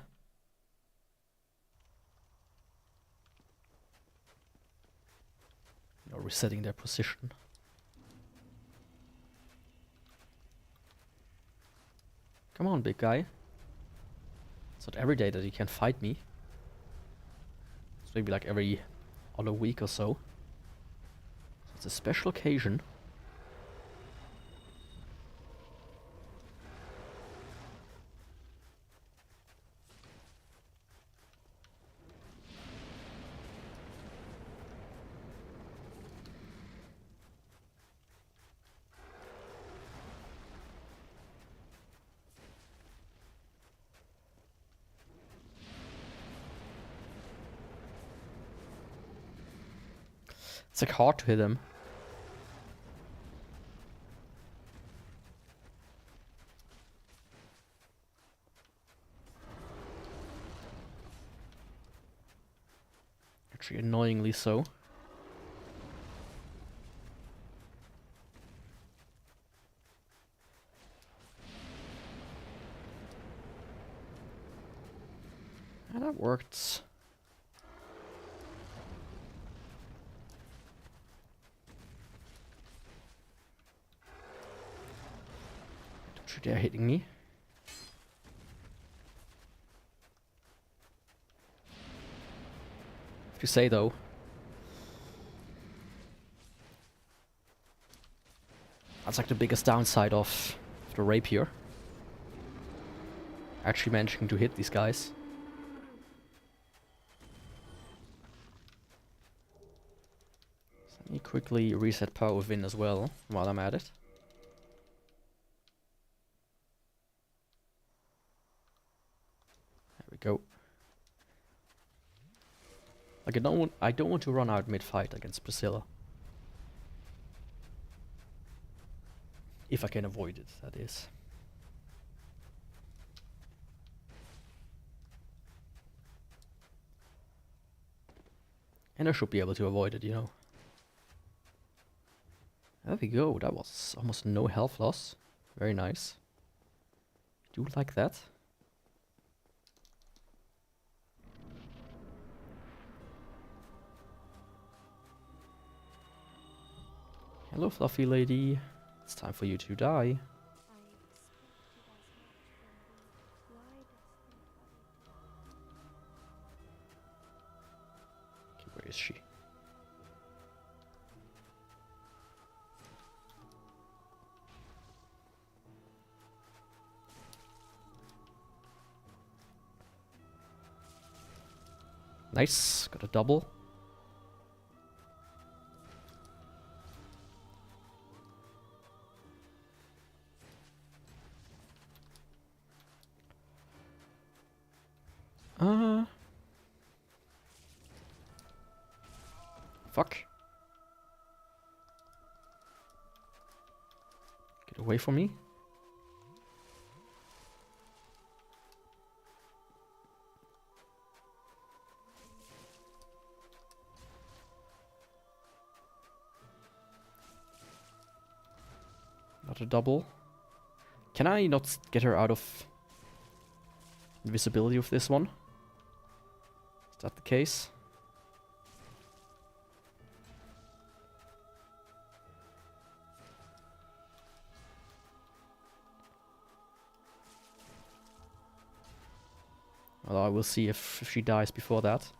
[SPEAKER 1] Or resetting their position. Come on, big guy. It's not every day that you can fight me. It's maybe like every other week or so. It's a special occasion. It's like hard to hit him. Actually, annoyingly so. And that worked. Don't you dare hitting me. If you say though. That's like the biggest downside of the Rapier. Actually managing to hit these guys. So let me quickly reset power within as well while I'm at it. There we go. Like I don't want to run out mid-fight against Priscilla. If I can avoid it, that is. And I should be able to avoid it, you know. There we go, that was almost no health loss. Very nice. Do like that. Hello, fluffy lady. It's time for you to die. Okay, where is she? Nice, got a double. Fuck. Get away from me. Not a double. Can I not get her out of invisibility with this one? Is that the case? Well, I will see if she dies before that.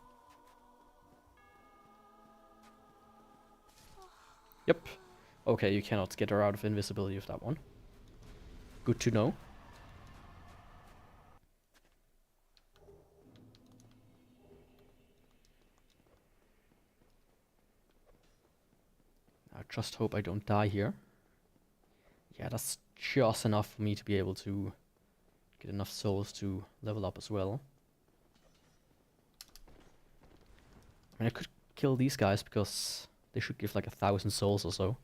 [SPEAKER 1] Yep. Okay, you cannot get her out of invisibility with that one. Good to know. I just hope I don't die here. Yeah, that's just enough for me to be able to get enough souls to level up as well. I mean, I could kill these guys because they should give like 1,000 souls or so.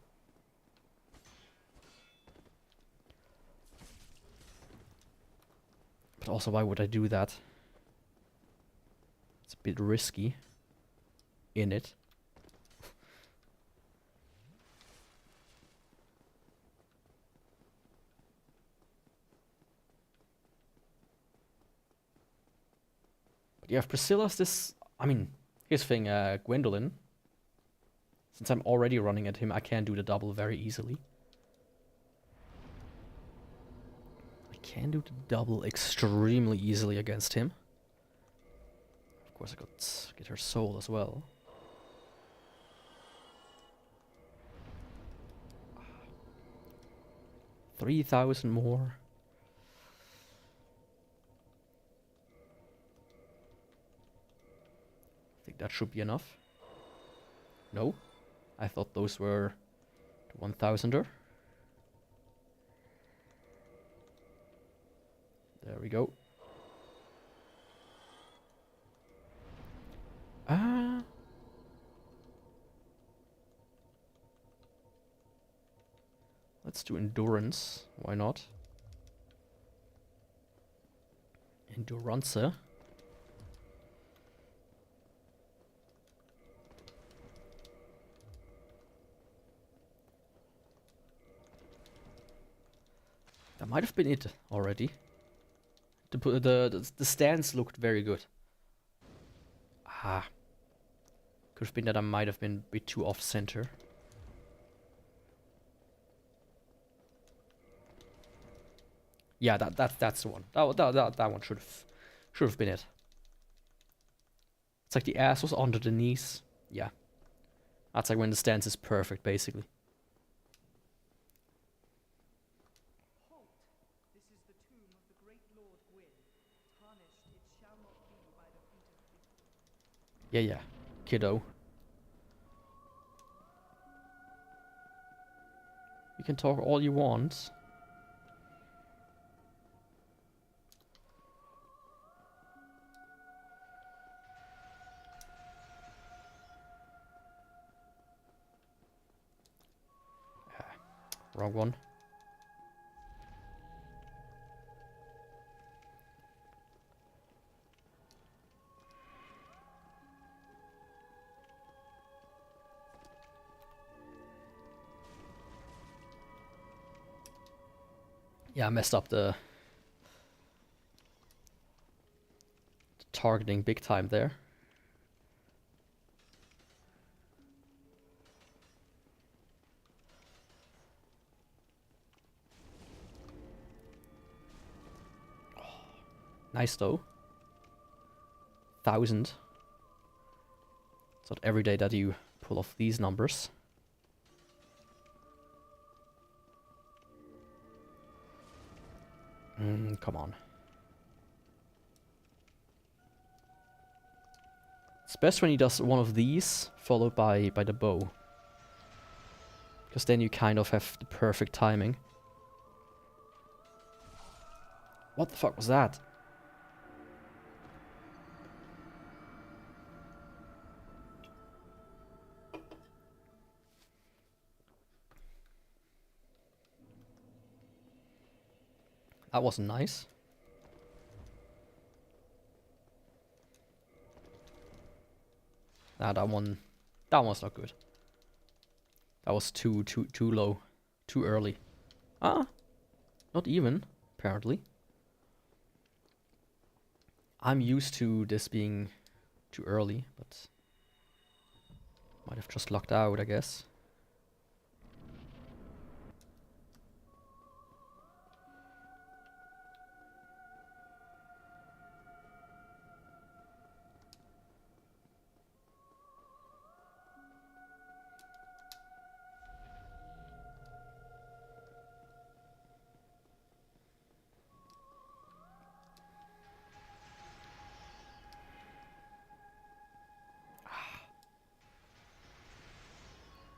[SPEAKER 1] But also, why would I do that? It's a bit risky in it. But yeah, if Priscilla's this... I mean, here's the thing, Gwendolyn. Since I'm already running at him, I can do the double very easily. I can do the double extremely easily against him. Of course, I got get her soul as well. $3,000 more. I think that should be enough. No, I thought those were the 1,000er. There we go. Let's do endurance. Why not? Endurance. That might have been it already. The stance looked very good. Ah. Could have been that I might have been a bit too off-center. Yeah, that's the one. That one should have been it. It's like the ass was under the knees. Yeah. That's like when the stance is perfect, basically.
[SPEAKER 2] Halt! This is the tomb of the great Lord Gwyn. Tarnished it shall not be by the feet of kings.
[SPEAKER 1] Yeah, kiddo. You can talk all you want. Wrong one. Yeah, I messed up the targeting big time there. Nice though. 1,000. It's not every day that you pull off these numbers. Come on. It's best when he does one of these followed by the bow. Because then you kind of have the perfect timing. What the fuck was that? That wasn't nice. Nah, that one was not good. That was too low, too early. Ah, not even apparently. I'm used to this being too early, but might have just lucked out, I guess.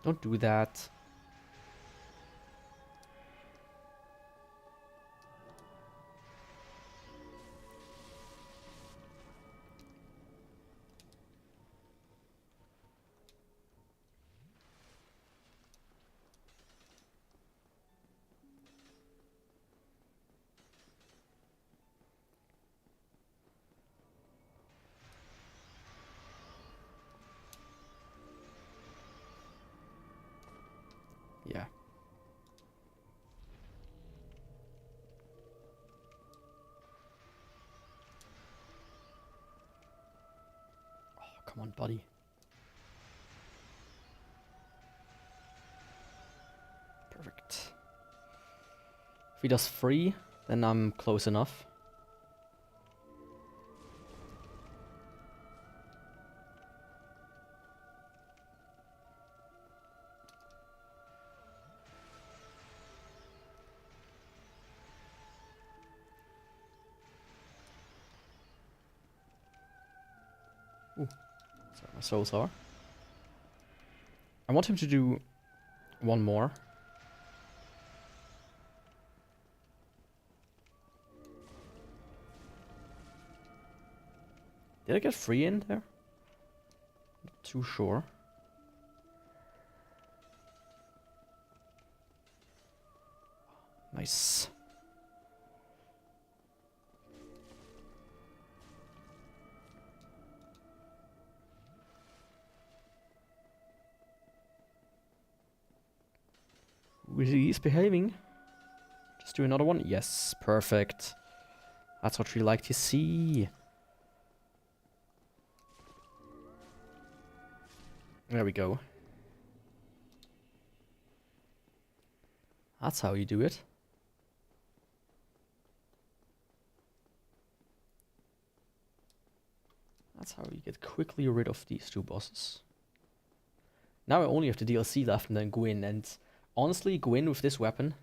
[SPEAKER 1] Don't do that. Yeah. Oh, come on, buddy. Perfect. If he does 3, then I'm close enough. Ooh, that's where my souls are. I want him to do one more. Did I get 3 in there? Not too sure. Nice. He's behaving. Just do another one. Yes, perfect. That's what we like to see. There we go. That's how you do it. That's how you get quickly rid of these two bosses. Now I only have the DLC left and then Gwyn, and honestly, Gwyn with this weapon...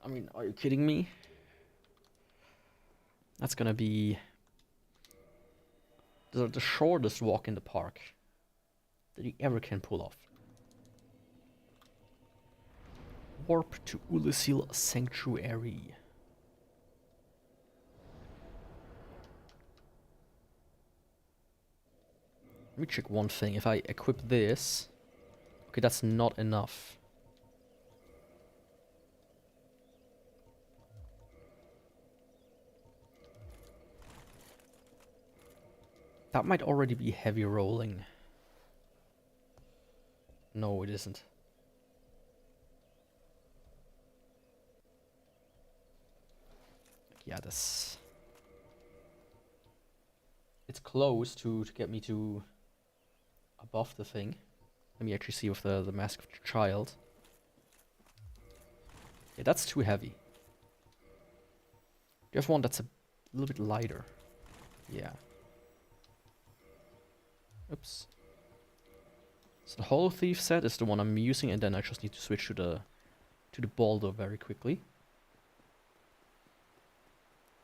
[SPEAKER 1] I mean, are you kidding me? That's gonna be... the shortest walk in the park that you ever can pull off. Warp to Ulusil Sanctuary. Let me check one thing. If I equip this... Okay, that's not enough. That might already be heavy rolling. No, it isn't. Yeah, this... It's close to get me to above the thing. Let me actually see with the Mask of the Child. Yeah, that's too heavy. Do you have one that's a little bit lighter? Yeah. Oops. So the Hollow Thief set is the one I'm using, and then I just need to switch to the boulder very quickly.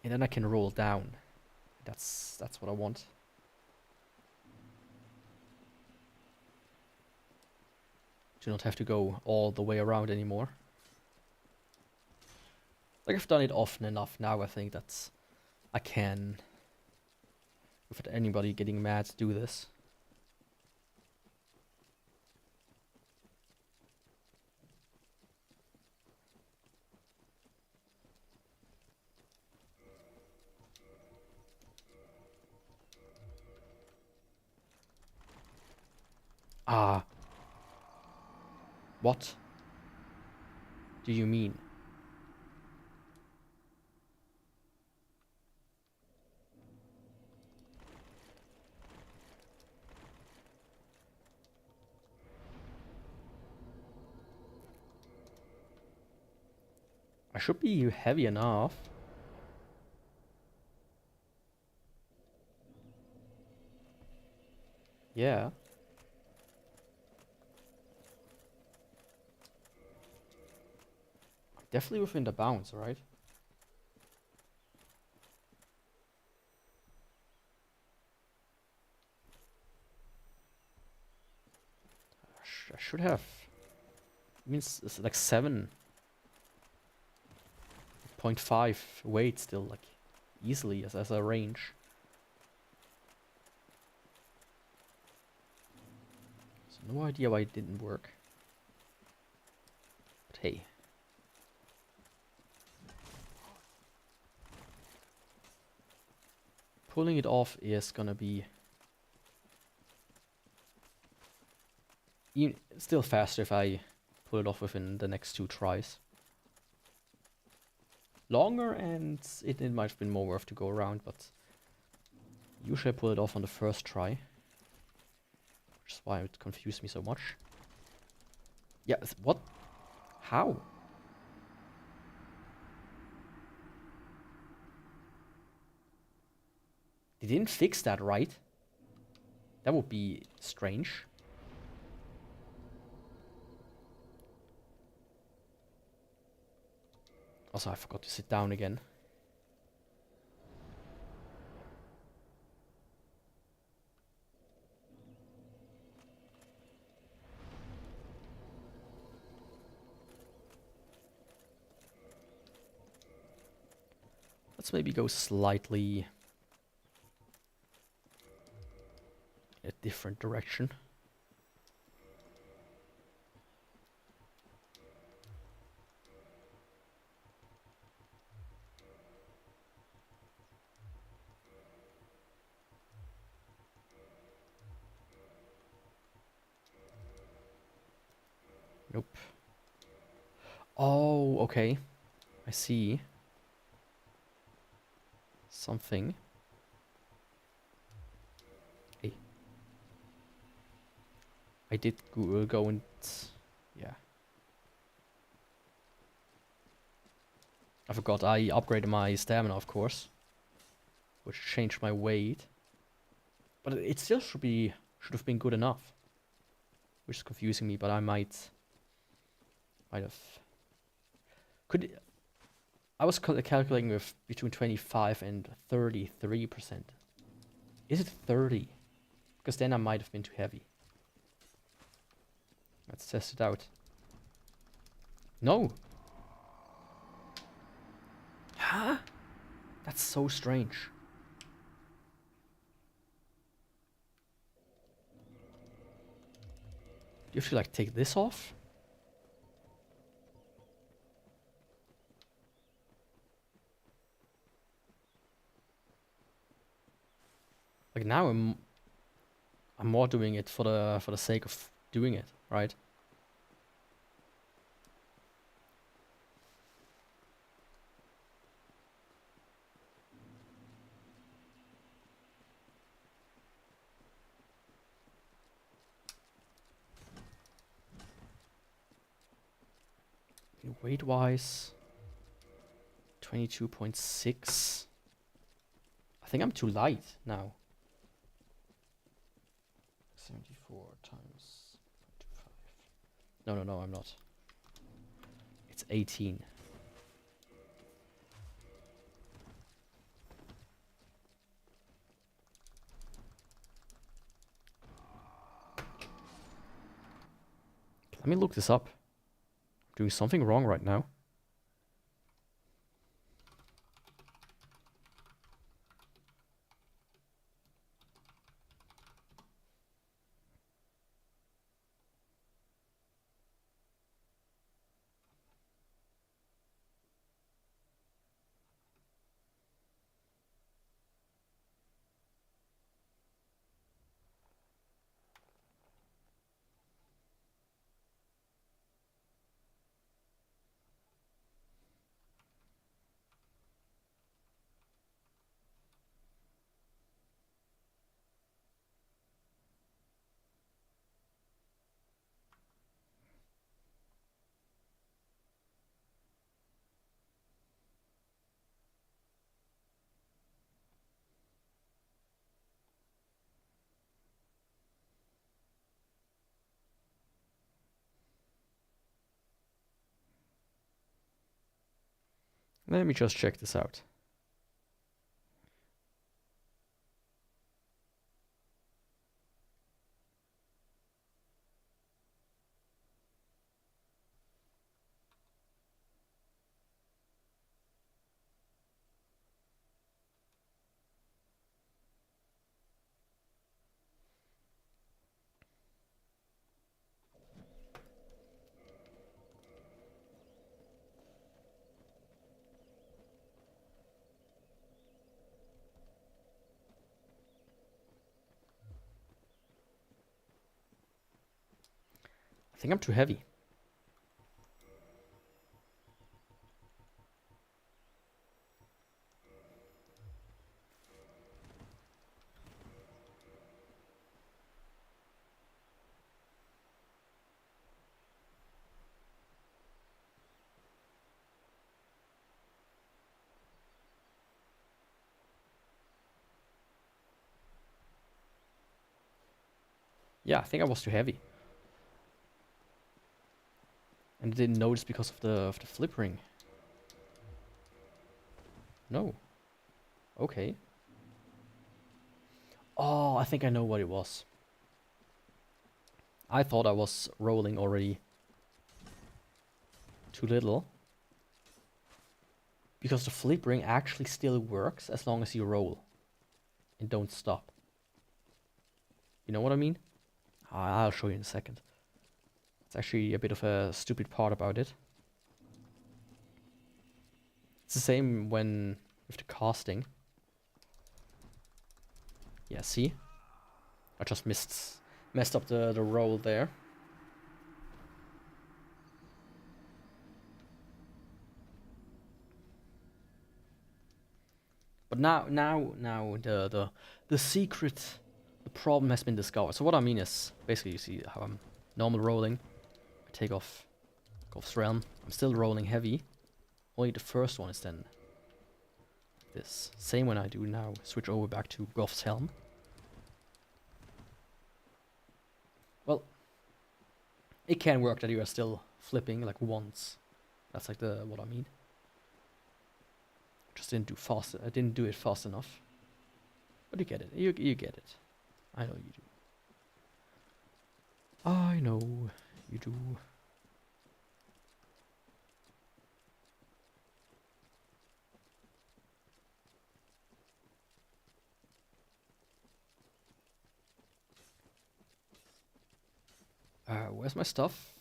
[SPEAKER 1] And then I can roll down. That's what I want. Do not have to go all the way around anymore. Like, I've done it often enough now. I think that's... I can, without anybody getting mad, do this. Ah. What do you mean? I should be heavy enough. Yeah. Definitely within the bounds, right? I should have. It means it's like 7.5 weight still, like easily as a range. So no idea why it didn't work. But hey. Pulling it off is gonna be still faster if I pull it off within the next 2 tries. Longer, and it might have been more worth to go around, but usually I pull it off on the first try. Which is why it confused me so much. Yeah, what? How? They didn't fix that, right? That would be strange. Also, I forgot to sit down again. Let's maybe go slightly in a different direction. Nope. Oh, okay. I see. Something. Hey. I did go and... Yeah. I forgot I upgraded my stamina, of course. Which changed my weight. But it still should have been good enough. Which is confusing me, but I might have... I was calculating with between 25 and 33%. Is it 30? Because then I might have been too heavy. Let's test it out. No! Huh? That's so strange. Do you have to like take this off? Like now I'm more doing it for the sake of doing it, right? Weight wise, 22.6. I think I'm too light now. 74 times 0.25. No, I'm not. It's 18. Let me look this up. I'm doing something wrong right now. Let me just check this out. I think I'm too heavy. Yeah, I think I was too heavy. And I didn't notice because of the flip ring. No. Okay. Oh, I think I know what it was. I thought I was rolling already too little. Because the flip ring actually still works as long as you roll. And don't stop. You know what I mean? I'll show you in a second. It's actually a bit of a stupid part about it. It's the same when with the casting. Yeah, see? I just messed up the roll there. But now the secret, the problem has been discovered. So what I mean is, basically you see how I'm normal rolling. I take off Golf's Realm. I'm still rolling heavy. Only the first one is then this. Same when I do now. Switch over back to Golf's Helm. Well, it can work that you are still flipping like once. That's like what I mean. Just didn't do fast. I didn't do it fast enough. But you get it. You get it. I know you do. I know you do. Where's my stuff?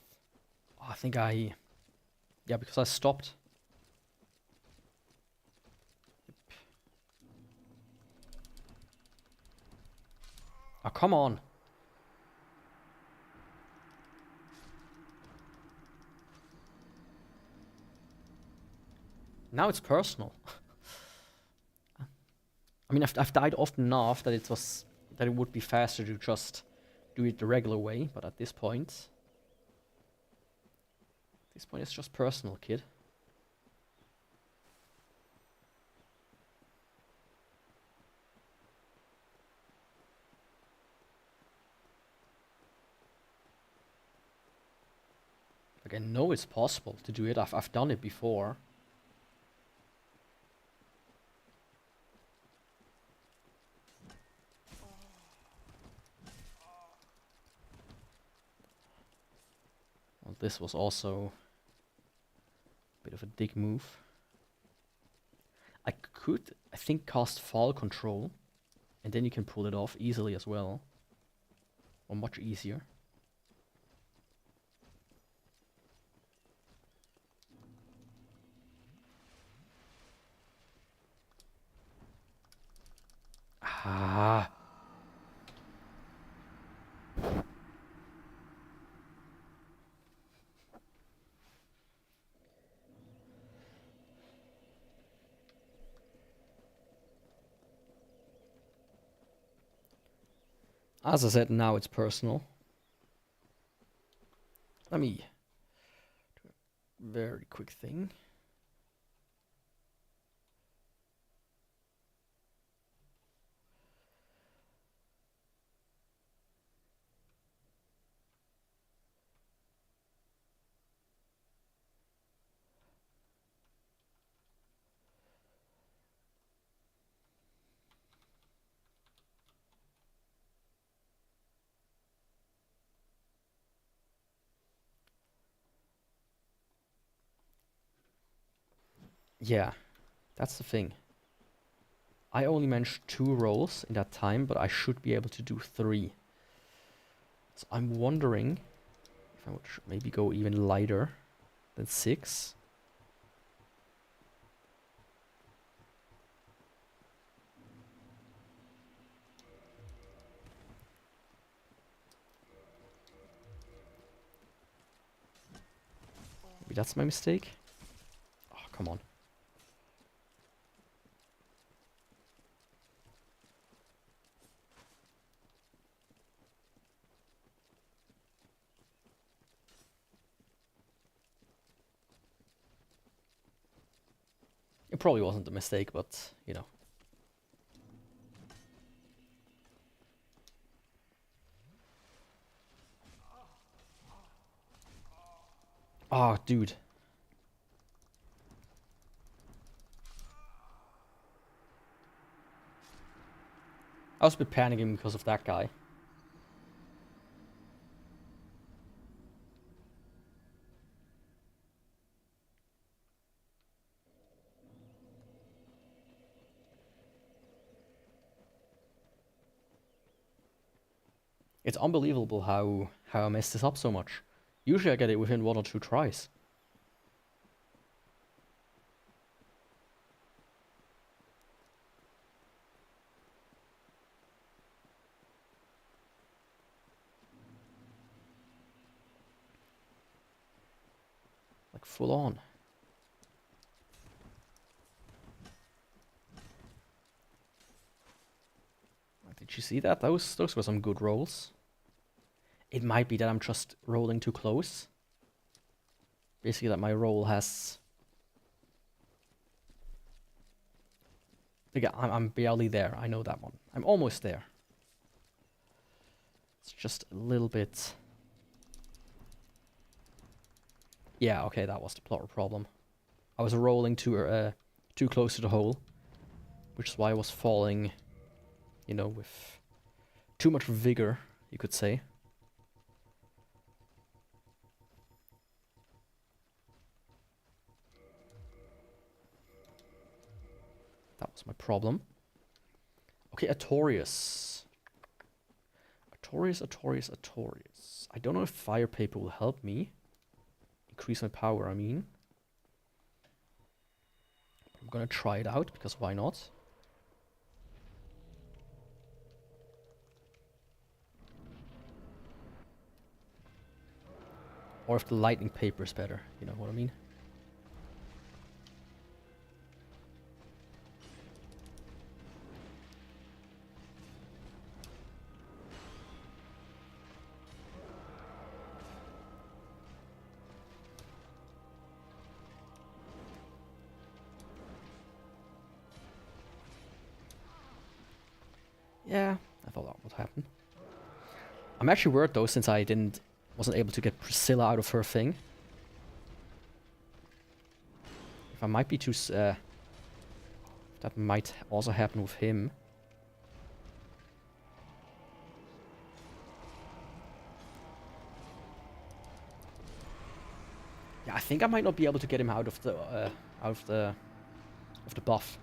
[SPEAKER 1] Oh, I think yeah, because I stopped. Oh, come on. Now it's personal. I mean, I've died often enough that it would be faster to just do it the regular way, but at this point, it's just personal, kid. Like, I know it's possible to do it. I've done it before. Well, this was also a bit of a dick move. I could, I think, cast Fall Control, and then you can pull it off easily as well. Or much easier. Ah. As I said, now it's personal. Let me do a very quick thing. Yeah, that's the thing. I only managed 2 rolls in that time, but I should be able to do 3. So I'm wondering if I would maybe go even lighter than 6. Maybe that's my mistake. Oh, come on. It probably wasn't a mistake, but, you know. Oh, dude. I was a bit panicking because of that guy. It's unbelievable how I messed this up so much. Usually I get it within 1 or 2 tries. Like, full on. see that? Those were some good rolls. It might be that I'm just rolling too close. Basically, that my roll has... Yeah, I'm barely there. I know that one. I'm almost there. It's just a little bit... Yeah, okay, that was the plot problem. I was rolling too close to the hole, which is why I was falling, you know, with too much vigor, you could say. That was my problem. Okay, Artorias. Artorias. I don't know if fire paper will help me. Increase my power, I mean. I'm gonna try it out, because why not? Or if the lightning paper is better, you know what I mean? Yeah, I thought that would happen. I'm actually worried though, since I wasn't able to get Priscilla out of her thing. If I might be too... that might also happen with him. Yeah, I think I might not be able to get him out of the buff.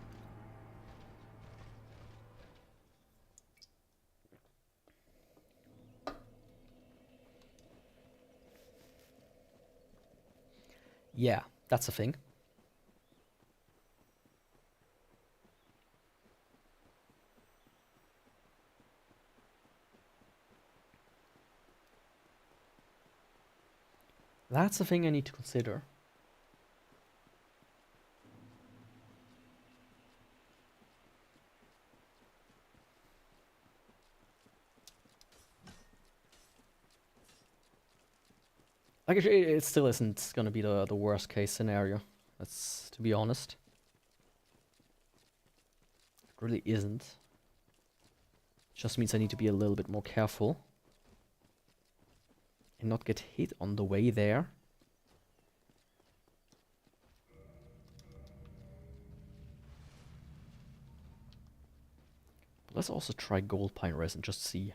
[SPEAKER 1] Yeah, that's the thing. That's the thing I need to consider. Like, it still isn't gonna be the worst case scenario. That's, to be honest. It really isn't. It just means I need to be a little bit more careful. And not get hit on the way there. But let's also try gold pine resin, just to see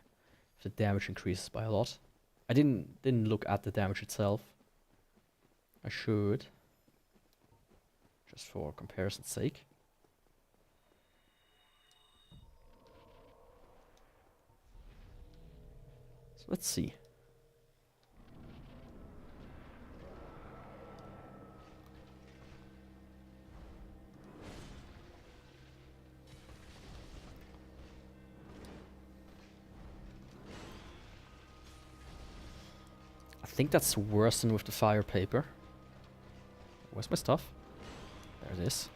[SPEAKER 1] if the damage increases by a lot. I didn't look at the damage itself. I should. Just for comparison's sake. So let's see. I think that's worse than with the fire paper. Where's my stuff? There it is.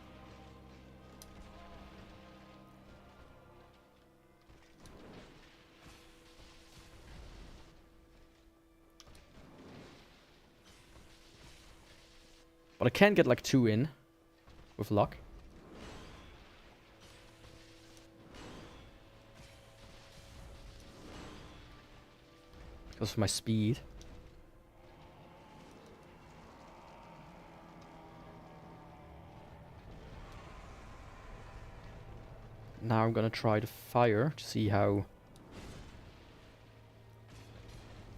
[SPEAKER 1] But I can get like 2 in with luck. Because of my speed. Now I'm gonna try the fire to see how...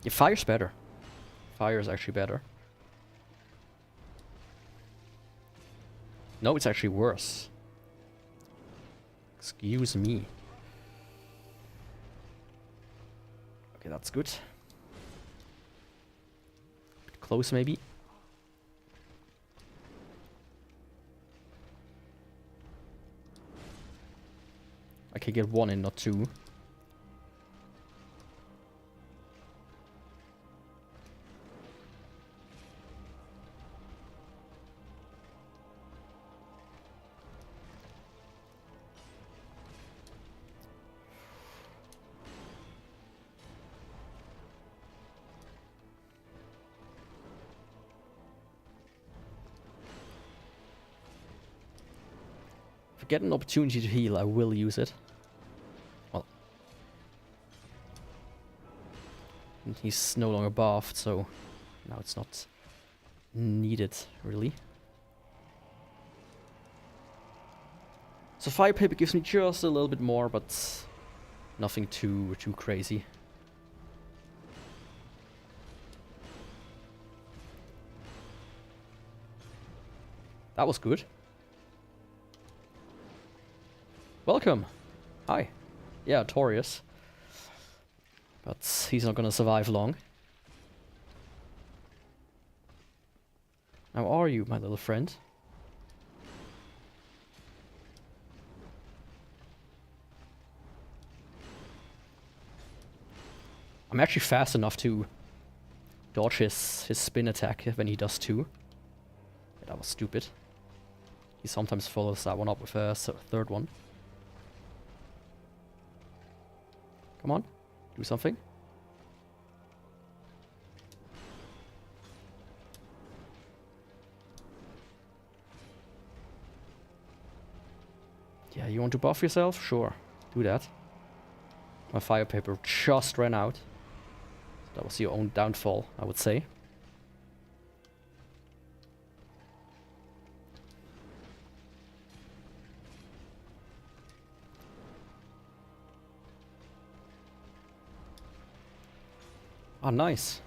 [SPEAKER 1] Yeah, fire's better. Fire is actually better. No, it's actually worse. Excuse me. Okay, that's good. Bit close, maybe. I can get 1 in, not 2. I get an opportunity to heal, I will use it. Well, and he's no longer buffed, so now it's not needed, really. So Fire Paper gives me just a little bit more, but nothing too crazy. That was good. Welcome. Hi. Yeah, Torius. But he's not gonna survive long. How are you, my little friend? I'm actually fast enough to dodge his spin attack when he does too. Yeah, that was stupid. He sometimes follows that one up with a third one. Come on, do something. Yeah, you want to buff yourself? Sure, do that. My Fire Paper just ran out. That was your own downfall, I would say. Ah, nice.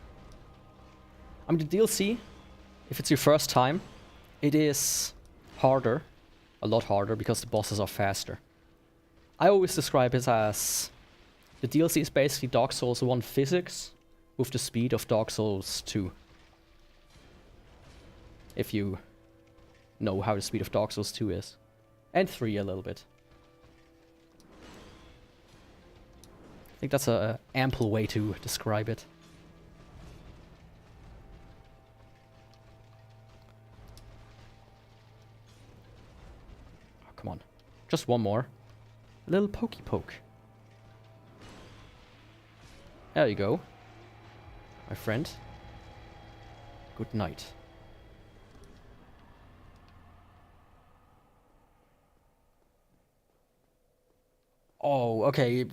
[SPEAKER 1] I mean, the DLC, if it's your first time, it is harder. A lot harder, because the bosses are faster. I always describe it as... the DLC is basically Dark Souls 1 physics with the speed of Dark Souls 2. If you know how the speed of Dark Souls 2 is. And 3 a little bit. I think that's a ample way to describe it. Oh, come on. Just one more. A little pokey poke. There you go, my friend. Good night. Oh, okay.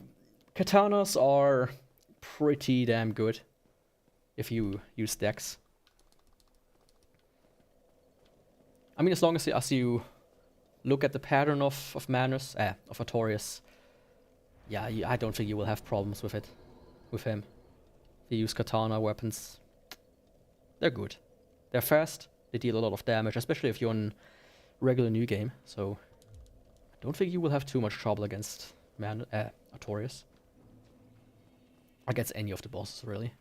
[SPEAKER 1] Katanas are pretty damn good if you use dex. I mean, as long as you look at the pattern of Manus, of Artorias, yeah, I don't think you will have problems with it. With him. If you use katana weapons, they're good. They're fast, they deal a lot of damage, especially if you're in regular new game, so I don't think you will have too much trouble against Artorias. Against any of the bosses, really.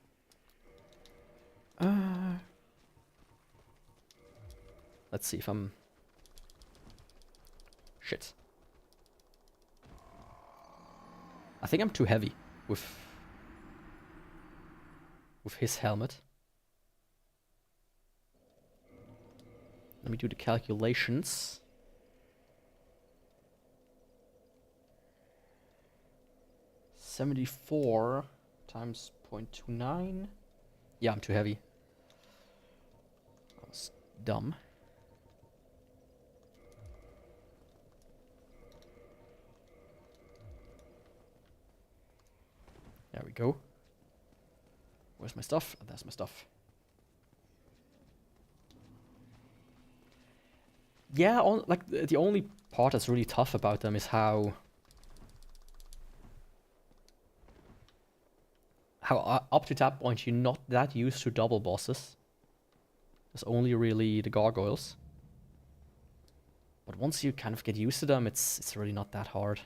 [SPEAKER 1] Let's see if I'm... Shit. I think I'm too heavy with his helmet. Let me do the calculations. $74 times 0.29. Yeah, I'm too heavy. That was dumb. There we go. Where's my stuff? Oh, that's my stuff. Yeah, like the only part that's really tough about them is how up to that point you're not that used to double bosses. There's only really the gargoyles. But once you kind of get used to them, it's really not that hard.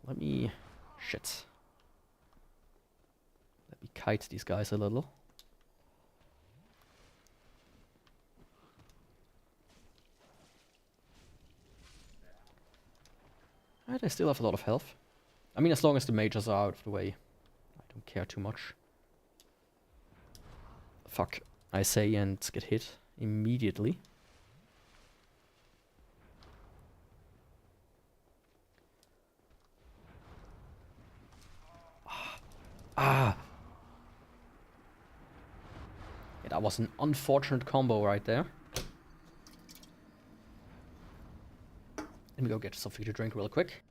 [SPEAKER 1] Let me... Shit. Let me kite these guys a little. Alright, I still have a lot of health. I mean, as long as the mages are out of the way, I don't care too much. Fuck, I say, and get hit immediately. Ah! That was an unfortunate combo right there. Let me go get something to drink real quick.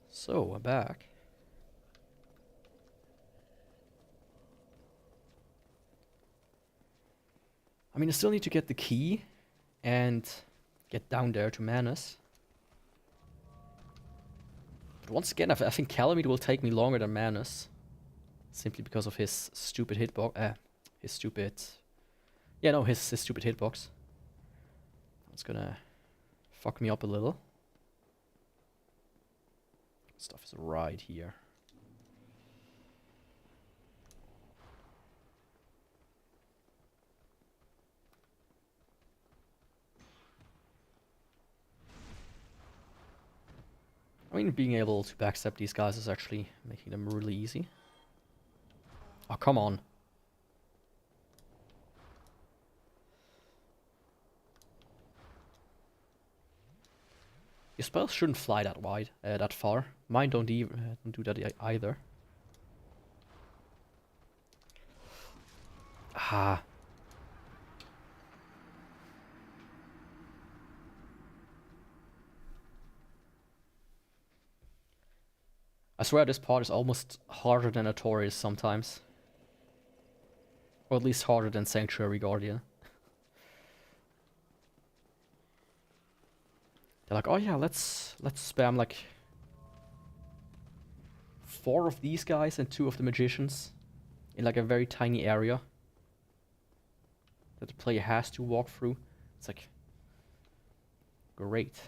[SPEAKER 1] So, we're back. I mean, I still need to get the key and get down there to Manus. But once again, I think Calamite will take me longer than Manus. Simply because of his stupid hitbox. His stupid... Yeah, no, his stupid hitbox. It's gonna fuck me up a little. Stuff is right here. I mean, being able to backstep these guys is actually making them really easy. Oh, come on. Your spells shouldn't fly that wide, that far. Mine don't even don't do that either. Ah. I swear this part is almost harder than Notorious sometimes. Or at least harder than Sanctuary Guardian. They're like, oh yeah, let's spam like 4 of these guys and 2 of the magicians in like a very tiny area that the player has to walk through. It's like great.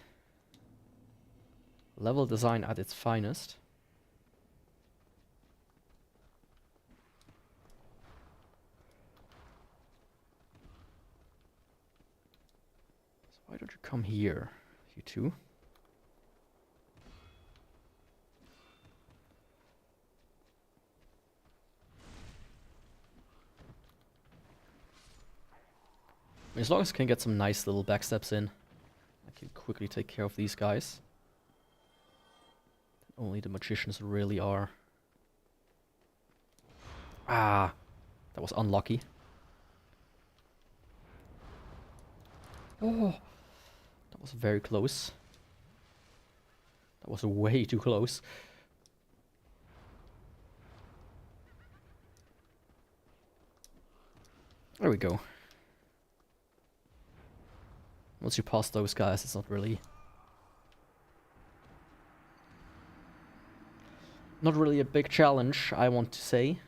[SPEAKER 1] Level design at its finest. So why don't you come here, you two? As long as I can get some nice little backsteps in, I can quickly take care of these guys. Only the magicians really are. Ah, that was unlucky. Oh, that was very close. That was way too close. There we go. Once you pass those guys, it's not really a big challenge, I want to say.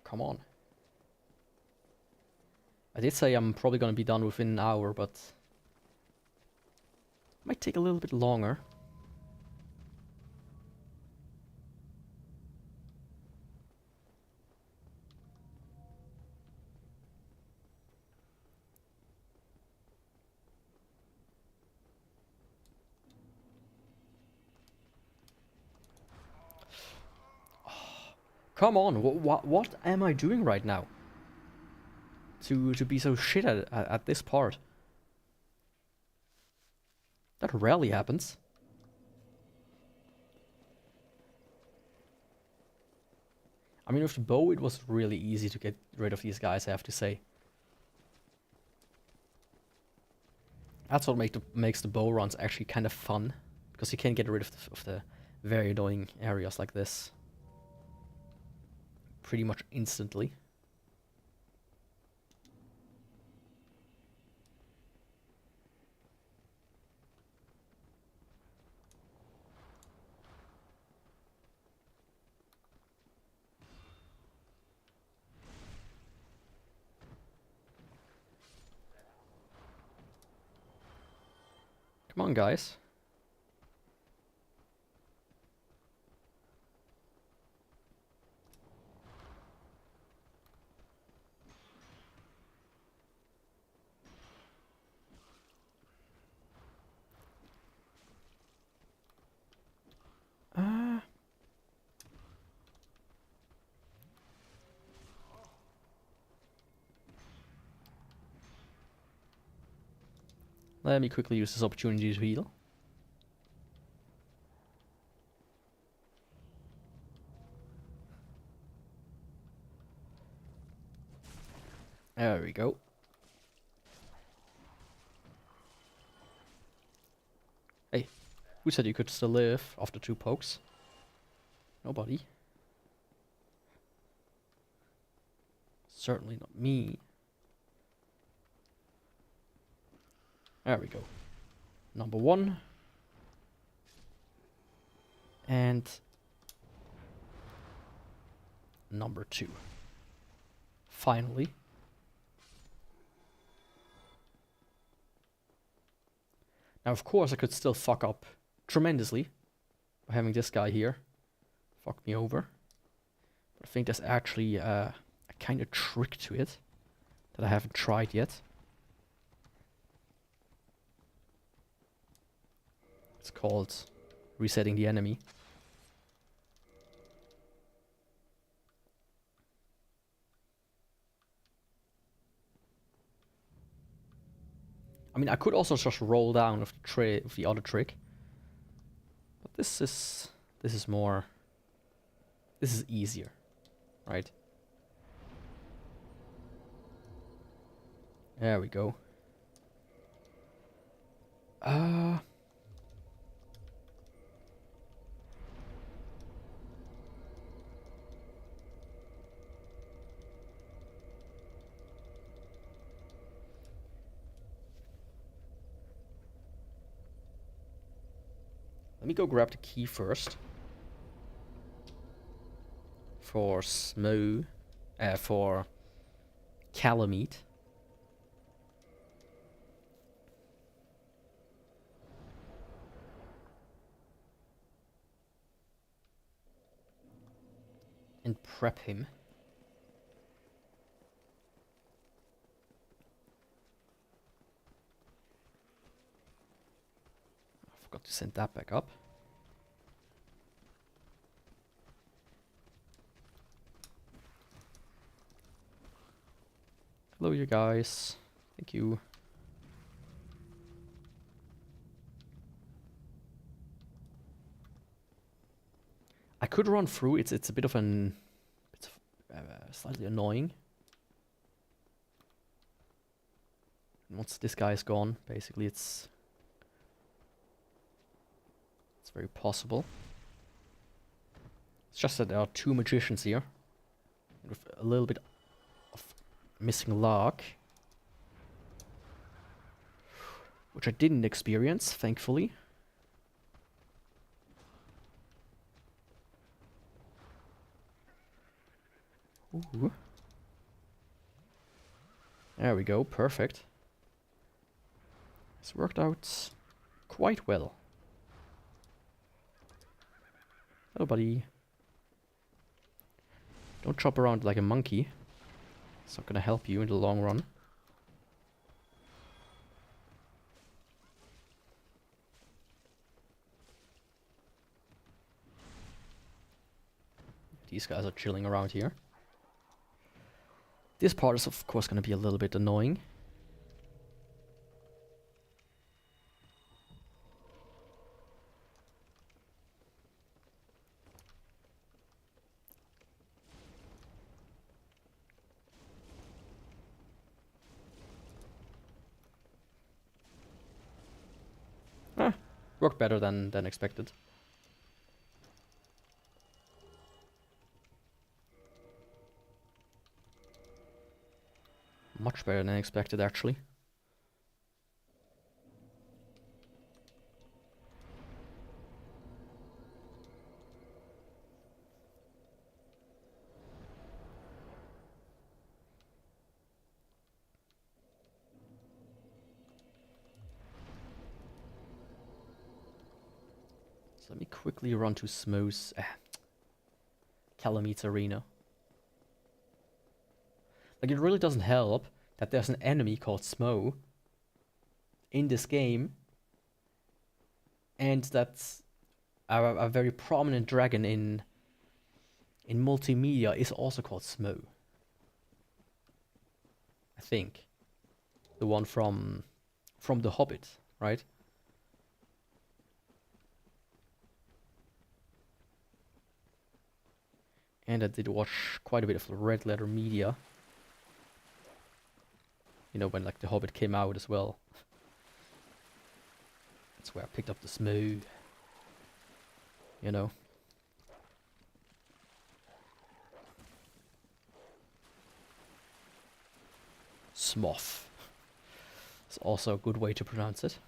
[SPEAKER 1] Come on. I did say I'm probably gonna be done within an hour, but it might take a little bit longer. Come on, what am I doing right now? To be so shit at this part. That rarely happens. I mean, with the bow, it was really easy to get rid of these guys, I have to say. That's what makes the bow runs actually kind of fun, because you can get rid of the very annoying areas like this pretty much instantly. Come on, guys. Let me quickly use this opportunity to heal. There we go. Hey, who said you could still live after 2 pokes? Nobody. Certainly not me. There we go. Number 1. And number 2. Finally. Now, of course, I could still fuck up tremendously by having this guy here fuck me over. But I think there's actually a kind of trick to it that I haven't tried yet. It's called resetting the enemy. I mean, I could also just roll down with the other trick, but this is more. This is easier, right? There we go. Let me go grab the key first. For for Calamite. And prep him. I forgot to send that back up. Hello, you guys. Thank you. I could run through. It's a bit of slightly annoying. And once this guy is gone, basically it's very possible. It's just that there are 2 magicians here, with a little bit of missing luck, which I didn't experience, thankfully. Ooh. There we go, perfect. It's worked out quite well. Hello, buddy. Don't chop around like a monkey. It's not gonna help you in the long run. These guys are chilling around here. This part is of course gonna be a little bit annoying. Worked better than expected. Much better than expected, actually. So let me quickly run to Smooth's Calamite's arena. Like, it really doesn't help that there's an enemy called Smo in this game, and that's a very prominent dragon in multimedia is also called Smo. I think the one from from The Hobbit, right? And I did watch quite a bit of Red Letter Media. You know, when like The Hobbit came out as well. That's where I picked up the smooth. You know. Smoth. It's also a good way to pronounce it.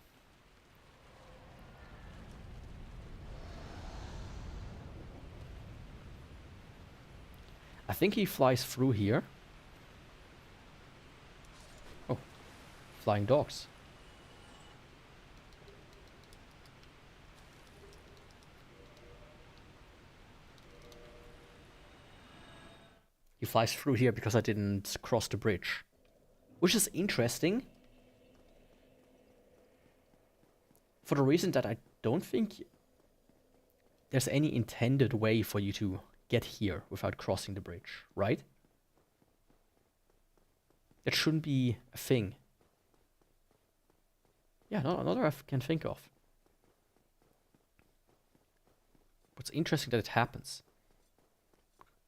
[SPEAKER 1] I think he flies through here. Oh, flying dogs. He flies through here because I didn't cross the bridge. Which is interesting. For the reason that I don't think there's any intended way for you to get here without crossing the bridge, right? That shouldn't be a thing. Yeah, not another I can think of. But it's interesting that it happens.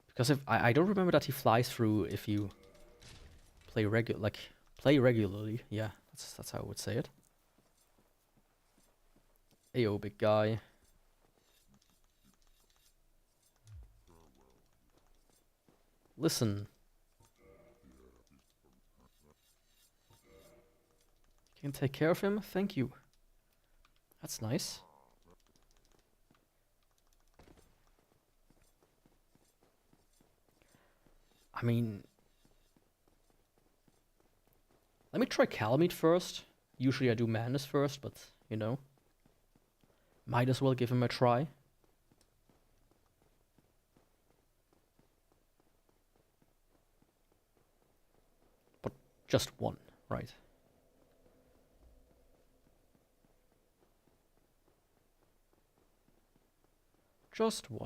[SPEAKER 1] Because if I don't remember that he flies through if you play regularly. Yeah, that's how I would say it. Ayo, big guy. Listen. You can take care of him? Thank you. That's nice. I mean... Let me try Calamite first. Usually I do Madness first, but, you know. Might as well give him a try. But just one, right? Just one.